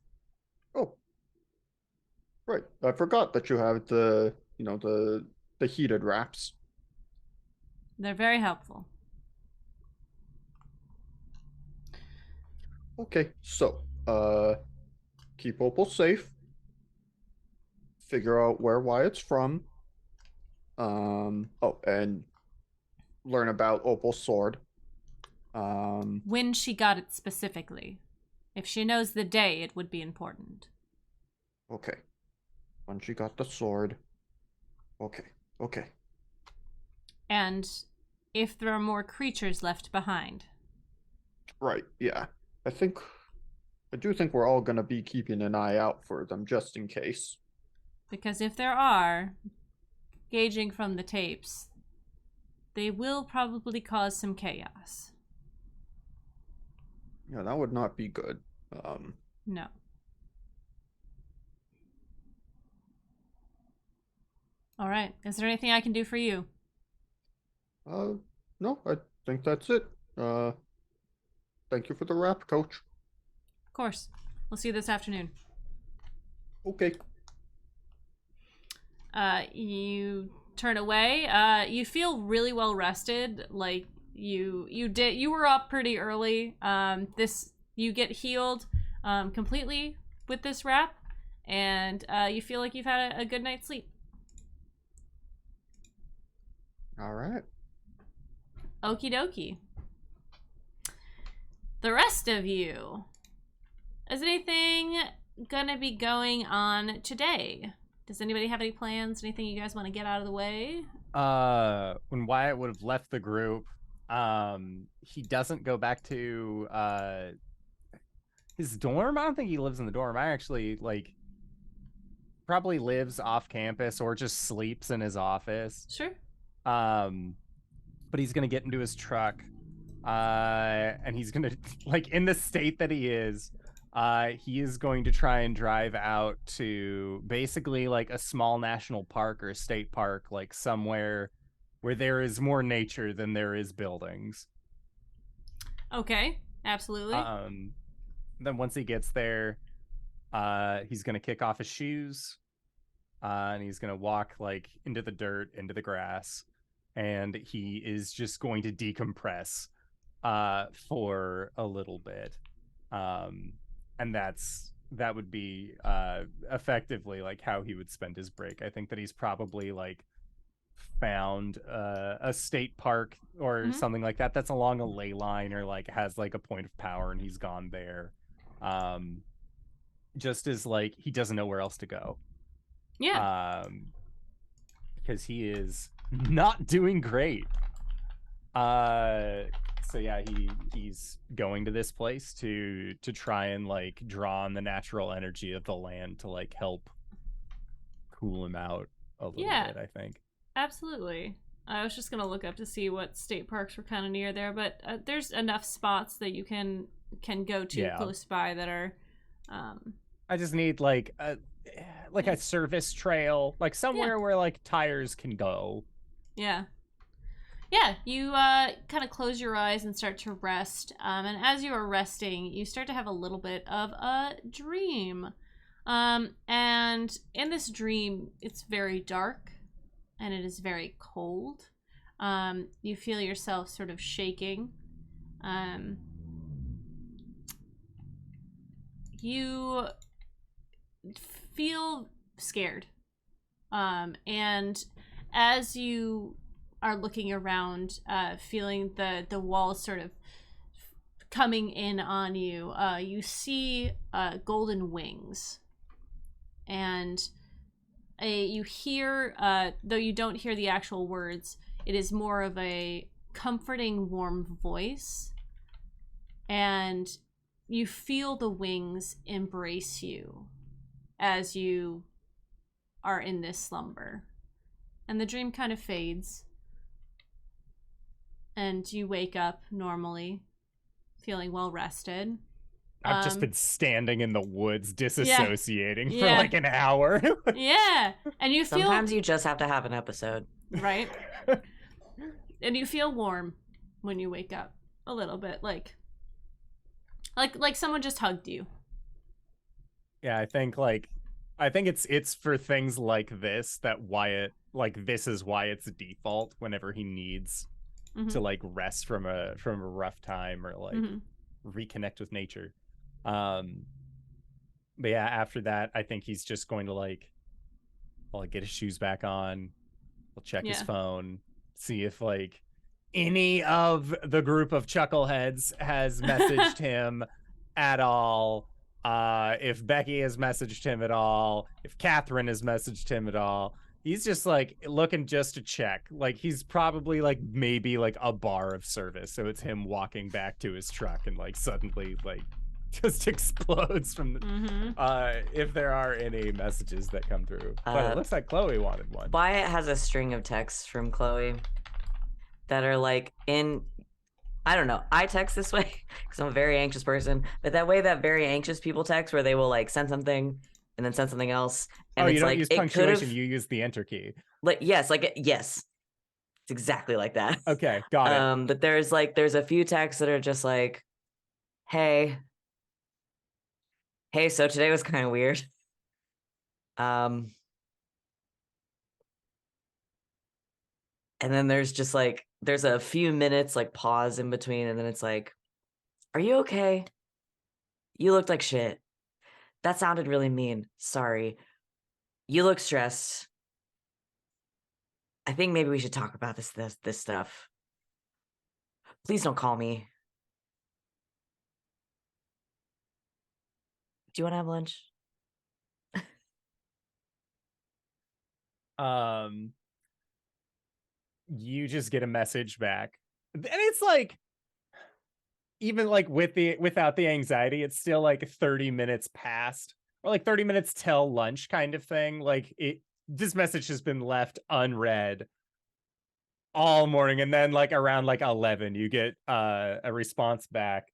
Speaker 5: Oh, right. I forgot that you have the heated wraps.
Speaker 1: They're very helpful.
Speaker 5: Okay, so, keep Opal safe, figure out where Wyatt's from, oh, and learn about Opal's sword.
Speaker 1: When she got it specifically. If she knows the day, it would be important.
Speaker 5: Okay. When she got the sword. Okay.
Speaker 1: And if there are more creatures left behind.
Speaker 5: Right, yeah. I do think we're all gonna be keeping an eye out for them just in case.
Speaker 1: Because if there are, gauging from the tapes, they will probably cause some chaos.
Speaker 5: Yeah, that would not be good.
Speaker 1: No. All right. Is there anything I can do for you?
Speaker 5: No, I think that's it. Thank you for the wrap, Coach.
Speaker 1: Of course. We'll see you this afternoon.
Speaker 5: Okay.
Speaker 1: You turn away. You feel really well rested. Like you were up pretty early. You get healed completely with this wrap, and you feel like you've had a good night's sleep.
Speaker 5: All right.
Speaker 1: Okie dokie. The rest of you, is anything gonna be going on today? Does anybody have any plans? Anything you guys want to get out of the way?
Speaker 2: When Wyatt would have left the group, he doesn't go back to his dorm. I don't think he lives in the dorm. I actually probably lives off campus or just sleeps in his office.
Speaker 1: Sure.
Speaker 2: But he's gonna get into his truck, and he's gonna in the state that he is going to try and drive out to basically a small national park or state park, somewhere where there is more nature than there is buildings.
Speaker 1: Okay, absolutely.
Speaker 2: Then once he gets there, he's gonna kick off his shoes, and he's gonna walk into the dirt, into the grass, and he is just going to decompress for a little bit. And that would be effectively how he would spend his break. I think that he's probably found a state park or something like that that's along a ley line or has a point of power, and he's gone there. Just as he doesn't know where else to go.
Speaker 1: Yeah.
Speaker 2: Because he is not doing great. So yeah, he's going to this place to try and draw on the natural energy of the land to help cool him out a little bit, I think.
Speaker 1: Absolutely. I was just gonna look up to see what state parks were kind of near there, but there's enough spots that you can go to close by that are.
Speaker 2: I just need a service trail, somewhere where tires can go.
Speaker 1: Yeah. Yeah, you kind of close your eyes and start to rest. And as you are resting, you start to have a little bit of a dream. And in this dream, it's very dark and it is very cold. You feel yourself sort of shaking. You feel scared. And as you are looking around, feeling the walls sort of coming in on you, you see golden wings. And you hear, though you don't hear the actual words, it is more of a comforting, warm voice. And you feel the wings embrace you as you are in this slumber. And the dream kind of fades. And you wake up normally, feeling well rested.
Speaker 2: I've just been standing in the woods disassociating for
Speaker 1: Yeah.
Speaker 2: an hour.
Speaker 1: Yeah. And you feel
Speaker 4: Sometimes you just have to have an episode.
Speaker 1: right. And you feel warm when you wake up a little bit, like someone just hugged you.
Speaker 2: Yeah, I think it's for things like this that Wyatt, this is Wyatt's default whenever he needs to rest from a rough time or reconnect with nature. But yeah, after that, I think he's just going to like get his shoes back on. He'll check his
Speaker 1: Yeah.
Speaker 2: phone, see if like any of the group of chuckleheads has messaged him at all. If Becky has messaged him at all, if Catherine has messaged him at all. He's just like looking just to check. Like he's probably like maybe like a bar of service. So it's him walking back to his truck and like suddenly like just explodes from the, if there are any messages that come through. But it looks like Chloe wanted one.
Speaker 4: Wyatt has a string of texts from Chloe that are like I don't know. I text this way because I'm a very anxious person, but that way that very anxious people text where they will like send something and then send something else. And
Speaker 2: you
Speaker 4: it's
Speaker 2: don't
Speaker 4: like,
Speaker 2: use
Speaker 4: it
Speaker 2: punctuation, you use the enter key.
Speaker 4: Like, yes. It's exactly like that.
Speaker 2: Okay, got it.
Speaker 4: But there's a few texts that are just like, hey, so today was kind of weird. And then there's just like, there's a few minutes like pause in between, and then it's like, are you okay? You looked like shit. That sounded really mean. Sorry. You look stressed. I think maybe we should talk about this stuff. Please don't call me. Do you want to have lunch?
Speaker 2: You just get a message back. And it's like, even like without the anxiety, it's still like 30 minutes past, or like 30 minutes till lunch kind of thing. Like this message has been left unread all morning, and then like around like 11 you get a response back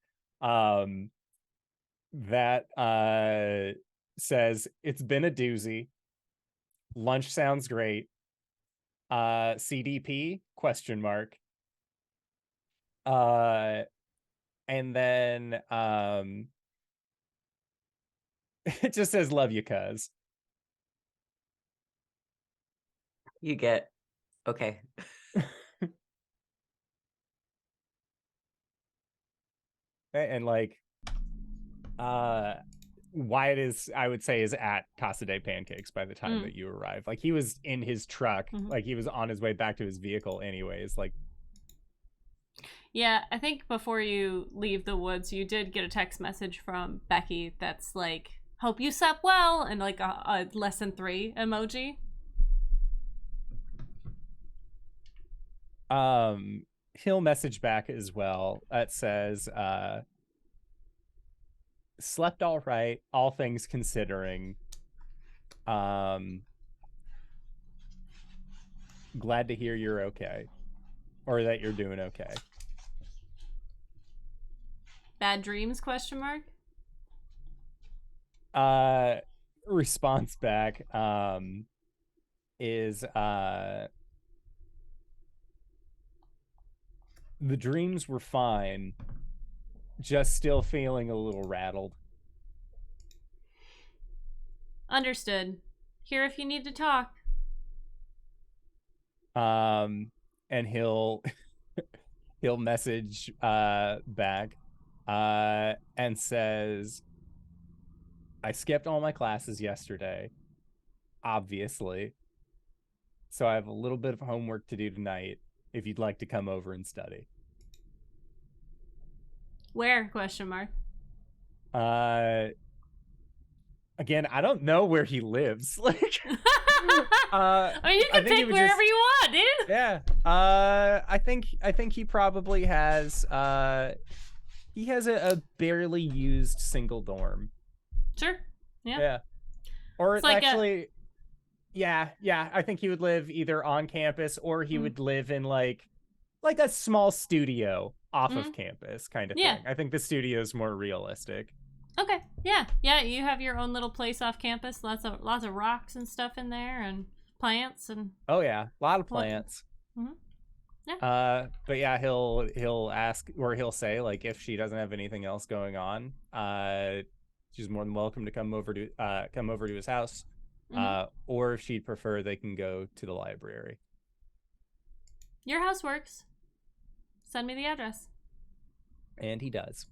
Speaker 2: that says, it's been a doozy. Lunch sounds great. CDP ? And then it just says, love you, cuz.
Speaker 4: You get, okay.
Speaker 2: And like Wyatt is, I would say, is at Casa de Pancakes by the time that you arrive. Like he was in his truck, like he was on his way back to his vehicle anyways. Like,
Speaker 1: yeah, I think before you leave the woods, you did get a text message from Becky that's like, hope you slept well, and like a lesson 3 emoji.
Speaker 2: He'll message back as well that says, slept all right, all things considering. Glad to hear you're okay, or that you're doing okay.
Speaker 1: Bad dreams ?
Speaker 2: Response back is the dreams were fine, just still feeling a little rattled.
Speaker 1: Understood. Here if you need to talk.
Speaker 2: And he'll message back and says, I skipped all my classes yesterday, obviously, so I have a little bit of homework to do tonight if you'd like to come over and study.
Speaker 1: Where ?
Speaker 2: Again, I don't know where he lives. Like,
Speaker 1: I mean, you can pick wherever you want, dude.
Speaker 2: Yeah. I think he probably has he has a barely used single dorm.
Speaker 1: Sure. Yeah.
Speaker 2: Yeah. Or
Speaker 1: it's like
Speaker 2: actually yeah, I think he would live either on campus, or he would live in like a small studio off of campus kind of thing. I think the studio is more realistic.
Speaker 1: Okay. Yeah. You have your own little place off campus. Lots of rocks and stuff in there, and plants and.
Speaker 2: Oh yeah, a lot of plants.
Speaker 1: Yeah.
Speaker 2: But yeah, he'll ask, or he'll say, like, if she doesn't have anything else going on, she's more than welcome to come over to his house. Or if she'd prefer, they can go to the library.
Speaker 1: Your house works. Send me the address.
Speaker 2: And he does.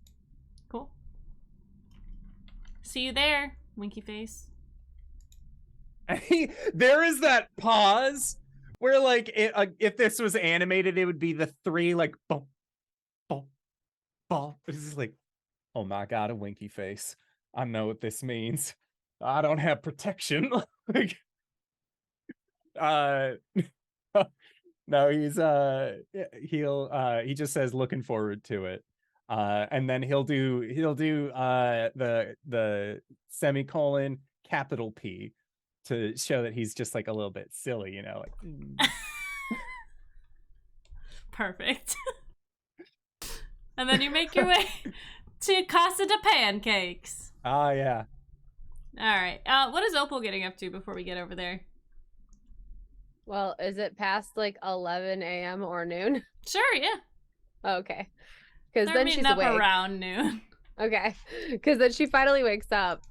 Speaker 1: Cool. See you there. Winky face.
Speaker 2: There is that pause where, like, if this was animated, it would be the three, like, boom, boom, boom. It's just like, oh my god, a winky face. I know what this means. I don't have protection. Like, no, he just says looking forward to it. And then he'll do the semicolon capital P to show that he's just like a little bit silly, you know, like
Speaker 1: Perfect. And then you make your way to Casa de Pancakes.
Speaker 2: oh yeah.
Speaker 1: All right. What is Opal getting up to before we get over there?
Speaker 3: Well, is it past like 11 a.m. or noon?
Speaker 1: Sure, yeah.
Speaker 3: Okay. Because
Speaker 1: They're
Speaker 3: then
Speaker 1: meeting
Speaker 3: she's
Speaker 1: up
Speaker 3: awake.
Speaker 1: around noon.
Speaker 3: Okay. Because then she finally wakes up,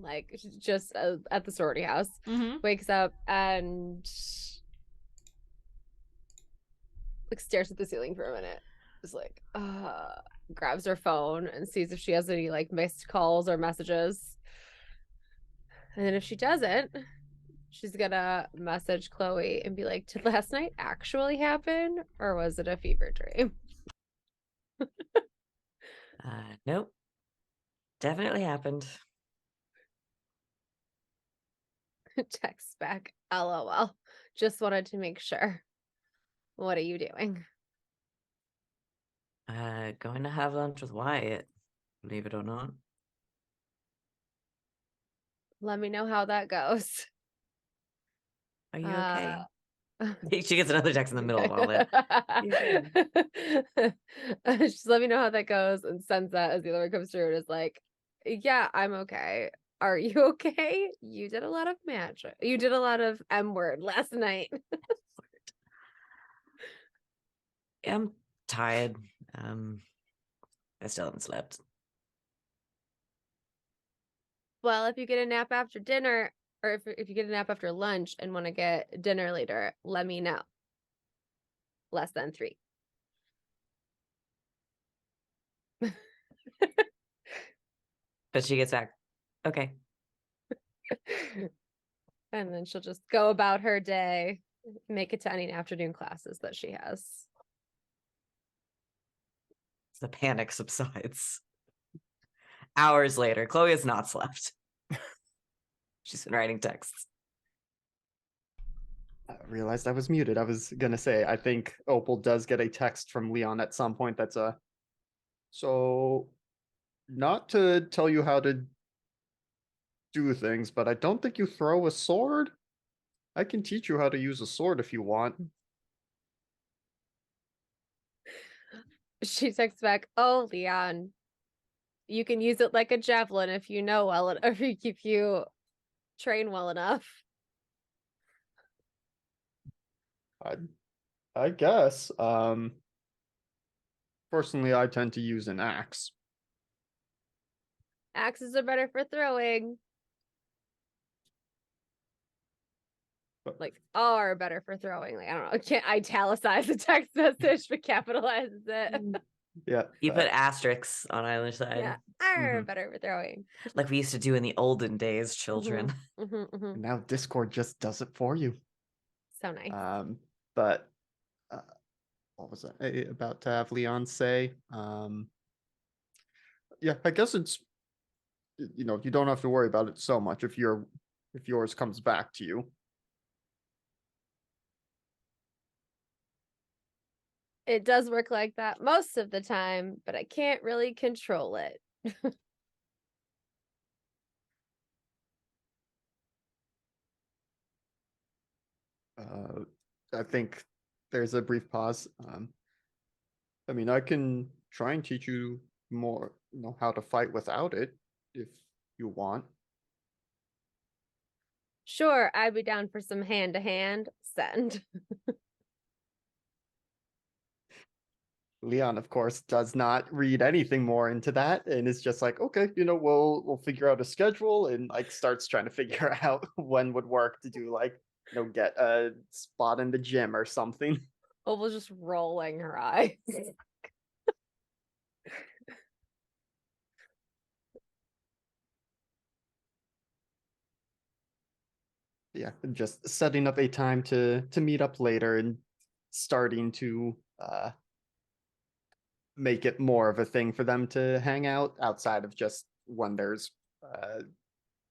Speaker 3: like she's just at the sorority house,
Speaker 1: Mm-hmm.
Speaker 3: wakes up and like stares at the ceiling for a minute. Just like, grabs her phone and sees if she has any like missed calls or messages. And then if she doesn't, she's gonna message Chloe and be like, did last night actually happen or was it a fever dream?
Speaker 4: Nope. Definitely happened.
Speaker 3: Text back, LOL. Just wanted to make sure. What are you doing?
Speaker 4: Going to have lunch with Wyatt, believe it or not.
Speaker 3: Let me know how that goes.
Speaker 4: Are you okay?
Speaker 3: Uh,
Speaker 4: She gets another text in the middle of all that.
Speaker 3: Just let me know how that goes and sends that as the other one comes through and is like, yeah, I'm okay. Are you okay? You did a lot of magic. You did a lot of M word last night.
Speaker 4: I'm tired. I still haven't slept.
Speaker 3: Well, if you get a nap after dinner, or if you get a nap after lunch and want to get dinner later, let me know. Less than 3.
Speaker 4: But she gets back. Okay.
Speaker 3: And then she'll just go about her day, make it to any afternoon classes that she has.
Speaker 4: The panic subsides. Hours later, Chloe has not slept. She's been writing texts.
Speaker 5: I realized I was muted. I was gonna say, I think Opal does get a text from Leon at some point that's so not to tell you how to do things, but I don't think you throw a sword. I can teach you how to use a sword if you want.
Speaker 3: She texts back, oh, Leon, you can use it like a javelin if you know well enough, if you train well enough.
Speaker 5: I guess. Personally, I tend to use an axe.
Speaker 3: Axes are better for throwing.
Speaker 5: But
Speaker 3: Like, are better for throwing. Like, I don't know. I can't italicize the text message, but capitalizes it.
Speaker 5: yeah,
Speaker 4: You put asterisks on either side.
Speaker 3: Yeah, are
Speaker 5: Mhm.
Speaker 3: better for throwing.
Speaker 4: Like we used to do in the olden days, children.
Speaker 5: now Discord just does it for you.
Speaker 3: So nice.
Speaker 5: But what was I about to have Leon say? Yeah, I guess it's you don't have to worry about it so much if yours comes back to you.
Speaker 3: It does work like that most of the time, but I can't really control it.
Speaker 5: I think there's a brief pause. I mean, I can try and teach you more, how to fight without it if you want.
Speaker 3: Sure, I'd be down for some hand-to-hand. Send.
Speaker 5: Leon, of course, does not read anything more into that and is just like, okay, we'll figure out a schedule, and like starts trying to figure out when would work to do like, get a spot in the gym or something.
Speaker 3: Opal's just rolling her eyes.
Speaker 5: yeah, just setting up a time to meet up later and starting to make it more of a thing for them to hang out outside of just when there's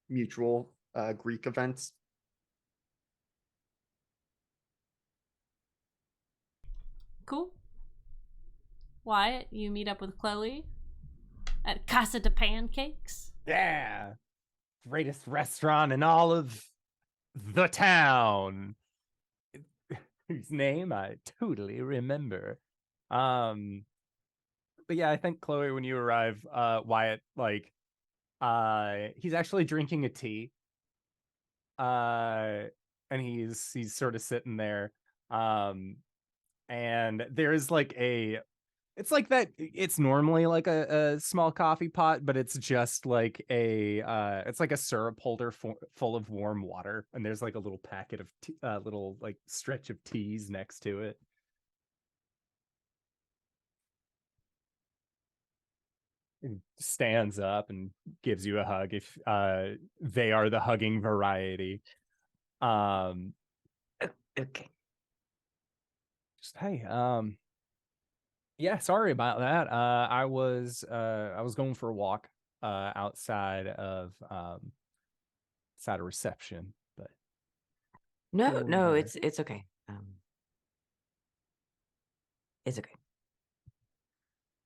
Speaker 5: mutual Greek events.
Speaker 1: Cool. Wyatt, you meet up with Chloe at Casa de Pancakes.
Speaker 2: Yeah. Greatest restaurant in all of the town. Whose name I totally remember. But yeah, I think Chloe, when you arrive, Wyatt, like, he's actually drinking a tea. And he's sort of sitting there. And there's like it's like that, it's normally like a small coffee pot, but it's just like it's like a syrup holder full of warm water, and there's like a little packet of little like stretch of teas next to it. And stands up and gives you a hug if they are the hugging variety.
Speaker 4: Okay.
Speaker 2: Just hey, yeah, sorry about that. I was going for a walk outside of reception, but
Speaker 4: No,
Speaker 2: feeling
Speaker 4: no,
Speaker 2: better.
Speaker 4: it's okay. It's okay.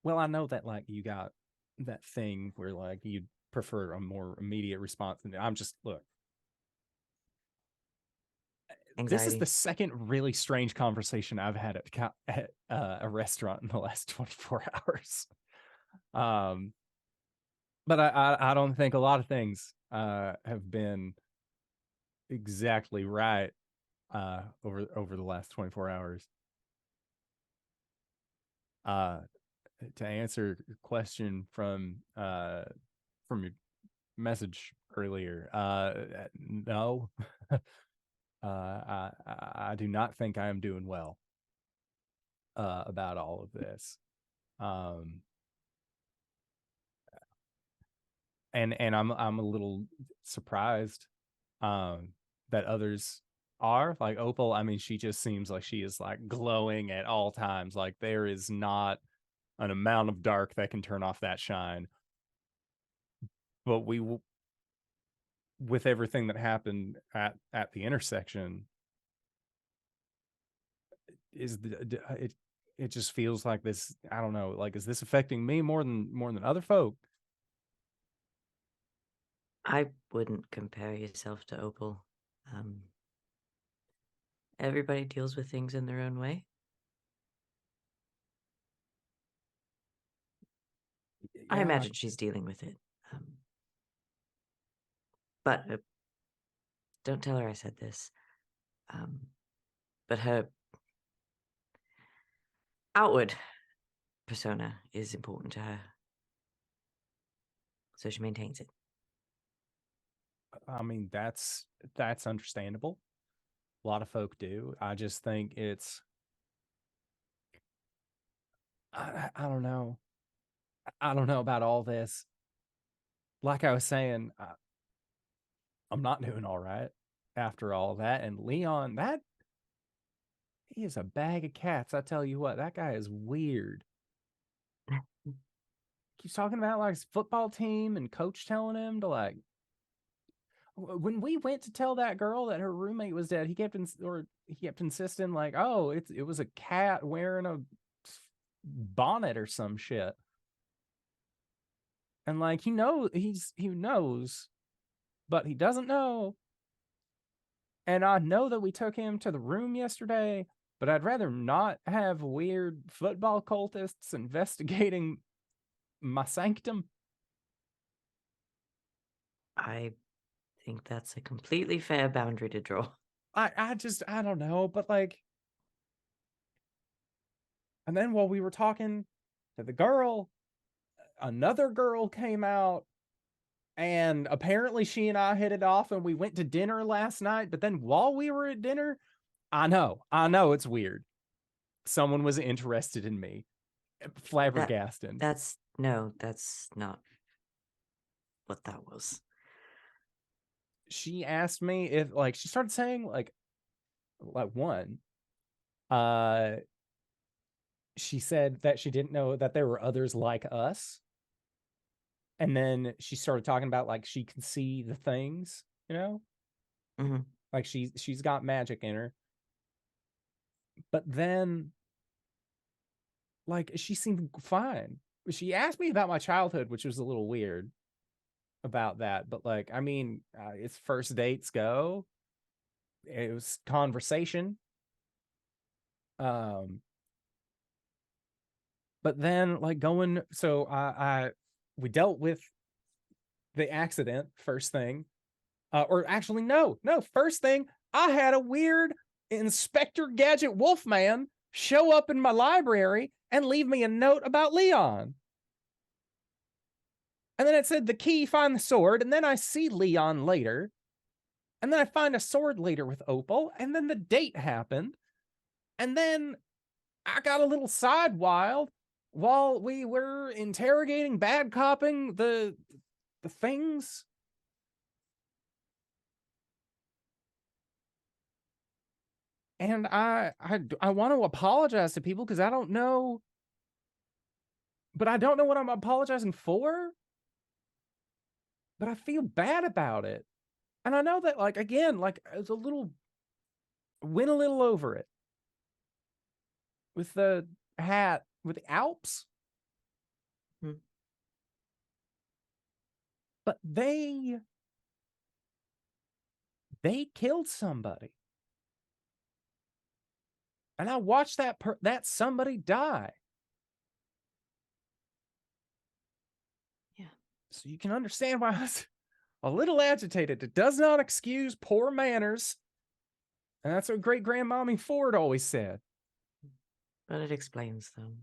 Speaker 2: Well, I know that like you got that thing where like you prefer a more immediate response than I'm just look.
Speaker 4: Anxiety.
Speaker 2: This is the second really strange conversation I've had at a restaurant in the last 24 hours. But I don't think a lot of things have been exactly right over the last 24 hours. To answer your question from your message earlier, no. I do not think I am doing well about all of this. And I'm a little surprised that others are like Opal. I mean, she just seems like she is like glowing at all times. Like there is not an amount of dark that can turn off that shine. But with everything that happened at the intersection, it just feels like this. I don't know. Like, is this affecting me more than other folk?
Speaker 4: I wouldn't compare yourself to Opal. Everybody deals with things in their own way. I
Speaker 2: Yeah.
Speaker 4: imagine she's dealing with it. But don't tell her I said this. But her outward persona is important to her. So she maintains it.
Speaker 2: I mean, that's understandable. A lot of folk do. I just think it's I don't know. I don't know about all this. Like I was saying, I'm not doing all right after all that. And Leon, he is a bag of cats. I tell you what, that guy is weird. Keeps talking about like his football team and coach telling him to like. When we went to tell that girl that her roommate was dead, he kept insisting like, oh, it was a cat wearing a bonnet or some shit. And like he knows, but he doesn't know. And I know that we took him to the room yesterday, but I'd rather not have weird football cultists investigating my sanctum.
Speaker 4: I think that's a completely fair boundary to draw.
Speaker 2: I don't know, but like, and then while we were talking to the girl, another girl came out, and apparently she and I hit it off, and we went to dinner last night. But then while we were at dinner, I know it's weird. Someone was interested in me, flabbergasted.
Speaker 4: That's not what that was.
Speaker 2: she asked me if like she started saying like one. Uh, she said that she didn't know that there were others like us. And then she started talking about like she can see the things, you know?
Speaker 4: Mm-hmm.
Speaker 2: Like she's got magic in her. But then like she seemed fine. She asked me about my childhood, which was a little weird about that, but like I mean, it's first dates go. It was conversation. Um but then like going so I we dealt with the accident first thing. Or actually, no. First thing, I had a weird Inspector Gadget Wolfman show up in my library and leave me a note about Leon. And then it said the key, find the sword. And then I see Leon later. And then I find a sword later with Opal. And then the date happened. And then I got a little side wild while we were interrogating, bad copping the things. And I want to apologize to people because I don't know, but I don't know what I'm apologizing for. But I feel bad about it. And I know that, like, again, like, it's went a little over it with the hat, with the Alps.
Speaker 4: Hmm.
Speaker 2: But they killed somebody. And I watched that somebody die.
Speaker 4: Yeah.
Speaker 2: So you can understand why I was a little agitated. It does not excuse poor manners. And that's what great grandmommy Ford always said.
Speaker 4: But it explains them.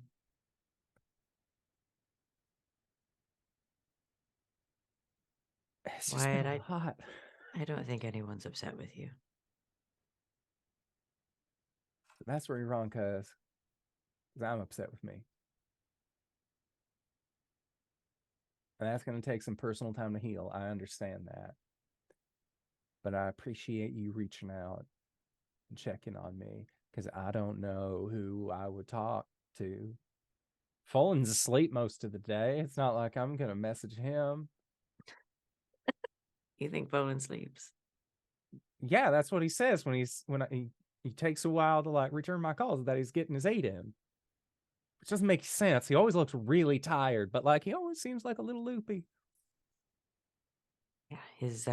Speaker 2: It's just been
Speaker 4: Wyatt,
Speaker 2: a lot.
Speaker 4: I don't think anyone's upset with you.
Speaker 2: That's where you're wrong, cuz I'm upset with me. And that's going to take some personal time to heal. I understand that. But I appreciate you reaching out and checking on me because I don't know who I would talk to. Folan's asleep most of the day. It's not like I'm going to message him.
Speaker 4: You think Bowen sleeps?
Speaker 2: Yeah, that's what he says when he takes a while to like return my calls, that he's getting his 8 in. Which doesn't make sense. He always looks really tired, but like he always seems like a little loopy.
Speaker 4: Yeah, his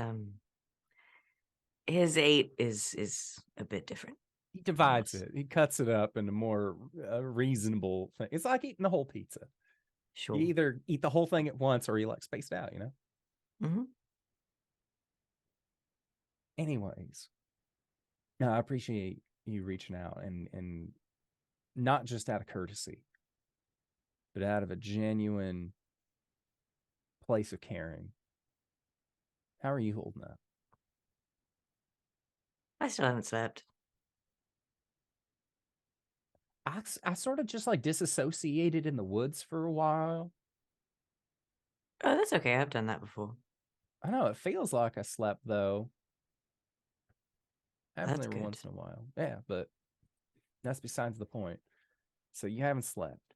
Speaker 4: 8 is a bit different.
Speaker 2: He divides
Speaker 4: Yes.
Speaker 2: it. He cuts it up into more reasonable thing. It's like eating the whole pizza.
Speaker 4: Sure.
Speaker 2: You either eat the whole thing at once or you like spaced out, you know?
Speaker 4: Mm-hmm.
Speaker 2: Anyways, no, I appreciate you reaching out and not just out of courtesy, but out of a genuine place of caring. How are you holding up?
Speaker 4: I still haven't slept.
Speaker 2: I sort of just like disassociated in the woods for a while.
Speaker 4: Oh, that's okay. I've done that before.
Speaker 2: I know it feels like I slept though. Happens
Speaker 4: That's
Speaker 2: every
Speaker 4: good.
Speaker 2: once in a while. Yeah, but that's besides the point. So you haven't slept.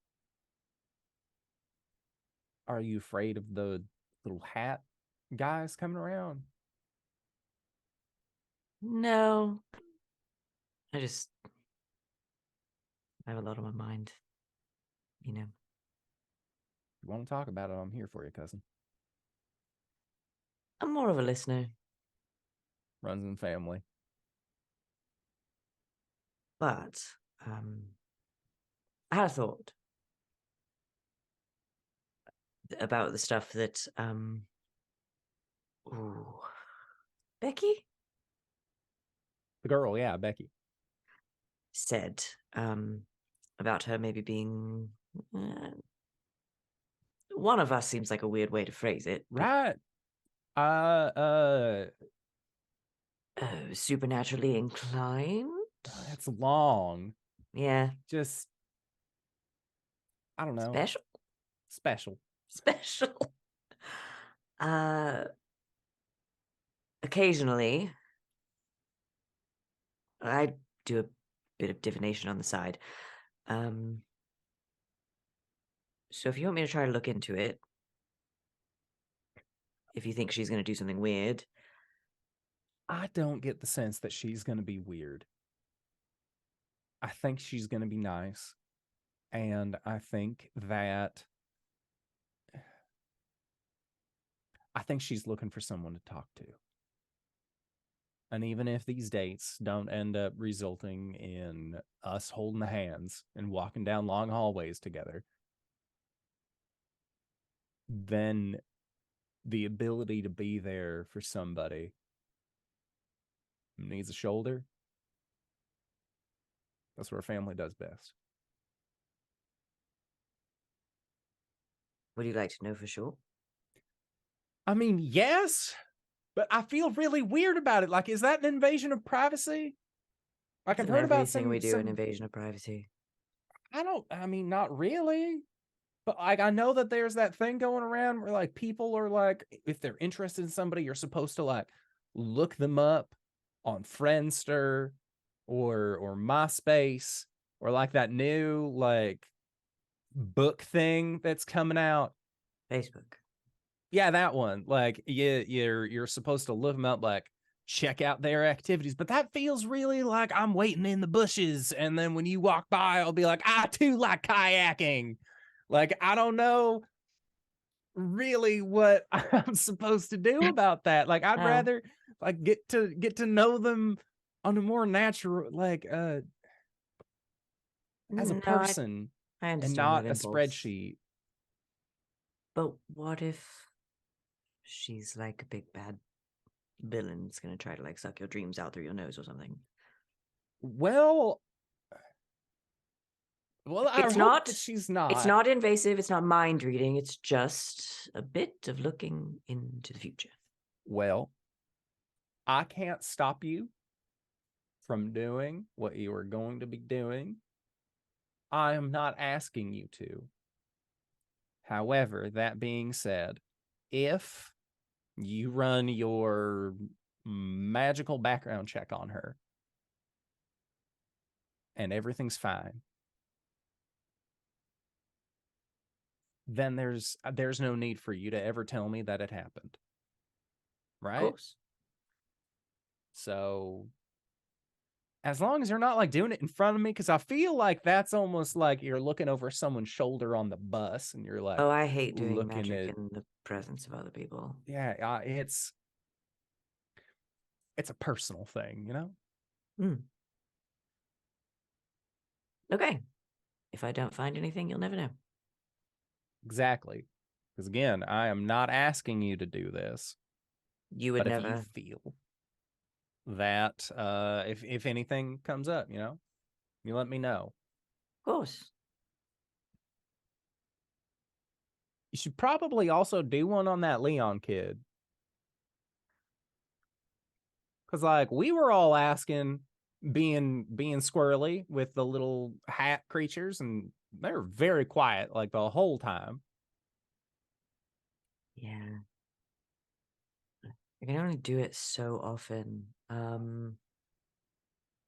Speaker 2: Are you afraid of the little hat guys coming around?
Speaker 4: No. I have a lot on my mind. You know.
Speaker 2: If you want to talk about it, I'm here for you, cousin.
Speaker 4: I'm more of a listener.
Speaker 2: Runs in the family.
Speaker 4: But I had a thought about the stuff that ooh, Becky
Speaker 2: The girl, yeah, Becky.
Speaker 4: said about her maybe being one of us. Seems like a weird way to phrase it.
Speaker 2: Right.
Speaker 4: Supernaturally inclined.
Speaker 2: That's long.
Speaker 4: Yeah.
Speaker 2: Just, I don't know.
Speaker 4: Special.
Speaker 2: Special.
Speaker 4: Special. occasionally, I do a bit of divination on the side. So if you want me to try to look into it, if you think she's going to do something weird,
Speaker 2: I don't get the sense that she's going to be weird. I think she's going to be nice. And I think she's looking for someone to talk to. And even if these dates don't end up resulting in us holding hands and walking down long hallways together, then the ability to be there for somebody who needs a shoulder, that's where family does best.
Speaker 4: would you like to know for sure?
Speaker 2: I mean, yes, but I feel really weird about it. Like, is that an invasion of privacy? Like, I've
Speaker 4: Isn't
Speaker 2: heard about
Speaker 4: everything we do an
Speaker 2: some.
Speaker 4: invasion of privacy?
Speaker 2: I mean, not really. But like, I know that there's that thing going around where like people are like, if they're interested in somebody, you're supposed to like look them up on Friendster or MySpace or like that new like book thing that's coming out.
Speaker 4: Facebook.
Speaker 2: Yeah, that one. Like, you're supposed to look them up, like check out their activities. But that feels really like I'm waiting in the bushes, and then when you walk by, I'll be like, I too like kayaking. Like, I don't know really what I'm supposed to do about that. Like, I'd
Speaker 4: Oh.
Speaker 2: rather like get to know them on a more natural, like as a
Speaker 4: No,
Speaker 2: person
Speaker 4: I
Speaker 2: and
Speaker 4: understand
Speaker 2: not
Speaker 4: that
Speaker 2: a
Speaker 4: impulse.
Speaker 2: spreadsheet.
Speaker 4: But what if she's like a big bad villain that's going to try to like suck your dreams out through your nose or something?
Speaker 2: Well, I
Speaker 4: It's
Speaker 2: hope
Speaker 4: not-
Speaker 2: that she's not.
Speaker 4: It's not invasive. It's not mind reading. It's just a bit of looking into the future.
Speaker 2: Well, I can't stop you from doing what you are going to be doing. I am not asking you to. However, that being said, if you run your magical background check on her and everything's fine, then there's no need for you to ever tell me that it happened. Right?
Speaker 4: Of course.
Speaker 2: So as long as you're not like doing it in front of me, because I feel like that's almost like you're looking over someone's shoulder on the bus and you're like,
Speaker 4: Oh, I hate doing
Speaker 2: looking
Speaker 4: magic
Speaker 2: at-
Speaker 4: in the presence of other people.
Speaker 2: yeah, it's a personal thing, you know?
Speaker 4: Okay. If I don't find anything, you'll never know.
Speaker 2: Exactly. Because again, I am not asking you to do this.
Speaker 4: You would
Speaker 2: But
Speaker 4: never.
Speaker 2: if you feel that if anything comes up, you know, you let me know.
Speaker 4: Of course.
Speaker 2: You should probably also do one on that Leon kid. Because like we were all asking, being squirrely with the little hat creatures, and they were very quiet like the whole time.
Speaker 4: Yeah. I can only do it so often.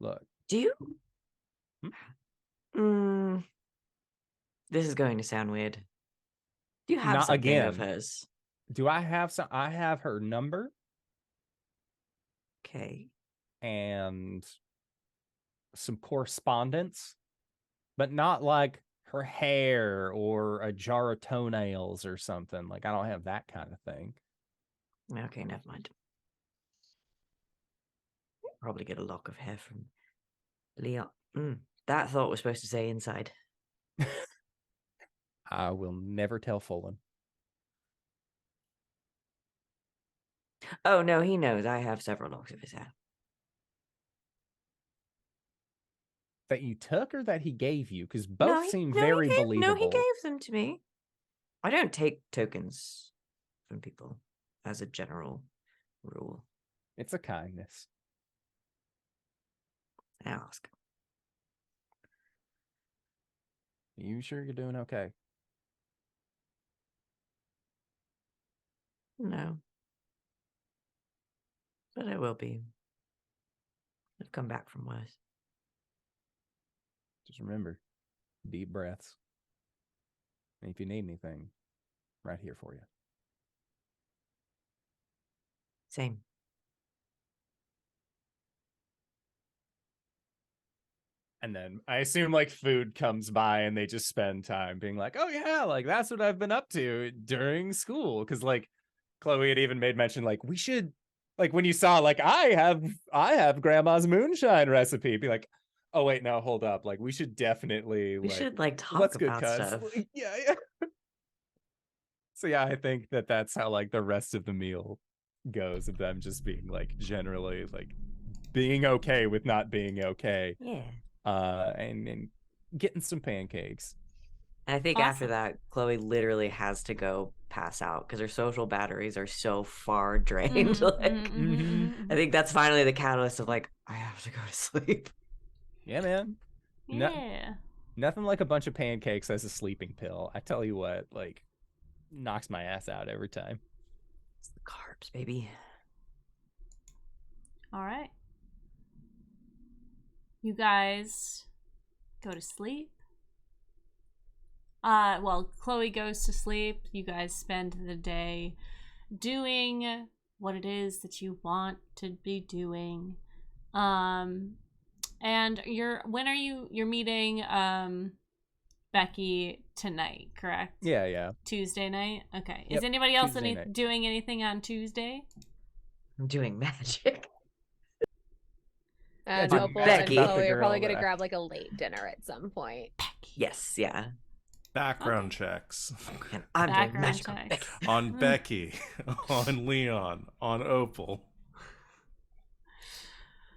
Speaker 2: Look,
Speaker 4: Do you? This is going to sound weird. Do you have
Speaker 2: not
Speaker 4: something of
Speaker 2: again.
Speaker 4: hers?
Speaker 2: Do I have some? I have her number
Speaker 4: Okay.
Speaker 2: and some correspondence, but not like her hair or a jar of toenails or something. Like, I don't have that kind of thing.
Speaker 4: Okay, never mind. Probably get a lock of hair from Leon. That thought was supposed to say inside.
Speaker 2: I will never tell Fullen.
Speaker 4: Oh, no, he knows. I have several locks of his hair.
Speaker 2: That you took or that he gave you? Because
Speaker 4: No,
Speaker 2: both
Speaker 4: he-
Speaker 2: seem
Speaker 4: no, he
Speaker 2: very
Speaker 4: gave-
Speaker 2: believable.
Speaker 4: No, he gave them to me. I don't take tokens from people as a general rule.
Speaker 2: It's a kindness.
Speaker 4: I ask.
Speaker 2: You sure you're doing okay?
Speaker 4: No. But I will be. I've come back from worse.
Speaker 2: Just remember, deep breaths. And if you need anything, right here for you.
Speaker 4: Same.
Speaker 2: And then I assume like food comes by and they just spend time being like, oh yeah, like that's what I've been up to during school. Cause like Chloe had even made mention, like, we should, like when you saw like I have grandma's moonshine recipe, be like, oh wait, no, hold up. Like we should definitely
Speaker 4: We
Speaker 2: like
Speaker 4: should like talk
Speaker 2: what's good,
Speaker 4: about
Speaker 2: cuz.
Speaker 4: stuff.
Speaker 2: Like, yeah. So yeah, I think that's how like the rest of the meal goes, of them just being like generally like being okay with not being okay.
Speaker 4: Yeah.
Speaker 2: And getting some pancakes.
Speaker 4: And I think after
Speaker 1: Awesome.
Speaker 4: that, Chloe literally has to go pass out because her social batteries are so far drained. I think that's finally the catalyst of like, I have to go to sleep.
Speaker 2: Yeah, man. No-
Speaker 1: Yeah.
Speaker 2: Nothing like a bunch of pancakes as a sleeping pill. I tell you what, like, knocks my ass out every time.
Speaker 4: It's the carbs, baby.
Speaker 1: All right. You guys go to sleep. Well, Chloe goes to sleep. You guys spend the day doing what it is that you want to be doing. And you're meeting Becky tonight, correct?
Speaker 2: Yeah.
Speaker 1: Tuesday night? Okay.
Speaker 2: Yep,
Speaker 1: Is anybody else
Speaker 2: Tuesday night.
Speaker 1: doing anything on Tuesday?
Speaker 4: I'm doing magic.
Speaker 2: Yeah, dude,
Speaker 3: Opal
Speaker 4: Becky.
Speaker 3: and Chloe are probably
Speaker 2: Girl
Speaker 3: gonna
Speaker 2: that I-
Speaker 3: grab like a late dinner at some point.
Speaker 4: Yes, yeah.
Speaker 6: Background checks
Speaker 4: And I'm doing
Speaker 1: Background
Speaker 4: magic on
Speaker 1: checks.
Speaker 4: Becky.
Speaker 6: on Becky, on Leon, on Opal.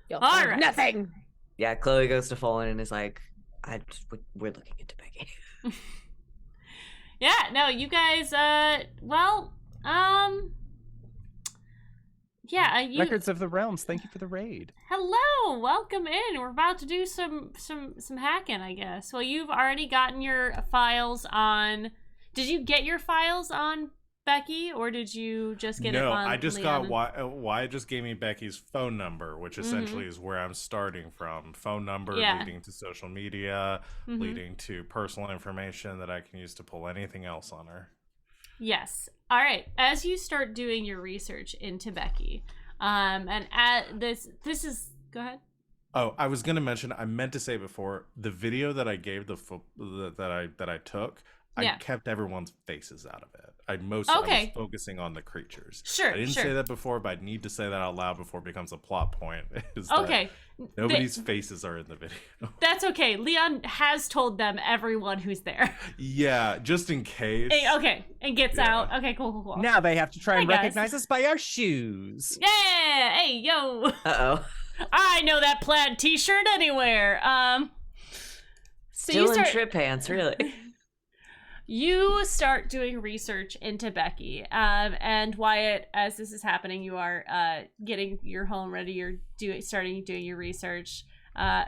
Speaker 3: You'll
Speaker 1: All
Speaker 3: find
Speaker 1: right.
Speaker 3: nothing.
Speaker 4: Yeah, Chloe goes to Fallen and is like, we're looking into Becky.
Speaker 1: Yeah, no, you guys,
Speaker 2: Records of the Realms, thank you for the raid.
Speaker 1: hello, welcome in. We're about to do some hacking, I guess. Well, you've already gotten your files on. Did you get your files on Becky, or did you just get it
Speaker 6: No,
Speaker 1: on
Speaker 6: I just
Speaker 1: Leon?
Speaker 6: got Wyatt just gave me Becky's phone number, which essentially is where I'm starting from. Phone number
Speaker 1: Yeah.
Speaker 6: leading to social media,
Speaker 1: Mhm.
Speaker 6: leading to personal information that I can use to pull anything else on her.
Speaker 1: Yes. All right. As you start doing your research into Becky, and at this is go ahead.
Speaker 6: Oh, I was gonna mention. I meant to say before the video that I gave that I took.
Speaker 1: Yeah.
Speaker 6: I kept everyone's faces out of it. I was focusing on the creatures.
Speaker 1: Sure.
Speaker 6: I didn't
Speaker 1: sure.
Speaker 6: say that before, but I need to say that out loud before it becomes a plot point. Is that
Speaker 1: Okay.
Speaker 6: nobody's faces are in the video.
Speaker 1: That's okay. Leon has told them everyone who's there.
Speaker 6: Yeah, just in case.
Speaker 1: Okay, and gets
Speaker 6: Yeah.
Speaker 1: out. Okay, cool.
Speaker 2: Now they have to try and
Speaker 1: Hey, guys.
Speaker 2: recognize us by our shoes.
Speaker 1: Yeah. Hey, yo.
Speaker 4: Uh-oh.
Speaker 1: I know that plaid T-shirt anywhere. So
Speaker 4: Still
Speaker 1: you
Speaker 4: in
Speaker 1: start.
Speaker 4: trip pants, really.
Speaker 1: You start doing research into Becky, and Wyatt. As this is happening, you are getting your home ready. You're starting doing your research.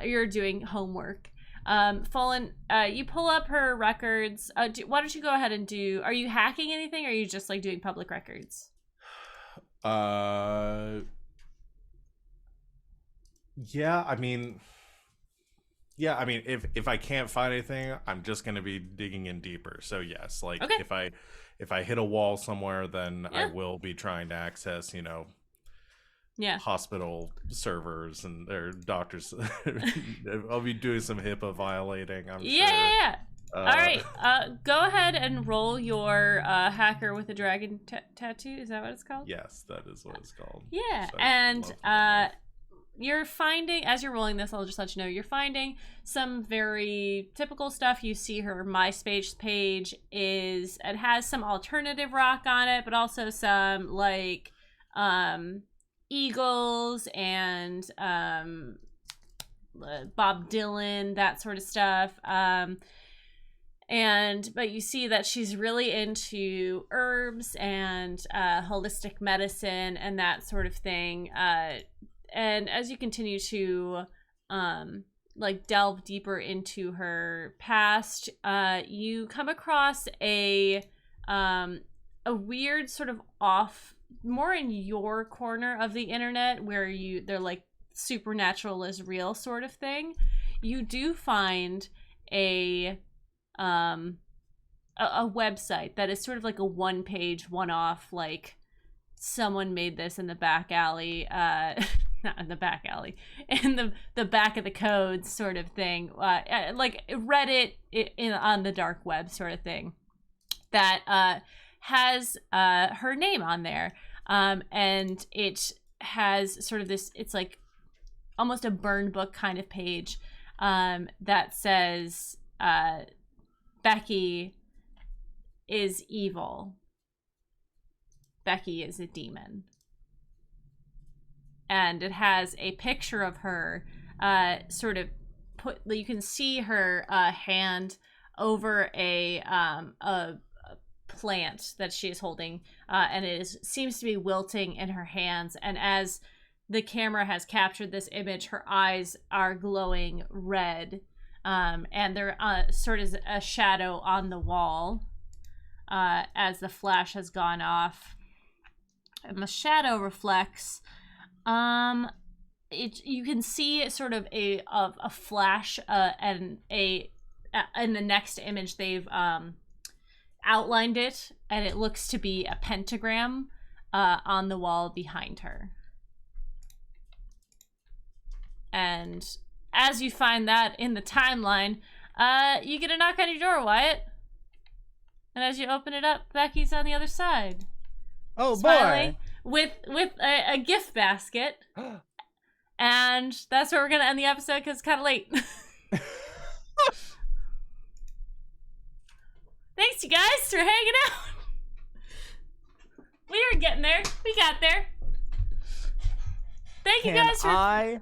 Speaker 1: You're doing homework. Fallen, you pull up her records. Why don't you go ahead and do? Are you hacking anything, or are you just like doing public records?
Speaker 6: Yeah, I mean, if I can't find anything, I'm just gonna be digging in deeper. So yes, like
Speaker 1: Okay.
Speaker 6: if I hit a wall somewhere, then I
Speaker 1: Yeah.
Speaker 6: will be trying to access,
Speaker 1: Yeah.
Speaker 6: hospital servers and their doctors. I'll be doing some HIPAA violating. I'm sure.
Speaker 1: Yeah. All right. Go ahead and roll your hacker with a dragon tattoo. Is that what it's called?
Speaker 6: Yes, that is what it's called.
Speaker 1: Yeah,
Speaker 6: So I
Speaker 1: and
Speaker 6: love that.
Speaker 1: you're finding, as you're rolling this, I'll just let you know, you're finding some very typical stuff. You see her MySpace page it has some alternative rock on it, but also some like Eagles and Bob Dylan, that sort of stuff. But you see that she's really into herbs and holistic medicine and that sort of thing. And as you continue to like delve deeper into her past, you come across a weird sort of off more in your corner of the internet where they're like supernatural is real sort of thing, you do find a website that is sort of like a one-page, one-off, like someone made this in the back alley, not in the back alley, in the back of the codes sort of thing, like Reddit on the dark web sort of thing, that has her name on there, and it has sort of this, it's like almost a burn book kind of page, that says Becky is evil. Becky is a demon. And it has a picture of her sort of you can see her hand over a plant that she is holding, and it seems to be wilting in her hands, and as the camera has captured this image, her eyes are glowing red, and there sort of a shadow on the wall as the flash has gone off, and the shadow reflects. You can see sort of a flash, and in the next image they've outlined it, and it looks to be a pentagram on the wall behind her. And as you find that in the timeline, you get a knock on your door, Wyatt. And as you open it up, Becky's on the other side.
Speaker 2: Oh,
Speaker 1: smiling,
Speaker 2: boy.
Speaker 1: With a gift basket. And that's where we're going to end the episode because it's kind of late. Thanks, you guys, for hanging out. We are getting there. We got there. Thank you guys for...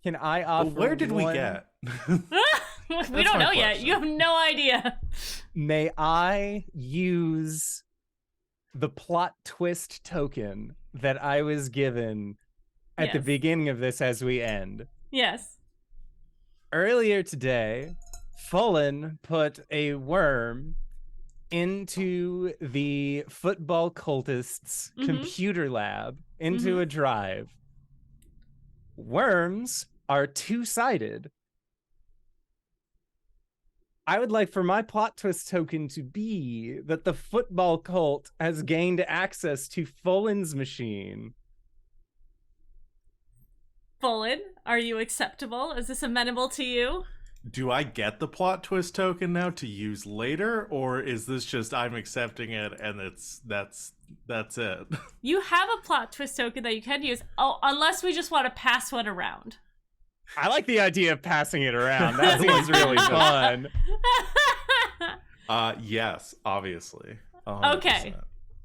Speaker 2: Can I offer
Speaker 6: Where did we
Speaker 2: one-
Speaker 6: get?
Speaker 1: We don't
Speaker 6: my
Speaker 1: know yet.
Speaker 6: question.
Speaker 1: You have no idea.
Speaker 2: May I use the plot twist token that I was given at the
Speaker 1: Yes.
Speaker 2: beginning of this as we end?
Speaker 1: Yes.
Speaker 2: Earlier today, Fullen put a worm into the football cultists'
Speaker 1: Mhm.
Speaker 2: computer lab, into a drive. Worms are two-sided. I would like for my plot twist token to be that the football cult has gained access to Fullen's machine.
Speaker 1: Fullen, are you acceptable? Is this amenable to you?
Speaker 6: Do I get the plot twist token now to use later, or is this just I'm accepting it and that's it?
Speaker 1: You have a plot twist token that you can use. Oh, unless we just want to pass one around.
Speaker 2: I like the idea of passing it around. That seems really fun.
Speaker 6: Yes, obviously. 100%.
Speaker 1: Okay.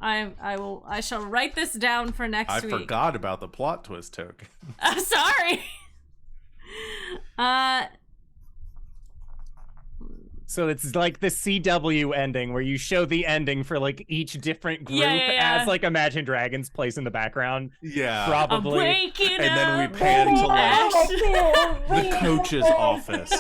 Speaker 1: I shall write this down for next
Speaker 6: I
Speaker 1: week.
Speaker 6: forgot about the plot twist token.
Speaker 1: I'm sorry.
Speaker 2: So it's like the CW ending where you show the ending for like each different group
Speaker 1: Yeah.
Speaker 2: as like Imagine Dragons plays in the background.
Speaker 6: Yeah.
Speaker 2: Probably.
Speaker 1: Waking
Speaker 6: And then we
Speaker 1: up
Speaker 6: pan to like
Speaker 1: Ash.
Speaker 6: the coach's office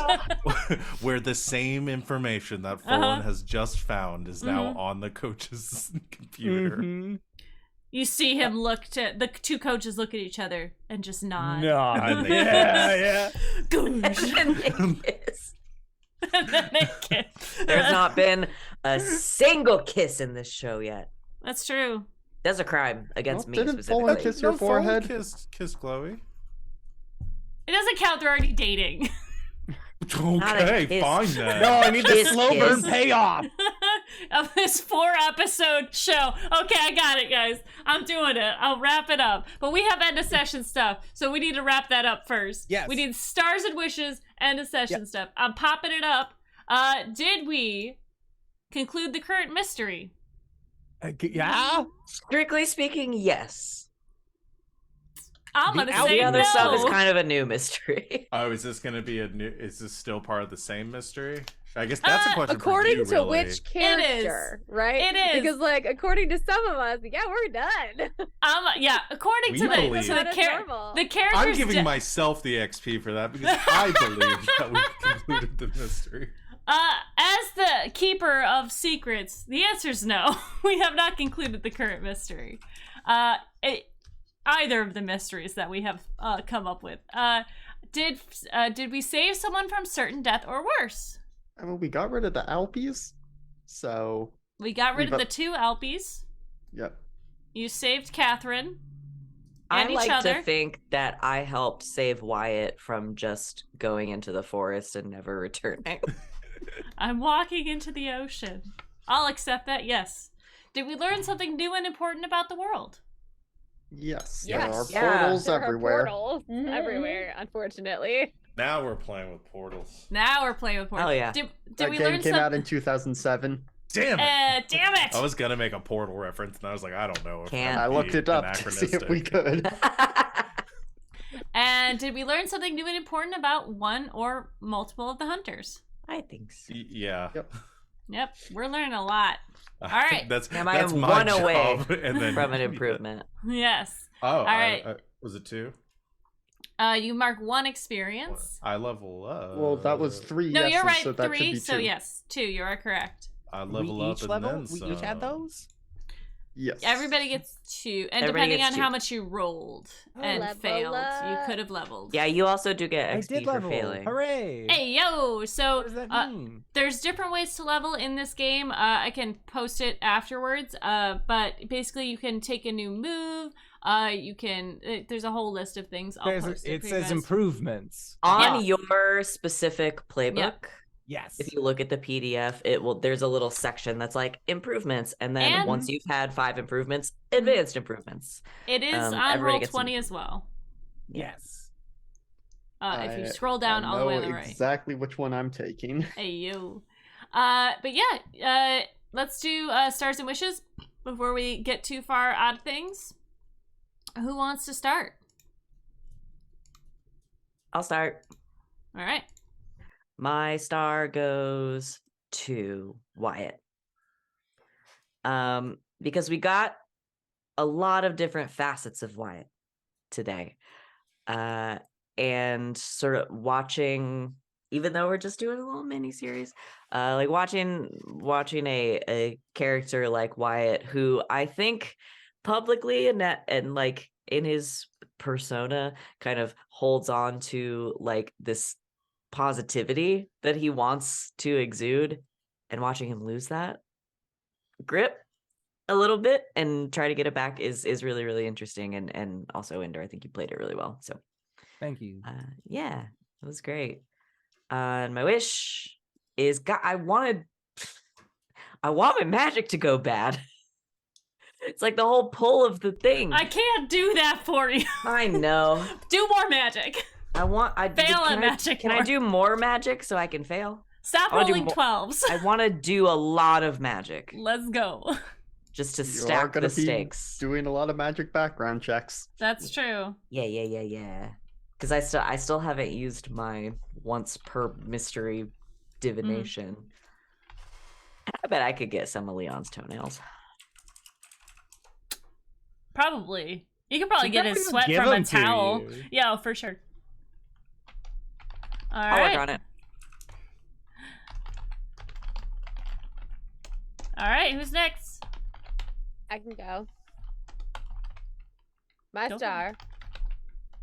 Speaker 6: where the same information that Fullen has just found is now on the coach's computer.
Speaker 2: Mhm.
Speaker 1: You see him the two coaches look at each other and just nod.
Speaker 2: No.
Speaker 6: And they
Speaker 2: Yeah.
Speaker 1: Goosh.
Speaker 4: And they kiss.
Speaker 1: And then they kiss.
Speaker 4: There's not been a single kiss in this show yet.
Speaker 1: That's true.
Speaker 4: That's a crime against
Speaker 5: Well,
Speaker 4: me
Speaker 5: didn't
Speaker 4: specifically.
Speaker 5: Fullen kiss your
Speaker 6: No, Fullen
Speaker 5: forehead?
Speaker 6: Kissed Chloe.
Speaker 1: It doesn't count. They're already dating.
Speaker 4: Not a
Speaker 6: Okay,
Speaker 4: kiss.
Speaker 6: fine then.
Speaker 2: No, I need the
Speaker 4: Kiss,
Speaker 2: slow burn
Speaker 4: kiss.
Speaker 2: payoff.
Speaker 1: Of this 4-episode show. Okay, I got it, guys. I'm doing it. I'll wrap it up. But we have end of session stuff, so we need to wrap that up first.
Speaker 2: Yes.
Speaker 1: We need stars and wishes, end of session stuff. I'm popping it up. Did we conclude the current mystery?
Speaker 2: Yeah.
Speaker 4: Strictly speaking, yes.
Speaker 1: I'm
Speaker 2: The
Speaker 1: gonna say
Speaker 4: The other
Speaker 1: no.
Speaker 4: stuff is kind of a new mystery.
Speaker 6: Oh, is this gonna be is this still part of the same mystery? I guess that's a question
Speaker 3: According
Speaker 6: for you,
Speaker 3: to
Speaker 6: really.
Speaker 3: which character, right?
Speaker 1: It is.
Speaker 3: Because, like, according to some of us, yeah, we're done.
Speaker 1: Yeah, according
Speaker 6: We
Speaker 1: to the
Speaker 6: believe.
Speaker 1: to the,
Speaker 3: That is normal.
Speaker 1: the characters.
Speaker 6: I'm giving myself the XP for that because I believe that we concluded the mystery.
Speaker 1: As the keeper of secrets, the answer's no. We have not concluded the current mystery. Either of the mysteries that we have come up with. Did we save someone from certain death or worse?
Speaker 5: I mean, we got rid of the Alpies, so
Speaker 1: We got rid of
Speaker 5: We've-
Speaker 1: the 2 Alpies.
Speaker 5: yep.
Speaker 1: You saved Catherine.
Speaker 4: I
Speaker 1: And each
Speaker 4: like
Speaker 1: other.
Speaker 4: to think that I helped save Wyatt from just going into the forest and never returning.
Speaker 1: I'm walking into the ocean. I'll accept that, yes. Did we learn something new and important about the world?
Speaker 5: Yes,
Speaker 3: Yes.
Speaker 5: there are portals
Speaker 3: There are
Speaker 5: everywhere.
Speaker 3: portals everywhere, unfortunately.
Speaker 6: Now we're playing with portals.
Speaker 1: Now we're playing with portals.
Speaker 4: Oh, yeah.
Speaker 1: Did
Speaker 5: That
Speaker 1: we
Speaker 5: game
Speaker 1: learn
Speaker 5: came
Speaker 1: something?
Speaker 5: out in 2007.
Speaker 6: Damn it!
Speaker 1: Damn it!
Speaker 6: I was gonna make a portal reference, and I was like, I don't know. If
Speaker 4: Can't.
Speaker 6: that
Speaker 5: I
Speaker 6: would
Speaker 5: looked
Speaker 6: be
Speaker 5: it up to see if we
Speaker 6: anachronistic.
Speaker 5: could.
Speaker 1: And did we learn something new and important about one or multiple of the hunters?
Speaker 4: I think so.
Speaker 6: Yeah.
Speaker 5: Yep.
Speaker 1: Yep, we're learning a lot.
Speaker 6: I
Speaker 1: All
Speaker 6: think
Speaker 1: right.
Speaker 6: That's
Speaker 4: Am I
Speaker 6: that's
Speaker 4: am
Speaker 6: my
Speaker 4: one
Speaker 6: job.
Speaker 4: away
Speaker 6: and then
Speaker 4: from an improvement?
Speaker 1: Yes.
Speaker 6: Oh,
Speaker 1: right.
Speaker 6: Was it 2?
Speaker 1: You mark 1 experience.
Speaker 6: I level up.
Speaker 5: Well, that was 3
Speaker 1: No,
Speaker 5: yeses,
Speaker 1: you're right.
Speaker 5: so that
Speaker 1: 3.
Speaker 5: should be 2.
Speaker 1: So yes, 2. You are correct.
Speaker 6: I
Speaker 2: We
Speaker 6: level up
Speaker 2: each
Speaker 6: and
Speaker 2: level?
Speaker 6: then
Speaker 2: We each had
Speaker 6: some.
Speaker 2: those?
Speaker 5: Yes.
Speaker 1: Everybody gets 2, and
Speaker 4: Everybody
Speaker 1: depending on
Speaker 4: gets
Speaker 1: how
Speaker 4: 2.
Speaker 1: much you rolled
Speaker 3: Oh,
Speaker 1: and
Speaker 3: level
Speaker 1: failed, you
Speaker 3: up.
Speaker 1: could have leveled.
Speaker 4: Yeah, you also do get
Speaker 2: I
Speaker 4: XP
Speaker 2: did
Speaker 4: for
Speaker 2: level.
Speaker 4: failing.
Speaker 2: Hooray!
Speaker 1: Hey yo! So
Speaker 2: What does that mean?
Speaker 1: there's different ways to level in this game. I can post it afterwards. But basically, you can take a new move. You can. There's a whole list of things. I'll post
Speaker 2: It
Speaker 1: for you
Speaker 2: says
Speaker 1: guys.
Speaker 2: improvements.
Speaker 4: On
Speaker 1: Yeah.
Speaker 4: your specific playbook,
Speaker 2: Yes.
Speaker 4: if you look at the PDF, it will. There's a little section that's like improvements, and then
Speaker 1: And-
Speaker 4: once you've had 5 improvements, advanced improvements.
Speaker 1: It is on
Speaker 4: everybody gets
Speaker 1: Roll20
Speaker 4: some-
Speaker 1: as well.
Speaker 2: Yes.
Speaker 1: If you scroll down all the way on the right.
Speaker 5: exactly which one I'm taking.
Speaker 1: Hey yo. But yeah. Let's do stars and wishes before we get too far out of things. Who wants to start?
Speaker 4: I'll start.
Speaker 1: All right.
Speaker 4: My star goes to Wyatt. Because we got a lot of different facets of Wyatt today. And sort of watching, even though we're just doing a little mini series, like watching a character like Wyatt, who I think publicly and like in his persona kind of holds on to like this positivity that he wants to exude, and watching him lose that grip a little bit and try to get it back is really, really interesting. And also, Ender, I think you played it really well. So
Speaker 2: Thank you.
Speaker 4: yeah, it was great. And my wish is I want my magic to go bad. It's like the whole pull of the thing.
Speaker 1: I can't do that for you.
Speaker 4: I know.
Speaker 1: Do more magic.
Speaker 4: I
Speaker 1: Fail at magic
Speaker 4: Can I
Speaker 1: more.
Speaker 4: do more magic so I can fail?
Speaker 1: Stop
Speaker 4: I wanna do
Speaker 1: rolling
Speaker 4: more-
Speaker 1: 12s.
Speaker 4: I want to do a lot of magic
Speaker 1: Let's go.
Speaker 5: You
Speaker 4: just to
Speaker 5: are
Speaker 4: stack
Speaker 5: gonna
Speaker 4: the
Speaker 5: be
Speaker 4: stakes.
Speaker 5: doing a lot of magic background checks.
Speaker 1: That's true.
Speaker 4: Yeah. Because I still haven't used my once per mystery divination. I bet I could get some of Leon's toenails.
Speaker 1: Probably. You could probably
Speaker 2: You
Speaker 1: get
Speaker 2: probably
Speaker 1: his
Speaker 2: just
Speaker 1: sweat
Speaker 2: give
Speaker 1: from a
Speaker 2: them to
Speaker 1: towel.
Speaker 2: you.
Speaker 1: Yeah, for sure. All
Speaker 4: I'll
Speaker 1: right.
Speaker 4: work on it.
Speaker 1: All right, who's next?
Speaker 3: I can go. My
Speaker 1: Go.
Speaker 3: star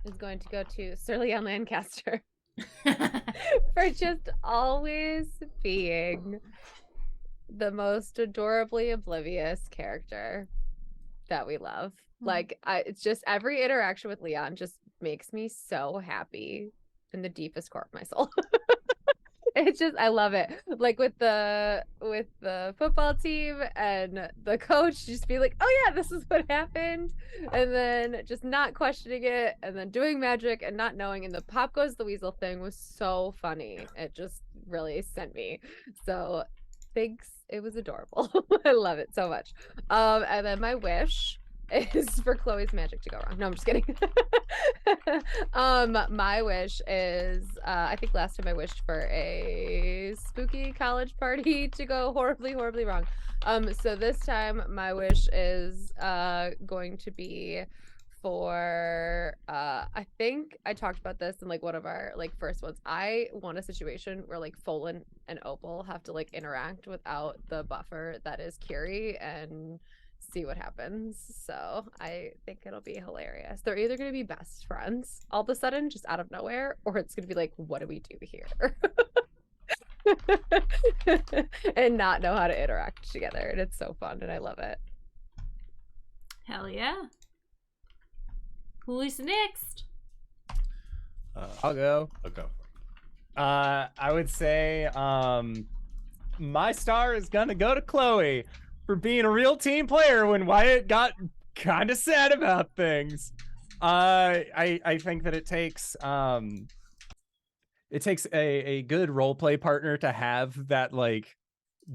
Speaker 3: is going to go to Sir Leon Lancaster for just always being the most adorably oblivious character that we love. Like, it's just every interaction with Leon just makes me so happy in the deepest core of my soul. It's just, I love it. Like with the football team and the coach just be like, oh yeah, this is what happened, and then just not questioning it, and then doing magic and not knowing. And the Pop Goes the Weasel thing was so funny. It just really sent me. So thanks. It was adorable. I love it so much. And then my wish is for Chloe's magic to go wrong. No, I'm just kidding. My wish is I think last time I wished for a spooky college party to go horribly wrong. So this time my wish is going to be for I think I talked about this in like one of our like first ones. I want a situation where like Folan and Opal have to like interact without the buffer that is Curie and see what happens. So I think it'll be hilarious. They're either going to be best friends all of a sudden, just out of nowhere, or it's going to be like, what do we do here? And not know how to interact together. And it's so fun, and I love it.
Speaker 1: Hell yeah. Who's next?
Speaker 2: I'll go.
Speaker 6: Okay.
Speaker 2: I would say my star is gonna go to Chloe for being a real team player when Wyatt got kind of sad about things. I think that it takes a good role play partner to have that like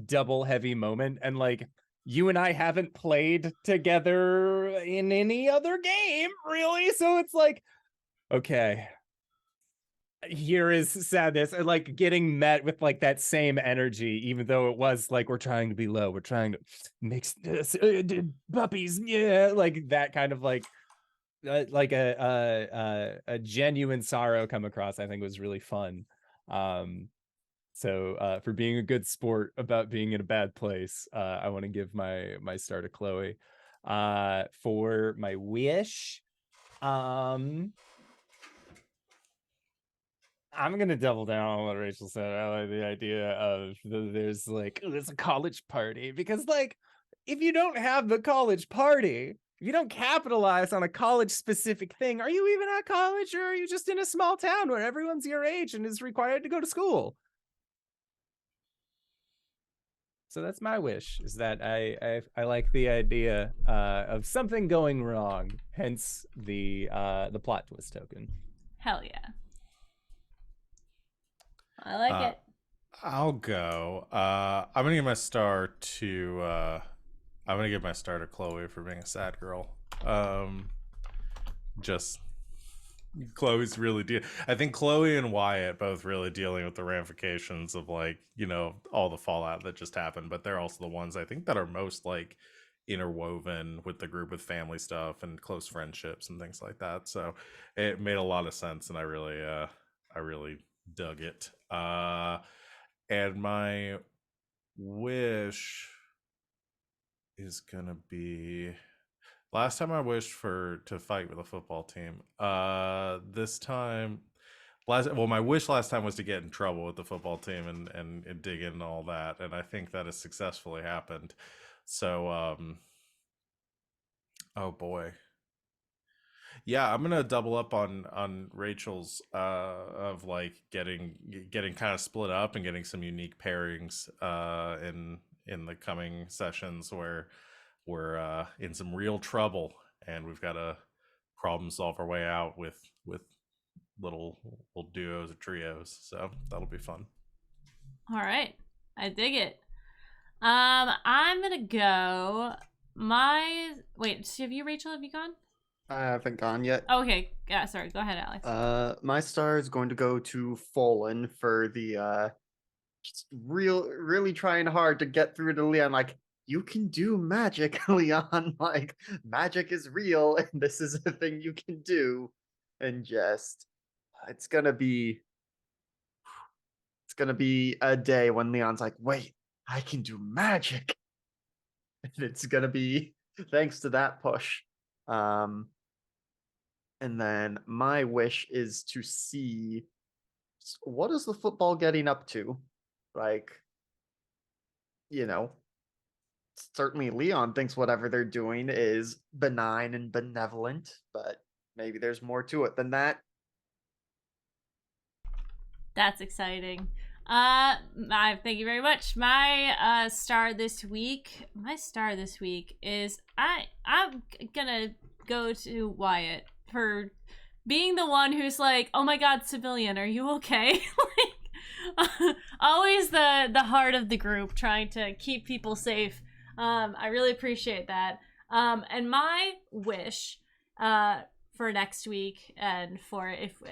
Speaker 2: double heavy moment, and like you and I haven't played together in any other game really, so it's like, okay, here is sadness, and like getting met with like that same energy, even though it was like we're trying to be low, we're trying to mix puppies, yeah, like that kind of like a genuine sorrow come across. I think was really fun. So for being a good sport about being in a bad place, I want to give my star to Chloe. For my wish, I'm gonna double down on what Rachel said. I like the idea of there's a college party, because like if you don't have the college party, if you don't capitalize on a college specific thing, are you even at college, or are you just in a small town where everyone's your age and is required to go to school? So that's my wish, is that I like the idea of something going wrong, hence the plot twist token.
Speaker 1: Hell yeah. I like it.
Speaker 6: I'll go. I'm gonna give my star to Chloe for being a sad girl. Just Chloe's really I think Chloe and Wyatt both really dealing with the ramifications of like, you know, all the fallout that just happened, but they're also the ones I think that are most like interwoven with the group, with family stuff and close friendships and things like that. So it made a lot of sense, and I really dug it. And my wish is gonna be, last time I wished to fight with a football team. This time, my wish last time was to get in trouble with the football team and dig in and all that, and I think that has successfully happened. So, oh boy, yeah, I'm gonna double up on Rachel's of like getting kind of split up and getting some unique pairings in the coming sessions where we're in some real trouble and we've got to problem solve our way out with little duos or trios. So that'll be fun.
Speaker 1: All right. I dig it. I'm gonna go. Have you, Rachel? Have you gone?
Speaker 5: I haven't gone yet.
Speaker 1: Okay. Yeah. Sorry. Go ahead, Alex.
Speaker 5: My star is going to go to Fallen for the just really trying hard to get through to Leon. Like, you can do magic, Leon. Like, magic is real, and this is a thing you can do. And just, it's gonna be a day when Leon's like, wait, I can do magic. And it's gonna be thanks to that push. And then my wish is to see, what is the football getting up to? Like, you know, certainly Leon thinks whatever they're doing is benign and benevolent, but maybe there's more to it than that.
Speaker 1: That's exciting. Thank you very much. My star this week is I'm gonna go to Wyatt for being the one who's like, oh my god, civilian, are you okay? Like, always the heart of the group, trying to keep people safe. I really appreciate that. And my wish for next week, and for if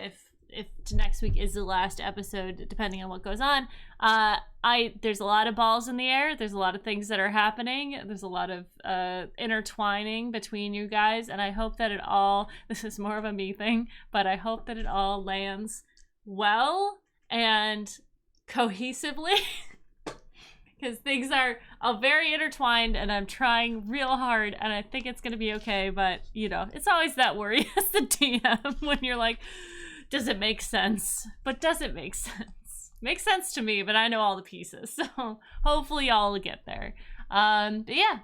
Speaker 1: next week is the last episode, depending on what goes on, there's a lot of balls in the air. There's a lot of things that are happening. There's a lot of intertwining between you guys, and I hope that it all, this is more of a me thing, but I hope that it all lands well and cohesively. because things are very intertwined, and I'm trying real hard, and I think it's gonna be okay. But you know, it's always that worry as the DM when you're like, does it make sense? But does it make sense? Makes sense to me, but I know all the pieces, so hopefully y'all will get there. But yeah,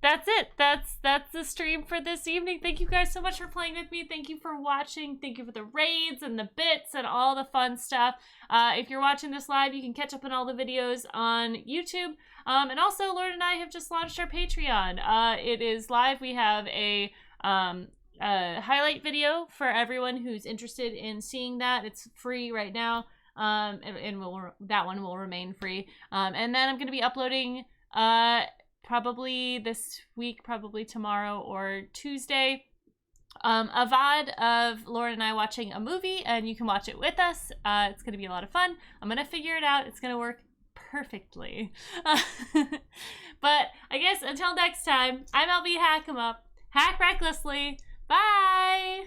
Speaker 1: that's it. That's the stream for this evening. Thank you guys so much for playing with me. Thank you for watching. Thank you for the raids and the bits and all the fun stuff. If you're watching this live, you can catch up on all the videos on YouTube. And also, Lauren and I have just launched our Patreon. It is live. We have a highlight video for everyone who's interested in seeing that. It's free right now. And that one will remain free. And then I'm going to be uploading probably this week, probably tomorrow or Tuesday, a VOD of Lauren and I watching a movie, and you can watch it with us. It's going to be a lot of fun. I'm going to figure it out. It's going to work perfectly. But I guess until next time, I'm LB Hack 'em Up. Hack recklessly. Bye!